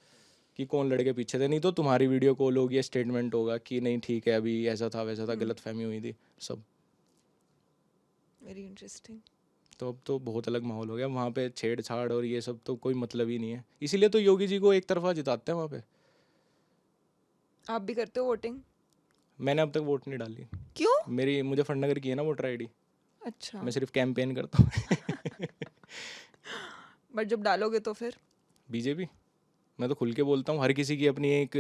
कि कौन लड़के पीछे थे। नहीं तो तुम्हारी वीडियो कॉल होगी या स्टेटमेंट होगा कि नहीं ठीक है, अभी ऐसा था वैसा था, गलतफहमी हुई थी सब। Very interesting. तो अब तो बहुत अलग माहौल हो गया वहाँ पे, छेड़छाड़ और ये सब तो कोई मतलब ही नहीं है। इसीलिए तो योगी जी को एक तरफा जिताते हैं वहाँ पे। आप भी करते हो वोटिंग? मैंने अब तक वोट नहीं डाली। क्यों? मेरी मुजफ्फरनगर की है ना वोटर ID। अच्छा। मैं सिर्फ कैंपेन करता हूँ। बट जब डालोगे तो फिर? बीजेपी। मैं तो खुल के बोलता हूँ, हर किसी की अपनी एक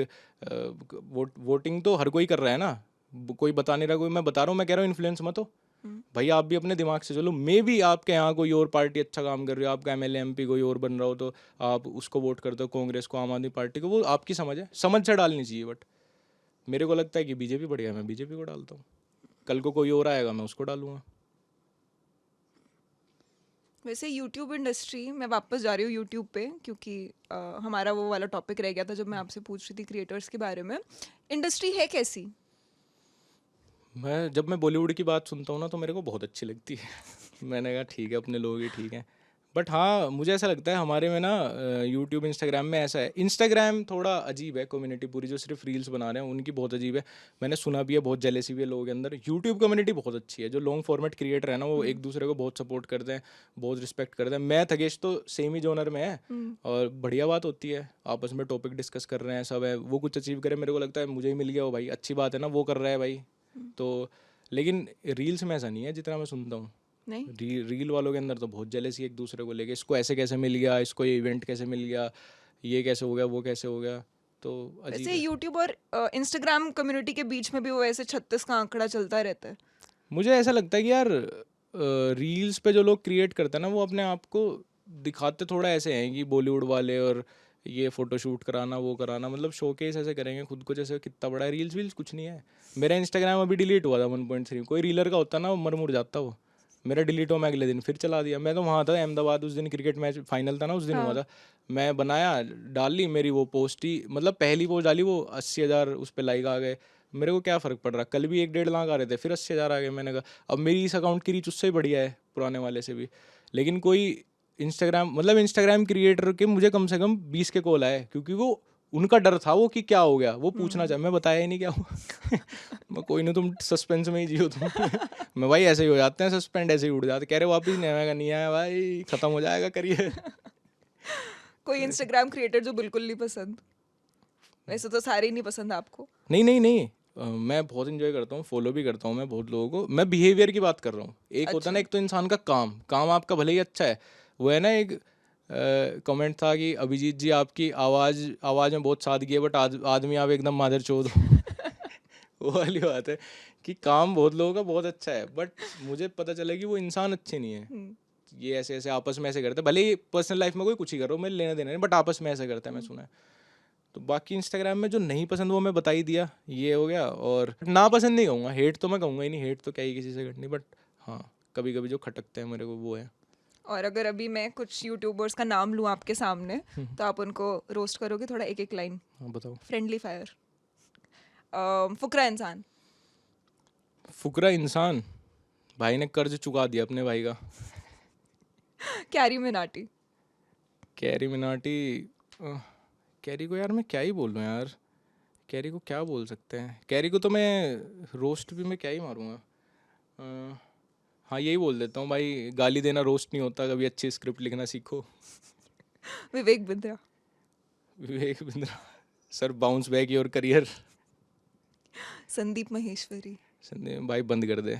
वोटिंग तो हर कोई कर रहा है ना। कोई बता नहीं रहा, कोई मैं बता रहा हूँ, मैं कह रहा हूँ इन्फ्लुएंस मत हो भाई, आप भी अपने दिमाग से चलो। मे भी आपके यहाँ कोई और पार्टी अच्छा काम कर रही हो, आपका MLA MP कोई और बन रहा हो, तो आप उसको वोट करते हो, कांग्रेस को, आम आदमी पार्टी को, वो आपकी समझ है, समझ से डालनी चाहिए। बट मेरे को लगता है कि बीजेपी बढ़िया, मैं बीजेपी को डालता हूँ। कल को कोई और आएगा, मैं उसको डालूंगा। वैसे यूट्यूब इंडस्ट्री, मैं वापस जा रही हूँ यूट्यूब पे, क्योंकि हमारा वो वाला टॉपिक रह गया था जब मैं आपसे पूछ रही थी क्रिएटर्स के बारे में। इंडस्ट्री है कैसी? जब मैं बॉलीवुड की बात सुनता हूँ ना, तो मेरे को बहुत अच्छी लगती है। मैंने कहा ठीक है, अपने लोग ही ठीक हैं। बट हाँ, मुझे ऐसा लगता है हमारे में ना यूट्यूब इंस्टाग्राम में ऐसा है, इंस्टाग्राम थोड़ा अजीब है, कम्युनिटी पूरी जो सिर्फ रील्स बना रहे हैं उनकी बहुत अजीब है। मैंने सुना भी है, बहुत जेलेसी भी है लोगों के अंदर। यूट्यूब कम्युनिटी बहुत अच्छी है, जो लॉन्ग फॉर्मेट क्रिएटर है ना, वो एक दूसरे को बहुत सपोर्ट करते हैं, बहुत रिस्पेक्ट करते हैं। मैं थगेश तो सेम ही जोनर में है, और बढ़िया बात होती है, आपस में टॉपिक डिस्कस कर रहे हैं, सब है। वो कुछ अचीव करे, मेरे को लगता है मुझे ही मिल गया वो भाई, अच्छी बात है ना, वो कर रहा है भाई। तो लेकिन रील्स में ऐसा नहीं है जितना मैं सुनता हूँ। नहीं? रील वालों के अंदर तो बहुत जेलेसी एक दूसरे को लेके, इसको ऐसे कैसे मिल गया, इसको ये इवेंट कैसे मिल गया, ये कैसे हो गया, वो कैसे हो गया। तो अजीब वैसे है। यूट्यूब और इंस्टाग्राम कम्युनिटी के बीच में भी वो ऐसे 36 का आंकड़ा चलता रहता है। मुझे ऐसा लगता है कि यार रील्स पे जो लोग क्रिएट करते हैं ना, वो अपने आप को दिखाते थोड़ा ऐसे हैं कि बॉलीवुड वाले, और ये फोटोशूट कराना, वो कराना, मतलब शोकेस ऐसे करेंगे खुद को जैसे कितना बड़ा है। रील्स वील्स कुछ नहीं है। मेरा इंस्टाग्राम अभी डिलीट हुआ था 1.3, कोई रीलर का होता ना, वो मर मुर जाता वो। मेरा डिलीट हुआ, मैं अगले दिन फिर चला दिया। मैं तो वहाँ था अहमदाबाद, उस दिन क्रिकेट मैच फाइनल था ना, उस दिन हुआ था। मैं बनाया, डाल ली, मेरी वो पोस्ट ही, मतलब पहली पोस्ट डाली, वो 80,000 उस पर लाइक आ गए। मेरे को क्या फ़र्क पड़ रहा, कल भी 1-1.5 लाख आ रहे थे, फिर 80,000 आ गए। मैंने कहा अब मेरी इस अकाउंट की रीच उससे ही बढ़िया है, पुराने वाले से भी। लेकिन कोई इंस्टाग्राम क्रिएटर के मुझे कम से कम 20 के कॉल आए, क्योंकि वो उनका डर था वो कि क्या हो गया, वो पूछना चाहे, मैं बताया ही नहीं क्या हुआ। मैं कोई नहीं, तुम सस्पेंस में ही जियो तुम। मैं भाई ऐसे ही हो जाते हैं, सस्पेंड ऐसे ही उड़ जाते, कह रहे वापिस नहीं आएगा, नहीं आया भाई, ख़त्म हो जाएगा करियर। कोई इंस्टाग्राम क्रिएटर जो बिल्कुल नहीं पसंद? वैसे तो सारे ही नहीं पसंद आपको। नहीं नहीं नहीं, मैं बहुत इंजॉय करता हूँ, फॉलो भी करता हूँ मैं बहुत लोगों को। मैं बिहेवियर की बात कर रहा हूँ। एक होता है ना, अच्छा। एक तो इंसान का काम, काम आपका भले ही अच्छा है, वो है ना, एक कमेंट था कि अभिजीत जी आपकी आवाज़ में बहुत सादगी है, बट आदमी आप एकदम मादर चोद हो। वो वाली बात है कि काम बहुत लोगों का बहुत अच्छा है, बट मुझे पता चला कि वो इंसान अच्छे नहीं है। हम्म। ये ऐसे ऐसे आपस में ऐसे करते हैं, भले ही पर्सनल लाइफ में कोई कुछ ही करो, मैं लेना देना नहीं, बट आपस में ऐसे करते हैं, मैं सुना है। तो बाकी इंस्टाग्राम में जो नहीं पसंद वो मैं बता ही दिया, ये हो गया। और ना पसंद नहीं कहूँगा, हेट तो मैं कहूँगा ही नहीं, हेट तो क्या ही किसी से करनी, बट हाँ कभी कभी जो खटकते हैं मेरे को वो है। और अगर अभी मैं कुछ यूट्यूबर्स का नाम लूँ आपके सामने, तो आप उनको रोस्ट करोगे थोड़ा, एक एक लाइन? हाँ बताओ। Friendly fire. फुकरा इंसान। फुकरा इंसान, भाई ने कर्ज चुका दिया अपने भाई का। कैरी मिनाटी। कैरी मिनाटी, अह, कैरी को यार मैं क्या ही बोल लूँ यार, कैरी को क्या बोल सकते हैं, कैरी को तो मैं रोस्ट भी मैं क्या ही मारूंगा। हाँ यही बोल देता हूँ भाई, गाली देना रोस्ट नहीं होता, कभी अच्छी स्क्रिप्ट लिखना सीखो। Vivek Bindra. Vivek Bindra, sir bounce back your career. Sandeep Maheshwari. Sandeep भाई बंद कर दे,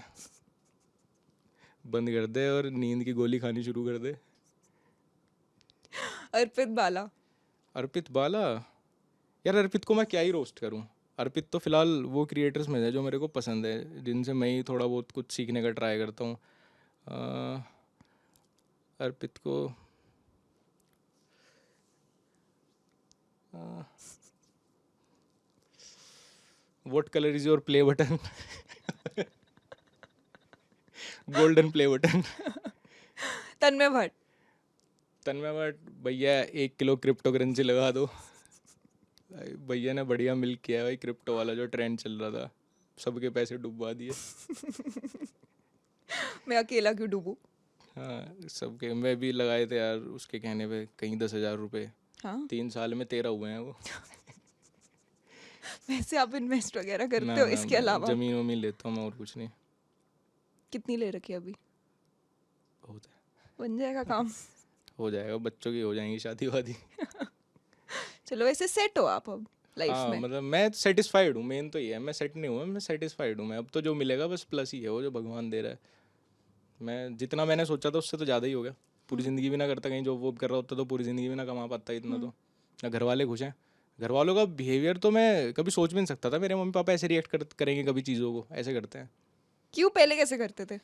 बंद कर दे और नींद की गोली खानी शुरू कर दे। अर्पित बाला। अर्पित बाला, यार अर्पित को मैं क्या ही रोस्ट करूं। अर्पित तो फिलहाल वो क्रिएटर्स में है जो मेरे को पसंद है, जिनसे मैं ही थोड़ा बहुत कुछ सीखने का ट्राई करता हूँ। अर्पित को what colour is your play button? Golden play button. Tanmay Bhat. Tanmay Bhat, भैया 1 किलो क्रिप्टो करेंसी लगा दो। भाई भैया ने बढ़िया मिल्क किया है भाई, क्रिप्टो वाला जो ट्रेंड चल रहा था, सबके पैसे डुबवा दिए। मैं अकेला क्यों डूबूं? हाँ सबके, मैं भी लगाए थे यार उसके कहने पे कहीं 10,000 रुपये। हाँ। 3 साल में 13 हुए हैं वो। वैसे आप इन्वेस्ट वगैरह ना करते हो ना, इसके मैं अलावा? जमीन वमीन लेता हूँ मैं, और कुछ नहीं। कितनी ले रखी है अभी? बहुत है, बन जाएगा काम। हो जाएगा, बच्चों की हो जाएंगी शादी वादी। चलो, वैसे सेट हो आप अब लाइफ हाँ में? मतलब मैं सेटिस्फाइड हूँ, मेन तो ये है, मैं सेट नहीं हुआ, मैं सेटिस्फाइड हूँ। मैं अब तो जो मिलेगा बस प्लस ही है, वो जो भगवान दे रहा है। मैं जितना मैंने सोचा था उससे तो ज़्यादा ही हो गया। पूरी ज़िंदगी भी ना करता, कहीं जॉब वॉब कर रहा होता तो पूरी ज़िंदगी भी ना कमा पाता इतना। तो ना घर वाले खुश हैं, घर वालों का बिहेवियर तो मैं कभी सोच भी नहीं सकता था, मेरे मम्मी पापा ऐसे रिएक्ट करेंगे कभी चीज़ों को, ऐसे करते हैं। क्यों, पहले कैसे करते थे?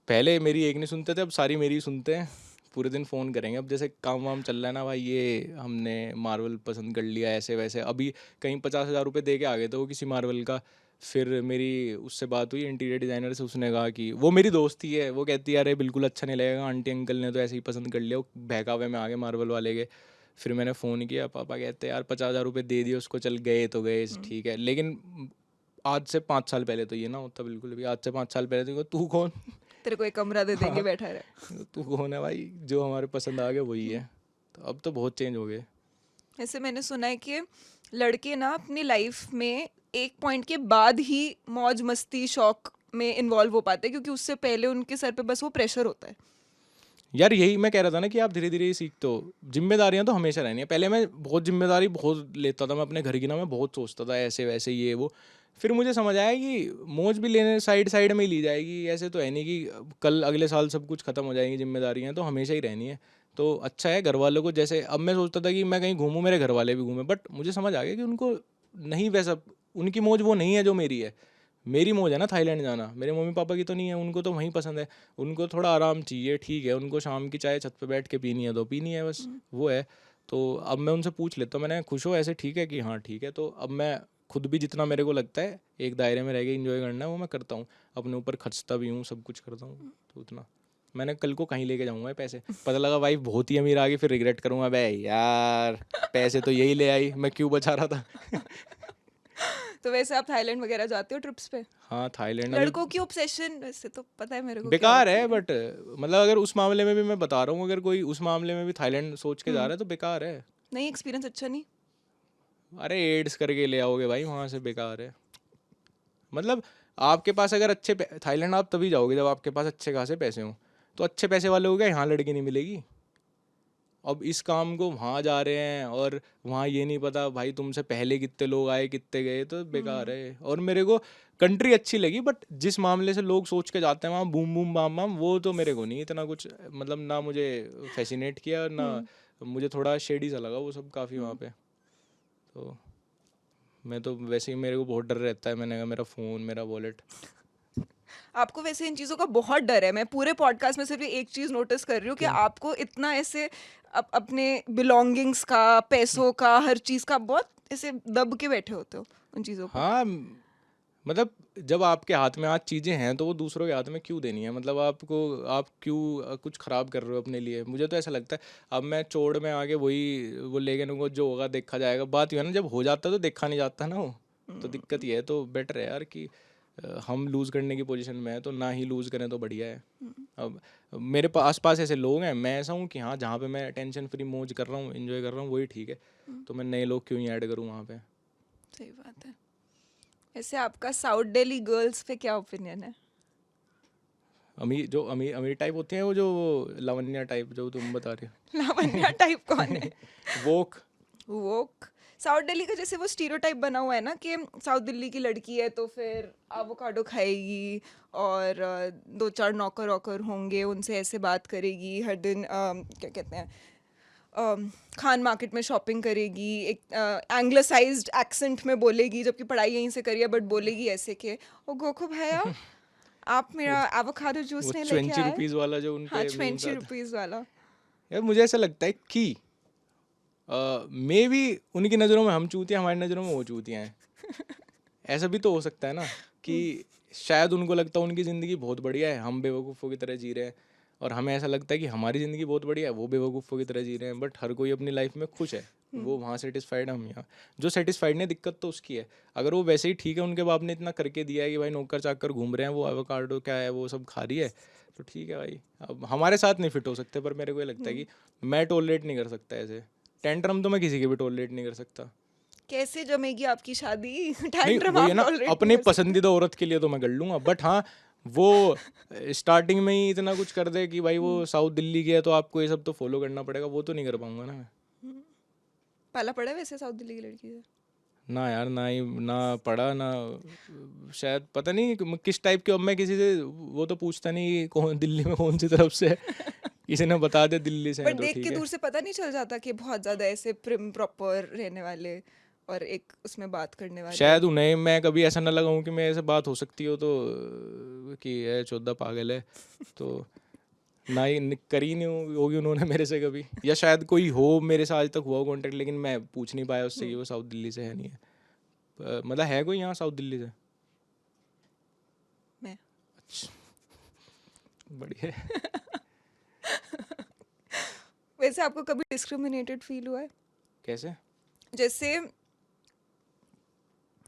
पहले मेरी एक नहीं सुनते थे, अब सारी मेरी ही सुनते हैं। पूरे दिन फ़ोन करेंगे, अब जैसे काम वाम चल रहा है ना भाई, ये हमने मार्वल पसंद कर लिया ऐसे वैसे, अभी कहीं 50,000 रुपये दे के आ गए थे वो किसी मार्वल का। फिर मेरी उससे बात हुई इंटीरियर डिज़ाइनर से, उसने कहा कि वो मेरी दोस्त ही है, वो कहती है अरे बिल्कुल अच्छा नहीं लगेगा, आंटी अंकल ने तो ऐसे ही पसंद कर लिया, वो बहकावे में आ गए मार्वल वाले के। फिर मैंने फ़ोन किया, पापा कहते यार 50,000 रुपये दे दिए उसको, चल गए तो गए ठीक है, लेकिन आज से 5 साल पहले तो ये ना होता बिल्कुल भी। आज से 5 साल पहले तो तू कौन, तेरे को एक कमरा दे देंगे, हाँ, बैठा रहे। तू कौन है भाई, जो हमारे पसंद आ गया वही है। तो अब तो बहुत चेंज हो गए। ऐसे मैंने सुना है कि लड़के ना अपनी लाइफ में एक पॉइंट के बाद ही मौज मस्ती शौक में इन्वॉल्व हो पाते हैं, क्योंकि उससे पहले उनके सर पे बस वो प्रेशर होता है। यार यही मैं कह रहा था ना कि आप धीरे धीरे ही सीखते हो। जिम्मेदारियां तो हमेशा रहनी है। पहले मैं बहुत जिम्मेदारी बहुत लेता था, मैं अपने घर की ना मैं बहुत सोचता था ऐसे वैसे ये वो। फिर मुझे समझ आया कि मौज भी लेने साइड साइड में ही ली जाएगी, ऐसे तो है नहीं कि कल अगले साल सब कुछ खत्म हो जाएंगी, जिम्मेदारियां तो हमेशा ही रहनी है। तो अच्छा है घर वालों को, जैसे अब मैं सोचता था कि मैं कहीं घूमूं मेरे घर वाले भी घूमें, बट मुझे समझ आ गया कि उनको नहीं वैसा, उनकी मौज वो नहीं है जो मेरी है। मेरी मौज है ना थाईलैंड जाना, मेरे मम्मी पापा की तो नहीं है, उनको तो वहीं पसंद है। उनको थोड़ा आराम चाहिए, ठीक है, उनको शाम की चाय छत पे बैठ के पीनी है तो पीनी है बस, वो है। तो अब मैं उनसे पूछ लेता हूँ, मैंने खुश हो ऐसे, ठीक है कि हाँ ठीक है। तो अब मैं खुद भी जितना मेरे को लगता है एक दायरे में रह के इंजॉय करना है वो मैं करता हूँ, अपने ऊपर खर्चता भी हूँ, सब कुछ करता हूँ। तो उतना मैंने कल को कहीं लेके जाऊँगा ये पैसे, पता लगा वाइफ बहुत ही अमीर आ गई, फिर रिग्रेट करूँगा, बे यार पैसे तो यही ले आई, मैं क्यों बचा रहा था। तो वैसे आप थाईलैंड वगैरह जाते हो ट्रिप्स पे? हाँ थाईलैंड अभी लड़कों की ऑब्सेशन वैसे तो पता है मेरे को क्या बेकार होती है, है। बट मतलब अगर उस मामले में भी मैं बता रहा हूँ, अगर कोई उस मामले में भी थाईलैंड सोच के जा रहा है तो बेकार है। नहीं, एक्सपीरियंस अच्छा नहीं? अरे एड्स करके ले आओगे भाई वहाँ से, बेकार है। मतलब आपके पास अगर थाईलैंड आप तभी जाओगे जब आपके पास अच्छे खासे पैसे हों। तो अच्छे पैसे वाले हो गए, यहाँ लड़की नहीं मिलेगी। अब इस काम को वहाँ जा रहे हैं और वहाँ ये नहीं पता भाई तुमसे पहले कितने लोग आए कितने गए, तो बेकार है। और मेरे को कंट्री अच्छी लगी, बट जिस मामले से लोग सोच के जाते हैं वहाँ बूम बूम बाम बाम, वो तो मेरे को नहीं इतना कुछ, मतलब ना मुझे फैसिनेट किया, ना मुझे थोड़ा शेडी सा लगा वो सब काफ़ी वहाँ पे। तो मैं तो वैसे ही, मेरे को बहुत डर रहता है, मैंने कहा मेरा फ़ोन, मेरा वॉलेट। आपको वैसे इन चीज़ों का बहुत डर है। मैं पूरे पॉडकास्ट में सिर्फ ये एक चीज़ नोटिस कर रही हूँ कि क्या? आपको इतना ऐसे अपने बिलोंगिंग्स का, पैसों का, हर चीज़ का बहुत ऐसे दब के बैठे होते हो उन चीज़ों को। हाँ, मतलब जब आपके हाथ में आज चीज़ें हैं तो वो दूसरों के हाथ में क्यों देनी है, मतलब आपको, आप क्यों कुछ ख़राब कर रहे हो अपने लिए। मुझे तो ऐसा लगता है अब मैं चोड़ में आगे वही वो ले गए, जो होगा देखा जाएगा। बात ये है ना, जब हो जाता है तो देखा नहीं जाता ना वो, तो दिक्कत ये है। तो बेटर है यार कि हम लूज़ करने की पोजीशन में है तो ना ही लूज़ करें तो बढ़िया है। अब मेरे आस पास ऐसे लोग हैं, मैं ऐसा हूँ कि हाँ जहाँ पे मैं टेंशन फ्री मौज कर रहा हूँ, इन्जॉय कर रहा हूँ, वही ठीक है। तो मैं नए लोग क्यों ही ऐड करूँ वहाँ पे। सही बात है। ऐसे आपका साउथ दिल्ली गर्ल्स पे क्या ओपिनियन है? अमीर टाइप होती हैं, वो जो लावण्या टाइप जो तुम बता रहे लावण्या टाइप कौन है? हो। वोक। वोक। साउथ दिल्ली का जैसे वो स्टीरियोटाइप बना हुआ है ना कि साउथ दिल्ली की लड़की है तो फिर एवोकाडो खाएगी और दो चार नौकर वौकर होंगे, उनसे ऐसे बात करेगी हर दिन, क्या कहते हैं, खान मार्केट में शॉपिंग करेगी, एक एंग्लिसाइज्ड एक्सेंट में बोलेगी, जबकि पढ़ाई यहीं से करी है, बट बोलेगी ऐसे के ओ गोखू भैया आप मेरा एवोकाडो जूस वो नहीं लेके 20 आए? रुपीज़ वाला जो उन हाँ, पे मीम्स 20 आता है। रुपीज़ वाला। यार मुझे ऐसा लगता है कि मे भी उनकी नज़रों में हम चूतिया, हमारी नज़रों में वो चूतियाँ हैं। ऐसा भी तो हो सकता है ना कि शायद उनको लगता है उनकी ज़िंदगी बहुत बढ़िया है, हम बेवकूफ़ों की तरह जी रहे हैं, और हमें ऐसा लगता है कि हमारी ज़िंदगी बहुत बढ़िया है, वो बेवकूफ़ों की तरह जी रहे हैं। बट हर कोई अपनी लाइफ में खुश है, वो वहाँ सेटिस्फाइड, हम यहाँ। जो सेटिस्फाइड नहीं, दिक्कत तो उसकी है। अगर वो वैसे ही ठीक है, उनके बाप ने इतना करके दिया है कि भाई नौकर चाकर घूम रहे हैं, वो एवोकाडो क्या है वो सब खा रही है, तो ठीक है भाई। अब हमारे साथ नहीं फिट हो सकते, पर मेरे को ये लगता है कि मैं टॉलरेट नहीं कर सकता ऐसे टेंट्रम, तो मैं किसी के भी टॉलरेट नहीं कर सकता। कैसे जमेगी आपकी शादी? नहीं टैंट्रम वही है आप ना, टॉलरेट नहीं अपने कर सकते। पसंदीदा औरत के लिए तो मैं कर लूंगा, बट हाँ वो स्टार्टिंग में ही इतना कुछ कर दे कि भाई वो साउथ दिल्ली की है तो आपको ये सब तो फॉलो करना पड़ेगा, वो तो नहीं कर पाऊंगा ना मैं। पाला पड़ा है वैसे साउथ दिल्ली की लड़की से? ना यार, ना ही, ना पढ़ा ना, शायद पता नहीं किस टाइप के। अब मैं किसी से वो तो पूछता नहीं कि कौन दिल्ली में कौन सी तरफ से है, किसी ने बता दे दिल्ली से बट हैं तो देख ठीक के है। दूर से पता नहीं चल जाता कि बहुत ज्यादा ऐसे प्रिम प्रॉपर रहने वाले और एक उसमें बात करने वाले? शायद उन्हें मैं कभी ऐसा ना लगाऊं कि मेरे से बात हो सकती हो तो कि है चौदह पागल है, तो ना ही करी नहीं होगी उन्होंने मेरे से कभी, या शायद कोई हो मेरे से आज तक हुआ हो कांटेक्ट, लेकिन मैं पूछ नहीं पाया उससे कि वो साउथ दिल्ली से है नहीं है। मतलब है कोई यहाँ साउथ दिल्ली से? मैं। बढ़िया है। वैसे आपको कभी डिस्क्रिमिनेटेड फील हुआ है? कैसे? जैसे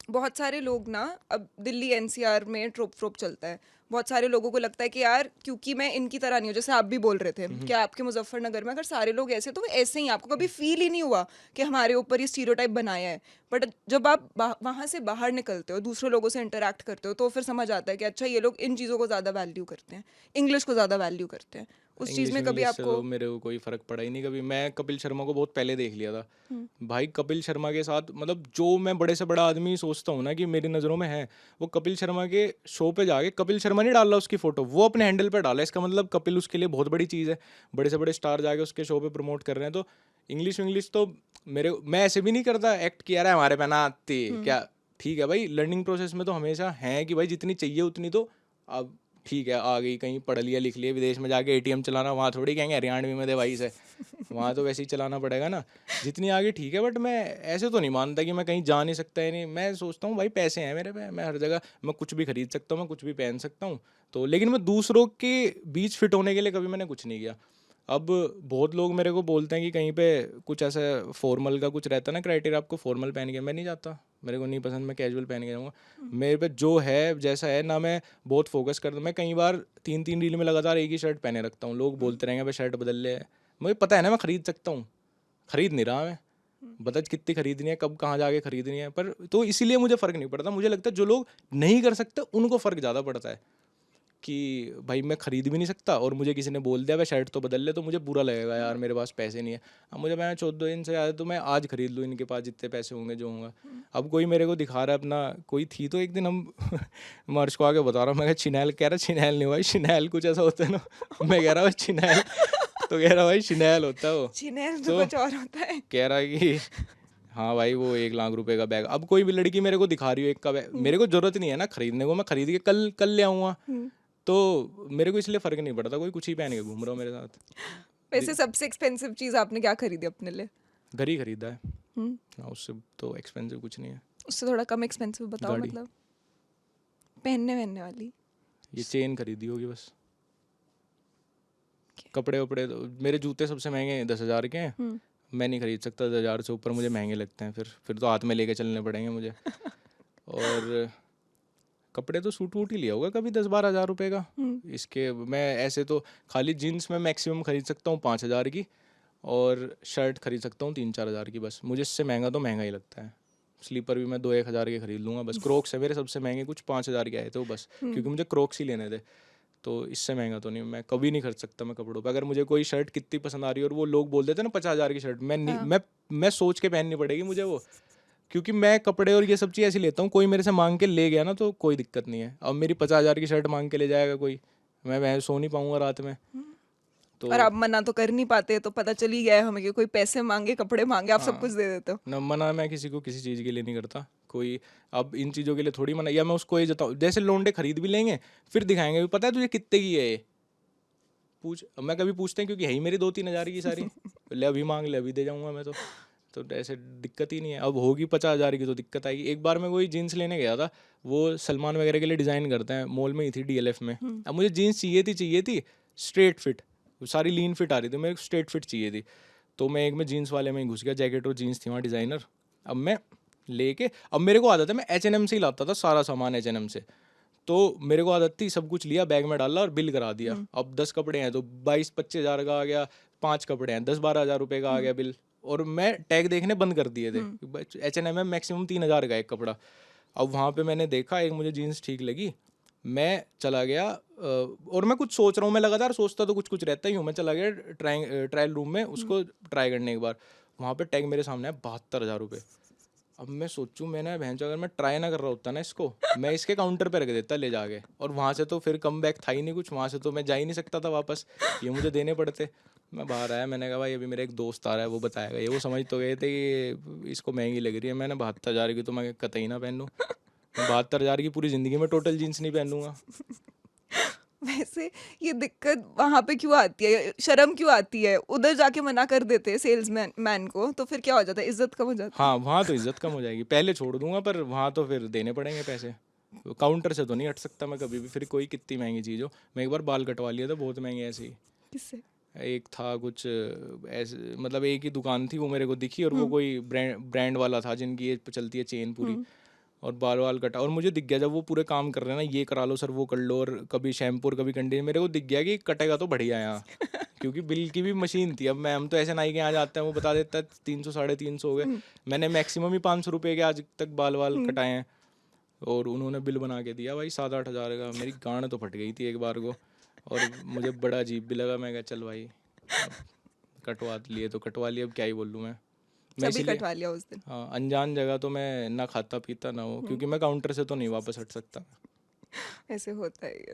बहुत सारे लोग ना, अब दिल्ली एनसीआर में ट्रोप ट्रोप चलता है, बहुत सारे लोगों को लगता है कि यार क्योंकि मैं इनकी तरह नहीं हूँ, जैसे आप भी बोल रहे थे कि आपके मुजफ्फरनगर में अगर सारे लोग ऐसे तो वो ऐसे ही, आपको कभी फील ही नहीं हुआ कि हमारे ऊपर ये स्टीरियोटाइप बनाया है। बट जब आप वहाँ से बाहर निकलते हो, दूसरे लोगों से इंटरेक्ट करते हो, तो फिर समझ आता है कि अच्छा ये लोग इन चीज़ों को ज़्यादा वैल्यू करते हैं, इंग्लिश को ज़्यादा वैल्यू करते हैं। उस चीज़ इंग्लिश में कभी इंग्लिश से आपको? तो मेरे को कोई फ़र्क पड़ा ही नहीं कभी। मैं कपिल शर्मा को बहुत पहले देख लिया था भाई। कपिल शर्मा के साथ, मतलब जो मैं बड़े से बड़ा आदमी सोचता हूँ ना कि मेरी नज़रों में है, वो कपिल शर्मा के शो पे जाके, कपिल शर्मा नहीं डाल रहा उसकी फ़ोटो, वो अपने हैंडल पे डाला, इसका मतलब कपिल उसके लिए बहुत बड़ी चीज़ है। बड़े से बड़े स्टार जाके उसके शो पे प्रमोट कर रहे हैं, तो इंग्लिश इंग्लिश तो मैं ऐसे भी नहीं करता एक्ट किया रहा है हमारे पे ना आती क्या। ठीक है भाई, लर्निंग प्रोसेस में तो हमेशा है कि भाई जितनी चाहिए उतनी तो, अब ठीक है आ गई, कहीं पढ़ लिया लिख लिया, विदेश में जाके एटीएम चलाना, वहाँ थोड़ी कहेंगे हरियाणवी में दे भाई से, वहाँ तो वैसे ही चलाना पड़ेगा ना, जितनी आगे ठीक है। बट मैं ऐसे तो नहीं मानता कि मैं कहीं जा नहीं सकता है, नहीं। मैं सोचता हूँ भाई पैसे हैं मेरे पे, मैं हर जगह मैं कुछ भी खरीद सकता हूँ, मैं कुछ भी पहन सकता हूँ, तो लेकिन मैं दूसरों के बीच फिट होने के लिए कभी मैंने कुछ नहीं किया। अब बहुत लोग मेरे को बोलते हैं कि कहीं पे कुछ ऐसा फॉर्मल का कुछ रहता है ना क्राइटेरिया, आपको फॉर्मल पहन के, मैं नहीं जाता, मेरे को नहीं पसंद, मैं कैजुअल पहन के जाऊँगा। मेरे पे जो है जैसा है ना, मैं बहुत फोकस करता हूँ। मैं कई बार 3-3 रील में लगातार एक ही शर्ट पहने रखता हूँ, लोग बोलते रहेंगे भाई शर्ट बदल ले, मुझे पता है ना मैं खरीद सकता हूँ, खरीद नहीं रहा मैं, बता कितनी खरीदनी है, कब कहाँ जाके खरीदनी है, पर तो इसीलिए मुझे फ़र्क नहीं पड़ता। मुझे लगता है जो लोग नहीं कर सकते उनको फ़र्क ज़्यादा पड़ता है कि भाई मैं खरीद भी नहीं सकता, और मुझे किसी ने बोल दिया भाई शर्ट तो बदल ले, तो मुझे बुरा लगेगा यार मेरे पास पैसे नहीं है। अब मुझे मैं 14 दिन से आया तो मैं आज खरीद लूँ, इनके पास जितने पैसे होंगे जो होंगे। अब कोई मेरे को दिखा रहा है अपना, कोई थी तो एक दिन हम मैं अर्श को आके बता रहा हूँ, मैं कहा चिनैल, कह रहा चिनैल नहीं भाई शिनैल कुछ ऐसा होता है ना। मैं कह रहा हूँ चिनैल, तो कह रहा भाई शिनैल होता है वो। चिनेल तो तो कुछ और होता है। कह रहा है कि हाँ भाई वो 1 लाख रुपए का बैग। अब कोई भी लड़की मेरे को दिखा रही हो एक का बैग, मेरे को जरूरत नहीं है ना खरीदने को, मैं खरीद के कल कल ले आऊँगा, तो मेरे को इसलिए फ़र्क नहीं पड़ता, कोई कुछ ही पहन के घूम रहा हो मेरे साथ। वैसे सबसे एक्सपेंसिव चीज आपने क्या खरीदी अपने लिए? घर ही खरीदा है। हम्म, हाँ, उससे तो एक्सपेंसिव कुछ नहीं है। उससे थोड़ा कम एक्सपेंसिव बताओ, गाड़ी। मतलब पहनने वाली। ये चेन खरीदी होगी बस। कपड़े वपड़े तो मेरे जूते सबसे महंगे 10,000 के हैं, मैं नहीं खरीद सकता 10,000 से ऊपर, मुझे महंगे लगते हैं, फिर तो हाथ में लेके चलने पड़ेंगे मुझे। और कपड़े तो सूट वूट ही लिया होगा कभी 10-12 हज़ार रुपए का। इसके मैं ऐसे तो खाली जीन्स में मैक्सिमम खरीद सकता हूँ 5,000 की, और शर्ट खरीद सकता हूँ 3-4 हज़ार की बस। मुझे इससे महंगा तो महंगा ही लगता है। स्लीपर भी मैं 2-1 हज़ार के खरीद लूँगा बस। क्रोक्स है मेरे सबसे महंगे, कुछ 5,000 के आए थे वो बस, क्योंकि मुझे क्रोक्स ही लेने थे। तो इससे महंगा तो नहीं, मैं कभी नहीं खर्च सकता मैं कपड़ों पे। अगर मुझे कोई शर्ट कितनी पसंद आ रही है और वो लोग बोल देते हैं ना 50,000 की शर्ट, मैं नहीं, मैं सोच के पहननी पड़ेगी मुझे वो, क्योंकि मैं कपड़े और ये सब चीज़ ऐसी लेता हूँ, कोई मेरे से मांग के ले गया ना तो कोई दिक्कत नहीं है। अब मेरी 50,000 की शर्ट मांग के ले जाएगा कोई, मैं सो नहीं पाऊंगा रात में। तो और आप मना तो कर नहीं पाते, तो पता चल ही गया है हमें कि कोई पैसे मांगे, कपड़े मांगे, आप सब कुछ दे देते हो। न मना मैं किसी को किसी चीज़ के लिए नहीं करता कोई। अब इन चीज़ों के लिए थोड़ी मना, या मैं उसको ये जताऊँ, जैसे लोंडे खरीद भी लेंगे फिर दिखाएंगे भी पता है तुझे कितने की है ये, पूछ। अब मैं कभी पूछते हैं क्योंकि है ही मेरी 2-3 हज़ार की सारी, ले अभी मांग ले अभी दे जाऊंगा मैं तो ऐसे दिक्कत ही नहीं है। अब होगी 50,000 की तो दिक्कत आएगी। एक बार मैं कोई जीन्स लेने गया था, वो सलमान वगैरह के लिए डिज़ाइन करते हैं, मॉल में ही थी DLF में। अब मुझे जीन्स चाहिए थी स्ट्रेट फिट, सारी लीन फिट आ रही थी, मेरे को स्ट्रेट फिट चाहिए थी। तो मैं एक में जीन्स वाले में ही घुस गया, जैकेट और जीन्स थी वहाँ डिज़ाइनर। अब मैं लेके, अब मेरे को आदत है मैं H&M से ही लाता था सारा सामान, H&M से। तो मेरे को आदत थी, सब कुछ लिया बैग में डाला और बिल करा दिया। अब 10 कपड़े हैं तो 22-25 हज़ार का आ गया, 5 कपड़े हैं 10-12 हज़ार रुपये का आ गया बिल। और मैं टैग देखने बंद कर दिए थे। H&M में मैक्सिमम 3,000 का एक कपड़ा। अब वहाँ पे मैंने देखा, एक मुझे जीन्स ठीक लगी, मैं चला गया, और मैं कुछ सोच रहा हूँ, मैं लगातार सोचता तो कुछ रहता ही हूँ। मैं चला गया ट्रायल रूम में उसको ट्राई करने के बाद, वहाँ पे टैग मेरे सामने है 72,000 रुपये। अब मैं सोचूं, मैंने भैंस अगर मैं ट्राई ना कर रहा होता ना इसको, मैं इसके काउंटर पे रख देता ले जाके, और वहाँ से तो फिर कम बैक था ही नहीं कुछ, वहाँ से तो मैं जा ही नहीं सकता था वापस, ये मुझे देने पड़ते। मैं बाहर आया, मैंने कहा भाई अभी मेरा एक दोस्त आ रहा है वो बताएगा, ये वो समझ तो गए थे कि इसको महंगी लग रही है। मैंने 72,000 की तो मैं कतई ना पहन लूँ, मैं 72,000 की पूरी ज़िंदगी में टोटल जीन्स नहीं पहनूंगा। वैसे ये दिक्कत वहां पे क्यों आती है, शर्म क्यों आती है? उधर जाके मना कर देते हैं सेल्समैन मैन को, तो फिर क्या हो जाता है, इज्जत कम हो जाती है। हाँ वहाँ तो इज्जत कम हो जाएगी, पहले छोड़ दूंगा पर वहाँ तो फिर देने पड़ेंगे पैसे। काउंटर से तो नहीं हट सकता मैं कभी भी, फिर कोई कितनी महंगी चीज़ हो। मैं एक बार बाल कटवा लिया था बहुत महंगे ऐसे ही। किससे? एक था कुछ ऐसे, मतलब एक ही दुकान थी वो मेरे को दिखी, और वो कोई ब्रांड वाला था जिनकी ये चलती है चेन पूरी, और बाल वाल कटा। और मुझे दिख गया जब वो पूरे काम कर रहे हैं ना, ये करा लो सर वो कर लो, और कभी शैम्पू और कभी कंडीशनर, मेरे को दिख गया कि कटेगा तो बढ़िया है यहाँ, क्योंकि बिल की भी मशीन थी। अब हम तो ऐसे नाई के यहाँ जाते हैं, वो बता देता है 300-350 हो गए। मैंने मैक्सिमम ही 500 रुपये के आज तक बाल वाल कटाए हैं, और उन्होंने बिल बना के दिया भाई 7-8 हज़ार का। मेरी गांड तो फट गई थी एक बार को, और मुझे बड़ा अजीब भी लगा। मैं कहा चल भाई अब कटवा लिए तो कटवा लिए, अब क्या ही बोल लूँ मैं सभी इसीलिए। कटवा लिया उस दिन। हाँ, अनजान जगह तो मैं ना खाता पीता ना हो, क्योंकि मैं काउंटर से तो नहीं वापस हट सकता। ऐसे होता है ये।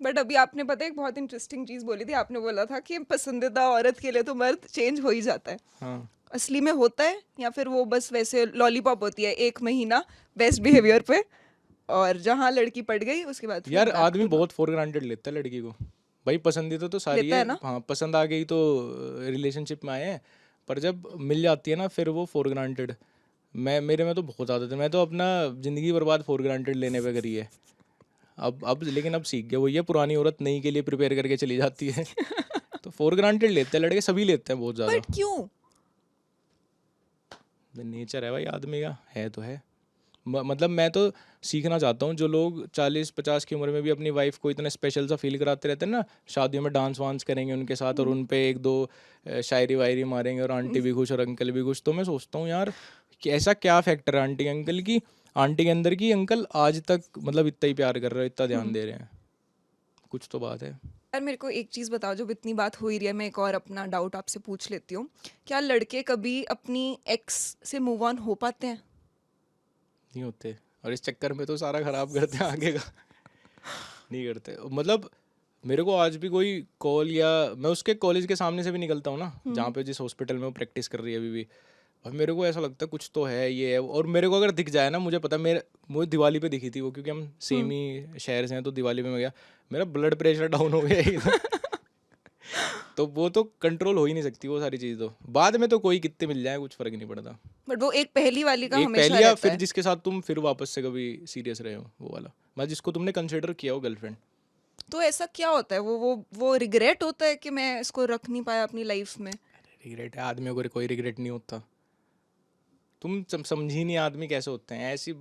बट अभी आपने पता है एक बहुत इंटरेस्टिंग चीज बोली थी, आपने बोला था कि पसंदीदा औरत के लिए तो मर्द चेंज हो ही जाता है। हाँ असली में होता है या फिर वो बस वैसे लॉलीपॉप होती है 1 महीना बेस्ट बिहेवियर पे, और जहाँ लड़की पड़ गई उसके बाद फिर यार, back आदमी to बहुत फॉर ग्रांटेड लेता है लड़की को। भाई पसंदीदा तो सारी लेता है, है ना। हाँ पसंद आ गई तो रिलेशनशिप में आए हैं, पर जब मिल जाती है ना फिर वो फॉर ग्रांटेड। मेरे में तो बहुत आदत है, मैं तो अपना ज़िंदगी बर्बाद फॉर ग्रांटेड लेने पे करी है। अब लेकिन अब सीख गया, वही है पुरानी औरत नई के लिए प्रिपेयर करके चली जाती है। तो फॉर ग्रांटेड लेते हैं लड़के, सभी लेते हैं बहुत ज़्यादा। बट क्यों? नेचर है भाई आदमी का, है तो है। मतलब मैं तो सीखना चाहता हूँ, जो लोग 40-50 की उम्र में भी अपनी वाइफ को इतना स्पेशल सा फील कराते रहते हैं ना, शादियों में डांस वांस करेंगे उनके साथ, और उन पे 1-2 शायरी वायरी मारेंगे, और आंटी भी खुश और अंकल भी खुश। तो मैं सोचता हूँ यार कि ऐसा क्या फैक्टर है आंटी अंकल की, आंटी के अंदर की, अंकल आज तक मतलब इतना ही प्यार कर रहे हो, इतना ध्यान दे रहे हैं। कुछ तो बात है। यार मेरे को एक चीज़ बताओ, जब इतनी बात हो ही रही है, मैं एक और अपना डाउट आपसे पूछ लेती हूँ। क्या लड़के कभी अपनी एक्स से मूव ऑन हो पाते हैं? नहीं होते, और इस चक्कर में तो सारा खराब करते हैं आगे का। नहीं करते, मतलब मेरे को आज भी कोई कॉल, या मैं उसके कॉलेज के सामने से भी निकलता हूँ ना, जहाँ पे जिस हॉस्पिटल में वो प्रैक्टिस कर रही है अभी भी, और मेरे को ऐसा लगता है कुछ तो है, ये है। और मेरे को अगर दिख जाए ना, मुझे पता है, मेरे मुझे दिवाली पे दिखी थी वो, क्योंकि हम सेम ही शहर से हैं, तो दिवाली पे मैं गया, मेरा ब्लड प्रेशर डाउन हो गया एकदम। तो वो तो कंट्रोल हो ही नहीं सकती वो सारी चीज़। तो बाद में तो कोई कितने मिल जाए कुछ फर्क नहीं पड़ता। बट वो एक पहली वाली का एक हमेशा पहली, या रहता फिर है। जिसके साथ तुम फिर वापस से कभी सीरियस रहे हो, वो वाला, मतलब जिसको तुमने कंसिडर किया हो गर्लफ्रेंड। तो ऐसा क्या होता है? वो रिग्रेट होता है कि मैं इसको रख नहीं पाया अपनी लाइफ में? रिग्रेट है, आदमियों को कोई रिग्रेट नहीं होता। तुम समझी नहीं आदमी कैसे होते हैं, ऐसी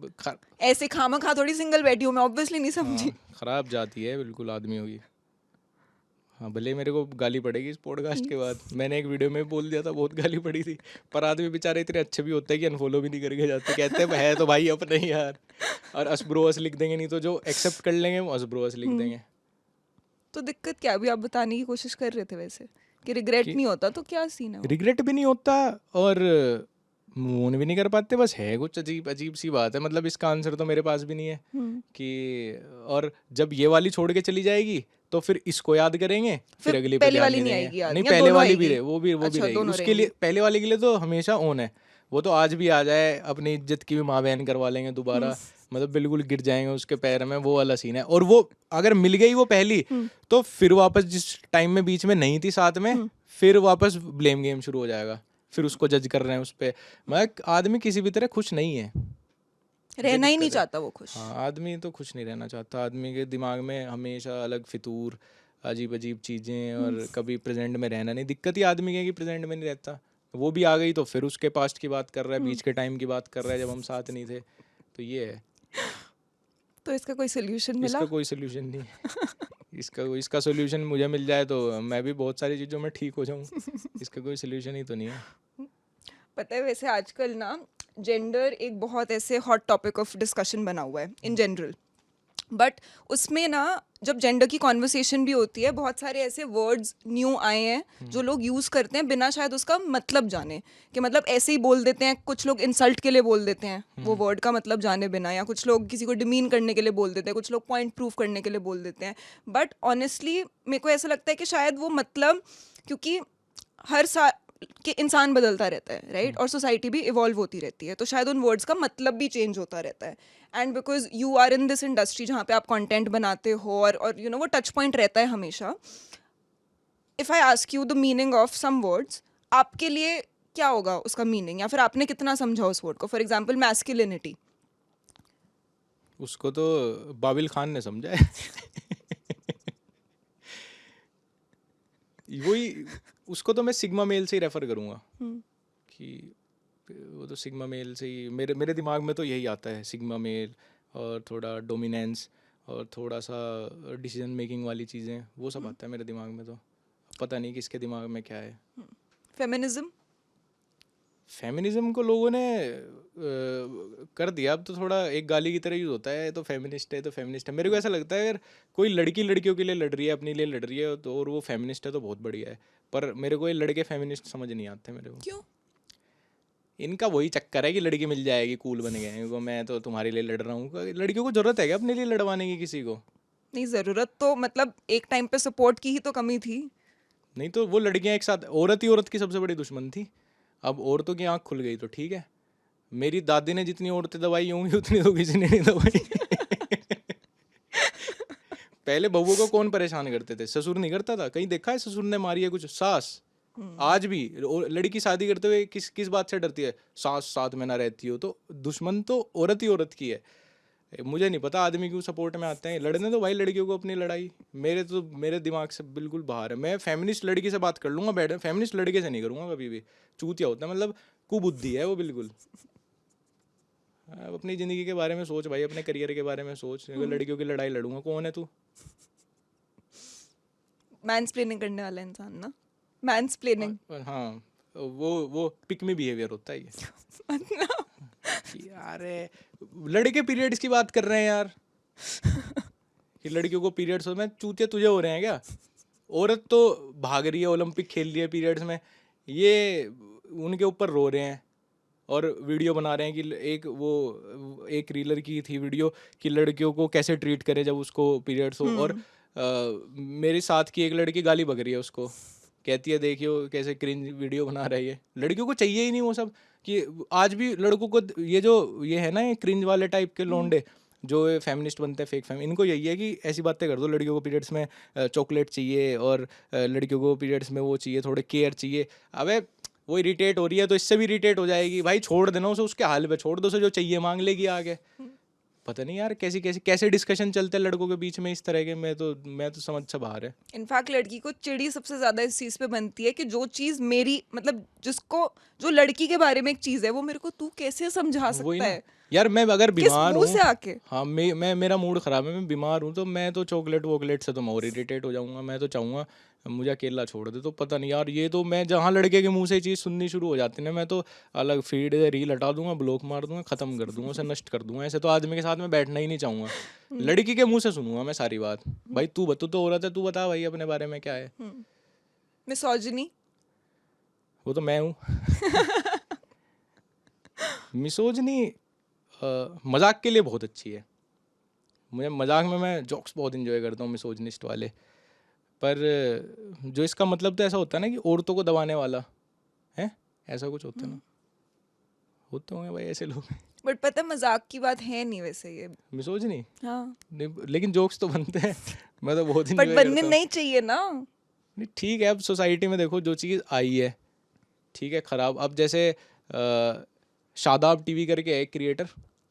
ऐसे खामा खा थोड़ी सिंगल बैठी हूँ मैं, ऑब्वियसली नहीं समझी। हाँ, खराब जाती है बिल्कुल आदमियों की। हाँ, भले मेरे को गाली पड़ेगी इस पॉडकास्ट के बाद, मैंने एक वीडियो में बोल दिया था, बहुत गाली पड़ी थी, पर आदमी बेचारे इतने अच्छे भी होते हैं कि अनफॉलो भी नहीं करके जाते, कहते हैं है तो भाई अपने ही यार, और असब्रोअस लिख देंगे, नहीं तो जो एक्सेप्ट कर लेंगे वो असब्रोअस लिख देंगे। तो दिक्कत क्या? अभी आप बताने की कोशिश कर रहे थे वैसे कि रिग्रेट कि नहीं होता, तो क्या सीन है वो? रिग्रेट भी नहीं होता, और मूव भी नहीं कर पाते, बस है कुछ अजीब अजीब सी बात है। मतलब इसका आंसर तो मेरे पास भी नहीं है कि, और जब ये वाली छोड़ के चली जाएगी तो फिर इसको याद करेंगे, फिर फिर अगली पे पहली ध्यान वाली नहीं नहीं देंगे। आएगी याद, नहीं, या पहले दोनों वाली भी आएगी? रहे, वो भी अच्छा, रहेगी दोनों उसके लिए। रहेंगी। पहले वाले के लिए तो हमेशा ऑन है, वो तो आज भी आ जाए, अपनी इज्जत की भी माँ बहन करवा लेंगे दोबारा, मतलब बिल्कुल गिर जाएंगे उसके पैर में, वो वाला सीन है। और वो अगर मिल गई वो पहली, तो फिर वापस जिस टाइम में बीच में नहीं थी साथ में, फिर वापस ब्लेम गेम शुरू हो जाएगा, फिर उसको जज कर रहे हैं उस पर। मतलब आदमी किसी भी तरह खुश नहीं है, ये रहना ही नहीं दिक्कत है। चाहता वो खुश। हाँ, आदमी तो खुश नहीं रहना चाहता, आदमी के दिमाग में हमेशा अलग फितूर, अजीब अजीब चीज़ें, और कभी प्रेजेंट में रहना नहीं। दिक्कत ही आदमी की है कि प्रेजेंट में नहीं रहता। वो भी आ गई तो फिर उसके पास्ट की बात कर रहा है, बीच के टाइम की बात कर रहा है जब हम साथ नहीं थे। तो ये है, तो इसका कोई सोल्यूशन मिला? इसका कोई सोल्यूशन नहीं है। इसका सोल्यूशन मुझे मिल जाए तो मैं भी बहुत सारी चीज़ों में ठीक हो जाऊँ। इसका कोई सोल्यूशन ही तो नहीं है। पता है वैसे आजकल ना जेंडर एक बहुत ऐसे हॉट टॉपिक ऑफ डिस्कशन बना हुआ है इन जनरल। बट उसमें ना जब जेंडर की कॉन्वर्सेशन भी होती है, बहुत सारे ऐसे वर्ड्स न्यू आए हैं जो लोग यूज़ करते हैं बिना शायद उसका मतलब जाने, कि मतलब ऐसे ही बोल देते हैं। कुछ लोग इंसल्ट के लिए बोल देते हैं वो वर्ड का मतलब जाने बिना, या कुछ लोग किसी को डिमीन करने के लिए बोल देते हैं, कुछ लोग पॉइंट प्रूव करने के लिए बोल देते हैं। बट ऑनेस्टली मेरे को ऐसा लगता है कि शायद वो मतलब, क्योंकि हर साल कि इंसान बदलता रहता है, राइट, और सोसाइटी भी इवॉल्व होती रहती है, तो शायद उन वर्ड्स का मतलब भी चेंज होता रहता है। And because you are in this industry जहाँ पे आप कंटेंट बनाते हो, और यू नो वो टच पॉइंट रहता है हमेशा। If I ask you the meaning of some words, आपके लिए क्या होगा उसका मीनिंग, या फिर आपने कितना समझा उस वर्ड को? For example masculinity. उसको तो बाबिल खान ने समझा है। वही, उसको तो मैं सिग्मा मेल से ही रेफर करूँगा कि वो तो सिग्मा मेल से ही, मेरे मेरे दिमाग में तो यही आता है, सिग्मा मेल, और थोड़ा डोमिनेंस, और थोड़ा सा डिसीजन मेकिंग वाली चीज़ें, वो सब आता है मेरे दिमाग में। तो पता नहीं किसके दिमाग में क्या है। फेमिनिज्म। फेमिनिज्म को लोगों ने कर दिया अब तो, थोड़ा एक गाली की तरह यूज़ होता है, तो फेमिनिस्ट है तो फेमिनिस्ट है। मेरे को ऐसा लगता है अगर कोई लड़की लड़कियों के लिए लड़ रही है, अपने लिए लड़ रही है, तो और वो फेमिनिस्ट है तो बहुत बढ़िया है। पर मेरे को ये लड़के फेमिनिस्ट समझ नहीं आते मेरे को। क्यों? इनका वही चक्कर है कि लड़की मिल जाएगी, कूल बन गए हैं, मैं तो तुम्हारे लिए लड़ रहा हूँ। लड़कियों को जरूरत है क्या अपने लिए लड़वाने की किसी को? नहीं, ज़रूरत तो मतलब एक टाइम पे सपोर्ट की ही तो कमी थी। नहीं तो वो लड़कियां एक साथ, औरत ही औरत की सबसे बड़ी दुश्मन थी। अब औरतों की आंख खुल गई तो ठीक है। मेरी दादी ने जितनी औरतें दवाई होंगी उतनी तो किसी ने नहीं दवाई। पहले बहू को कौन परेशान करते थे? ससुर नहीं करता था? कहीं देखा है ससुर ने मारी है कुछ? सास। आज भी लड़की शादी करते हुए किस किस बात से डरती है? सास साथ में ना रहती हो तो। दुश्मन तो औरत ही औरत की है। मुझे नहीं पता आदमी क्यों सपोर्ट में आते हैं। लड़ने दो भाई लड़कियों को अपनी लड़ाई। मेरे दिमाग से बिल्कुल बाहर है। मैं फेमिनिस्ट लड़की से बात कर लूंगा बैठ, फेमिनिस्ट लड़के से नहीं करूंगा कभी भी। चूतिया होता है, मतलब कुबुद्धि है वो बिल्कुल। अब अपनी ज़िंदगी के बारे में सोच भाई, अपने करियर के बारे में सोच। अगर लड़कियों की लड़ाई लड़ूंगा, कौन है तू? मैंसप्लेनिंग करने वाला इंसान ना, मैंसप्लेनिंग। हाँ, वो पिक मी बिहेवियर होता है ये। यार लड़के पीरियड्स की बात कर रहे हैं यार। कि लड़कियों को पीरियड्स हो, मैं चूतिया तुझे हो रहे हैं क्या? औरत तो भाग रही है, ओलंपिक खेल रही है पीरियड्स में, ये उनके ऊपर रो रहे हैं और वीडियो बना रहे हैं कि एक रीलर की थी वीडियो कि लड़कियों को कैसे ट्रीट करें जब उसको पीरियड्स हो, और मेरे साथ की एक लड़की गाली बक रही है उसको, कहती है देखियो कैसे क्रिंज वीडियो बना रही है। लड़कियों को चाहिए ही नहीं वो सब, कि आज भी लड़कों को ये है ना, ये क्रिंज वाले टाइप के लोंडे जो फेमिनिस्ट बनते हैं, फेक फेम, इनको यही है कि ऐसी बातें कर दो, लड़कियों को पीरियड्स में चॉकलेट चाहिए और लड़कियों को पीरियड्स में वो चाहिए, थोड़े केयर चाहिए। अबे वो इरिटेट हो रही है तो इससे भी इरिटेट हो जाएगी, भाई छोड़ देना उसे, उसके हाल पे छोड़ दो उसे, जो चाहिए मांग लेगी आगे। पता नहीं यार कैसे डिस्कशन चलते हैं लड़कों के बीच में इस तरह के, मैं तो समझ से बाहर है। इनफैक्ट लड़की को चिड़ी सबसे ज्यादा इस चीज पे बनती है कि जो चीज मेरी, मतलब जो लड़की के बारे में एक चीज है, वो मेरे को तू कैसे समझा वही सकता ना है यार, मैं अगर किस बीमार मुंह हूँ, से आके। हाँ मैं मेरा मूड ख़राब है, मैं बीमार हूँ, तो मैं तो चॉकलेट वॉकलेट से तो मैं और इरिटेट हो जाऊंगा, मैं तो चाहूँगा मुझे अकेला छोड़ दे। तो पता नहीं यार, ये तो मैं जहाँ लड़के के मुंह से चीज़ सुननी शुरू हो जाती है ना, मैं तो अलग फीड रील हटा दूंगा, ब्लॉक मार दूंगा, ख़त्म कर दूंगा, उसे नष्ट कर दूंगा। ऐसे तो आदमी के साथ में बैठना ही नहीं चाहूँगा, लड़की के मुँह से सुनूंगा मैं सारी बात। भाई तू तो औरत है, तू बता भाई अपने बारे में क्या है। मिसोजिनी। वो तो मैं हूँ। मिसोजनी मजाक के लिए बहुत अच्छी है, मुझे मजाक में मैं जोक्स बहुत इन्जॉय करता हूँ मिसोजनिस्ट वाले, पर जो इसका मतलब तो ऐसा होता है ना कि औरतों को दबाने वाला है, ऐसा कुछ होता है ना, होते होंगे भाई ऐसे लोग। बट पता है मजाक की बात है नहीं वैसे ये। मिसोजनी हाँ लेकिन जोक्स तो बनते हैं, मैं तो बहुत बट इन्जॉय बनने करता हूँ। नहीं चाहिए ना। नहीं ठीक है, अब सोसाइटी में देखो जो चीज़ आई है, ठीक है ख़राब, अब जैसे शादाब टीवी करके है एक क्रिएटर,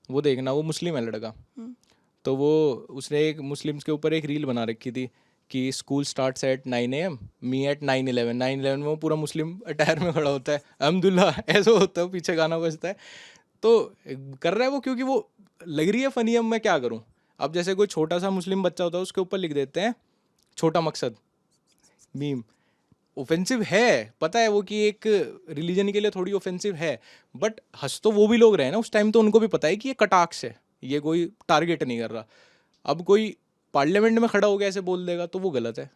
वो देखना, वो मुस्लिम है लड़का, तो वो उसने एक मुस्लिम्स के ऊपर एक रील बना रखी थी कि school starts at 9 AM, me at 9:11। 9:11 में वो पूरा मुस्लिम अटायर में खड़ा होता है, अहमदुल्ला ऐसा होता है, पीछे गाना बजता है, तो कर रहा है वो क्योंकि वो लग रही है फनी। अब मैं क्या करूँ, अब जैसे कोई छोटा सा मुस्लिम बच्चा होता है उसके ऊपर लिख देते हैं छोटा मकसद मीम, ऑफेंसिव है, पता है वो कि एक रिलीजन के लिए थोड़ी ऑफेंसिव है, बट हंस तो वो भी लोग रहे ना उस टाइम, तो उनको भी पता है कि ये कटाक्ष है, ये कोई टारगेट नहीं कर रहा। अब कोई पार्लियामेंट में खड़ा हो गया ऐसे बोल देगा तो वो गलत है।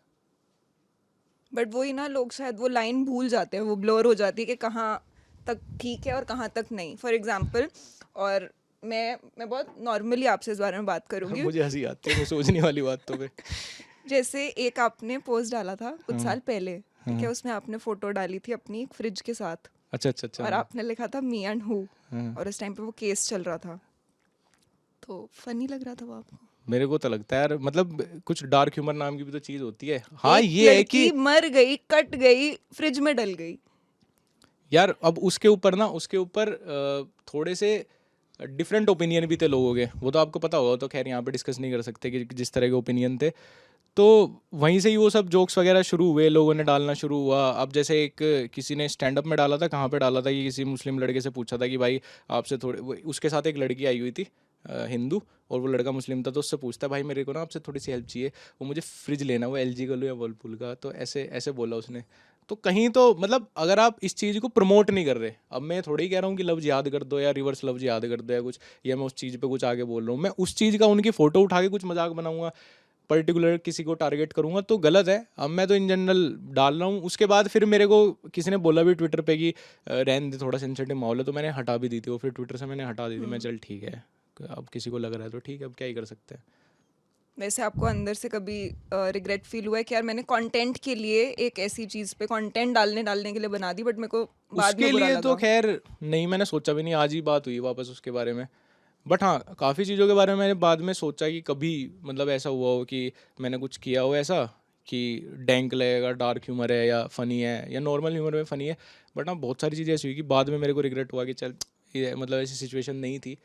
बट वही ना, लोग शायद वो लाइन भूल जाते हैं, वो ब्लर हो जाती है कि कहाँ तक ठीक है और कहाँ तक नहीं। फॉर एग्जाम्पल, और मैं बहुत नॉर्मली आपसे इस बारे में बात करूंगी। मुझे हंसी आती है मैं सोचने वाली बात तो पे। जैसे एक आपने पोस्ट डाला था कुछ साल पहले, ठीक है, उसमें आपने फोटो डाली थी अपनी एक फ्रिज के साथ, अच्छा अच्छा अच्छा। और आपने लिखा था मी एंड हु, हाँ। और उस टाइम पे वो केस चल रहा था, तो फनी लग रहा था वो आपको? मेरे को तो लगता है यार, मतलब कुछ डार्क ह्यूमर नाम की भी तो चीज़ होती है। हाँ एक ये है कि लड़की मर गई, कट गई, फ्रिज में डल गई। यार अब उसके ऊपर थोड़े से डिफरेंट ओपिनियन भी थे लोगों के, वो तो आपको पता होगा, तो खैर यहाँ पे डिस्कस नहीं कर सकते कि जिस तरह के ओपिनियन थे, तो वहीं से ही वो सब जोक्स वगैरह शुरू हुए, लोगों ने डालना शुरू हुआ। अब जैसे एक किसी ने स्टैंड अप में डाला था, कहाँ पे डाला था कि किसी मुस्लिम लड़के से पूछा था कि भाई आपसे उसके साथ एक लड़की आई हुई थी हिंदू, और वो लड़का मुस्लिम था, तो उससे पूछता है भाई मेरे को ना आपसे थोड़ी सी हेल्प चाहिए, वो मुझे फ्रिज लेना, वो LG का लो या वर्लपूल का, तो ऐसे ऐसे बोला उसने। तो कहीं तो मतलब अगर आप इस चीज़ को प्रमोट नहीं कर रहे, अब मैं थोड़ी कह रहा हूँ कि लफ्ज़ याद कर दो या रिवर्स लफ्ज़ याद कर दो या कुछ, या मैं उस चीज़ पे कुछ आगे बोल रहा हूँ, मैं उस चीज़ का उनकी फ़ोटो उठा के कुछ मजाक बनाऊंगा, पर्टिकुलर किसी को टारगेट करूंगा, तो गलत है। अब मैं तो इन जनरल डाल रहा हूँ, उसके बाद फिर मेरे को किसी ने बोला भी ट्विटर पे कि रहने दे थोड़ा सेंसिटिव माहौल है, तो मैंने हटा भी दी थी वो, फिर ट्विटर से मैंने हटा दी थी। मैं चल ठीक है, अब किसी को लग रहा है तो ठीक है, अब क्या ही कर सकते हैं। वैसे आपको अंदर से कभी रिग्रेट फील हुआ है कि यार मैंने कंटेंट के लिए एक ऐसी चीज पे कंटेंट डालने के लिए बना दी, बट मेरे को बाद उसके में बुरा लिए तो लगा? खैर नहीं, मैंने सोचा भी नहीं, आज ही बात हुई वापस उसके बारे में। बट हाँ, काफ़ी चीज़ों के बारे में मैंने बाद में सोचा कि कभी मतलब ऐसा हुआ हो कि मैंने कुछ किया हो ऐसा कि डैंक लगेगा, डार्क ह्यूमर है या फ़नी है या नॉर्मल ह्यूमर में फ़नी है। बट हाँ, बहुत सारी चीज़ें ऐसी हुई कि बाद में मेरे को रिग्रेट हुआ कि चल ये मतलब ऐसी सिचुएशन नहीं थी,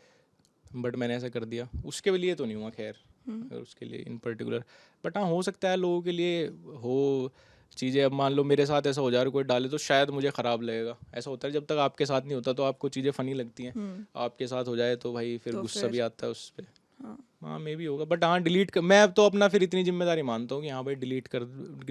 बट मैंने ऐसा कर दिया। उसके लिए तो नहीं हुआ खैर, अगर उसके लिए इन पर्टिकुलर। बट हाँ, हो सकता है लोगों के लिए हो चीज़ें। अब मान लो मेरे साथ ऐसा हो जाए और कोई डाले तो शायद मुझे ख़राब लगेगा, ऐसा होता है। जब तक आपके साथ नहीं होता तो आपको चीज़ें फ़नी लगती हैं, आपके साथ हो जाए तो भाई फिर तो गुस्सा भी फिर आता है उस पर। हाँ मे भी होगा, बट हाँ डिलीट कर, मैं अब तो अपना फिर इतनी जिम्मेदारी मानता हूँ कि हाँ भाई डिलीट कर,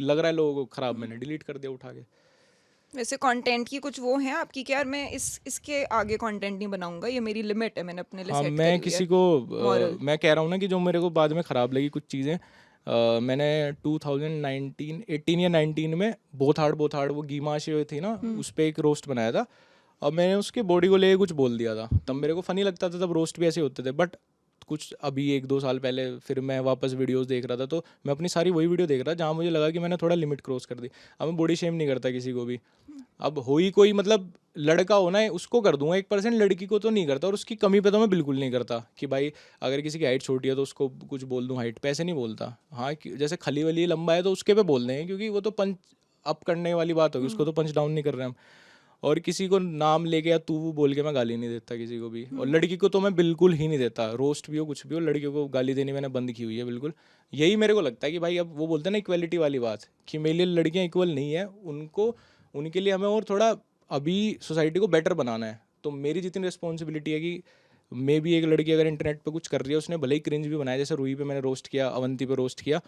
लग रहा है लोगों को ख़राब, मैंने डिलीट कर दिया उठा के। वैसे कंटेंट की कुछ वो है आपकी कि यार मैं इसके आगे कंटेंट नहीं बनाऊंगा, ये मेरी लिमिट है, मैंने अपने लिए हाँ, सेट मैं करी हुई किसी है को मॉरल? मैं कह रहा हूँ ना कि जो मेरे को बाद में ख़राब लगी कुछ चीज़ें, मैंने 2019 18 या 19 में बोथ हार्ड वो गीमा आशी थी ना, उस पे एक रोस्ट बनाया था। अब मैंने उसके बॉडी को लेके कुछ बोल दिया था, तब मेरे को फ़नी लगता था, तब रोस्ट भी ऐसे होते थे। बट कुछ अभी 1-2 साल पहले फिर मैं वापस वीडियोस देख रहा था, तो मैं अपनी सारी वही वीडियो देख रहा था जहाँ मुझे लगा कि मैंने थोड़ा लिमिट क्रॉस कर दी। अब मैं बॉडी शेम नहीं करता किसी को भी। अब हो ही कोई मतलब लड़का हो ना, उसको कर दूंगा 1%, लड़की को तो नहीं करता। और उसकी कमी पे तो मैं बिल्कुल नहीं करता कि भाई अगर किसी की हाइट छोटी है तो उसको कुछ बोल दूं हाइट पे, ऐसे नहीं बोलता। हाँ, जैसे खली वली लंबा है तो उसके पे बोल देंगे, क्योंकि वो तो पंच अप करने वाली बात होगी, उसको तो पंच डाउन नहीं कर रहे हम। और किसी को नाम लेके या तू वो बोल के मैं गाली नहीं देता किसी को भी। और लड़की को तो मैं बिल्कुल ही नहीं देता, रोस्ट भी हो कुछ भी हो, लड़कियों को गाली देनी मैंने बंद की हुई है बिल्कुल। यही मेरे को लगता है कि भाई, अब वो बोलते हैं ना इक्वलिटी वाली बात, कि मेरे लिए लड़कियां इक्वल नहीं है, उनको उनके लिए हमें और थोड़ा अभी सोसाइटी को बेटर बनाना है। तो मेरी जितनी रिस्पॉन्सिबिलिटी है कि मे भी एक लड़की अगर इंटरनेट पे कुछ कर रही है, उसने भले ही क्रिंज भी बनाया, जैसे रूही पे मैंने रोस्ट किया, अवंती पे रोस्ट किया,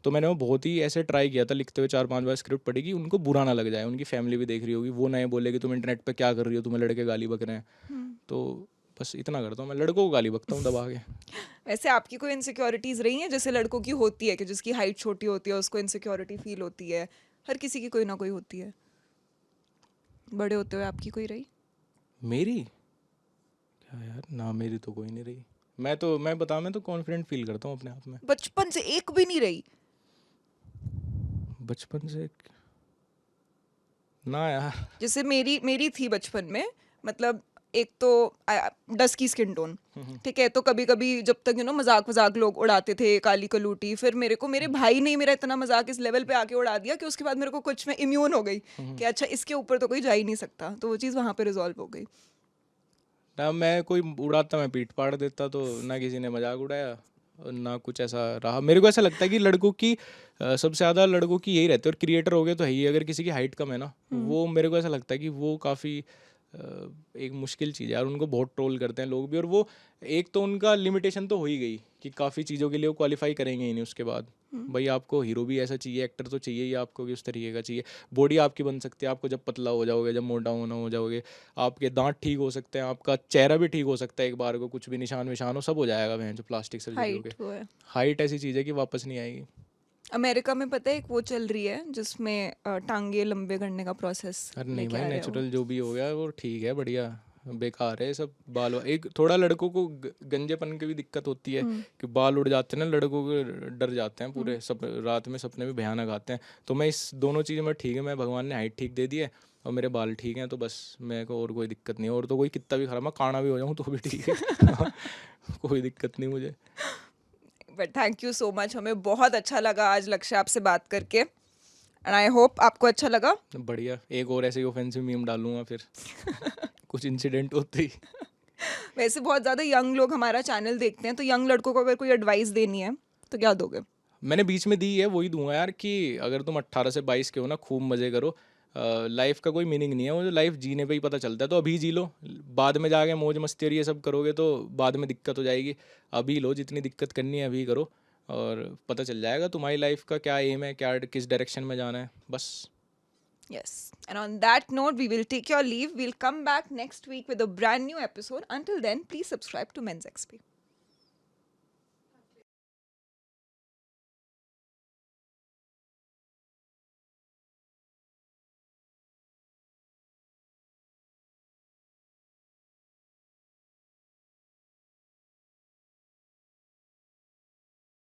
तो मैंने वो बहुत ही ऐसे ट्राई किया था, लिखते हुए 4-5 बार स्क्रिप्ट पढ़ी कि उनको बुरा ना लग जाए, उनकी फैमिली भी देख रही होगी, वो नए बोले कि तुम इंटरनेट पे क्या कर रही हो, तुम्हें लड़के गाली बक रहे हैं। तो बस इतना करता हूँ मैं, लड़कों को गाली बकता हूँ दबा के। वैसे आपकी कोई इनसिक्योरिटीज रही हैं जैसे लड़कों की होती है कि जिसकी हाइट छोटी होती है उसको इनसिक्योरिटी फील होती है? हर किसी की कोई ना कोई होती है। बड़े होते हुए आपकी कोई रही? मेरी क्या यार, ना मेरी तो कोई नहीं रही। मैं तो कॉन्फिडेंट फील करता हूँ अपने आप में। बचपन से एक भी नहीं रही? बचपन से ना यार। जैसे मेरी मेरी थी बचपन में, मतलब एक तो डस्की स्किन टोन, ठीक है, तो कभी कभी जब तक मजाक वजाक लोग उड़ाते थे काली कलूटी, फिर मेरे को मेरे भाई ने मेरा इतना मजाक इस लेवल पे आके उड़ा दिया कि उसके बाद मेरे को कुछ में इम्यून हो गई कि अच्छा इसके ऊपर तो कोई जा ही नहीं सकता, तो वो चीज़ वहाँ पे रिजॉल्व हो गई। ना मैं कोई उड़ाता मैं पीट पाड़ देता, तो ना किसी ने मजाक उड़ाया और ना कुछ ऐसा रहा। मेरे को ऐसा लगता है कि लड़कों की सबसे ज़्यादा लड़कों की यही रहती है, और क्रिएटर हो गए तो है ही, अगर किसी की हाइट कम है ना, वो मेरे को ऐसा लगता है कि वो काफ़ी एक मुश्किल चीज़ है यार, उनको बहुत ट्रोल करते हैं लोग भी। और वो एक तो उनका लिमिटेशन तो हो ही गई कि काफ़ी चीज़ों के लिए वो क्वालिफाई करेंगे ही नहीं उसके बाद। भाई आपको हीरो भी ऐसा चाहिए, एक्टर तो चाहिए ही आपको कि उस तरीके का चाहिए। बॉडी आपकी बन सकती है, आपको जब पतला हो जाओगे, जब मोटा होना हो जाओगे, आपके दांत ठीक हो सकते हैं, आपका चेहरा भी ठीक हो सकता है, एक बार को कुछ भी निशान विशान हो सब हो जाएगा वह जो प्लास्टिक सर्जरी हो गई। हाइट वो है। हाइट ऐसी चीज़ है कि वापस नहीं आएगी। अमेरिका में पता है एक वो चल रही है जिसमें टांगे लंबे करने का प्रोसेस अरे नहीं लेके भाई, आ रहे हैं वो। नेचुरल जो भी हो गया वो ठीक है, बढ़िया। बेकार है सब बाल एक थोड़ा लड़कों को गंजेपन की भी दिक्कत होती है कि बाल उड़ जाते हैं ना, लड़कों के डर जाते हैं पूरे, सब रात में सपने भी भयानक आते हैं। तो मैं इस दोनों चीज़ में ठीक है, मैं भगवान ने हाइट ठीक दे दी है और मेरे बाल ठीक हैं, तो बस मेरे को और कोई दिक्कत नहीं है। और तो कोई कितना भी खराब, मैं काना भी हो जाऊँ तो भी ठीक है। कोई दिक्कत नहीं मुझे। But thank you so much, हमें बहुत अच्छा लगा आज लक्ष्य आपसे बात करके, एंड आई होप आपको अच्छा लगा। बढ़िया, एक और ऐसे ही ऑफेंसिव मीम डालूंगा फिर कुछ इंसिडेंट होते ही। वैसे बहुत ज़्यादा यंग लोग हमारा चैनल देखते हैं, तो यंग लड़कों को अगर कोई एडवाइस देनी है तो क्या दोगे? मैंने बीच में दी है, वही दूंगा यार, कि अगर तुम 18 से 22 के हो ना, खूब मज़े करो। लाइफ का कोई मीनिंग नहीं है, वो जो लाइफ जीने पे ही पता चलता है, तो अभी जी लो। बाद में जाके मौज मस्ती और ये सब करोगे तो बाद में दिक्कत हो जाएगी। अभी लो, जितनी दिक्कत करनी है अभी करो, और पता चल जाएगा तुम्हारी लाइफ का क्या एम है, क्या किस डायरेक्शन में जाना है, बस। Yes. And on that note, we will take your leave. We'll come back next week with a brand new episode. Until then, please subscribe to Men's XP.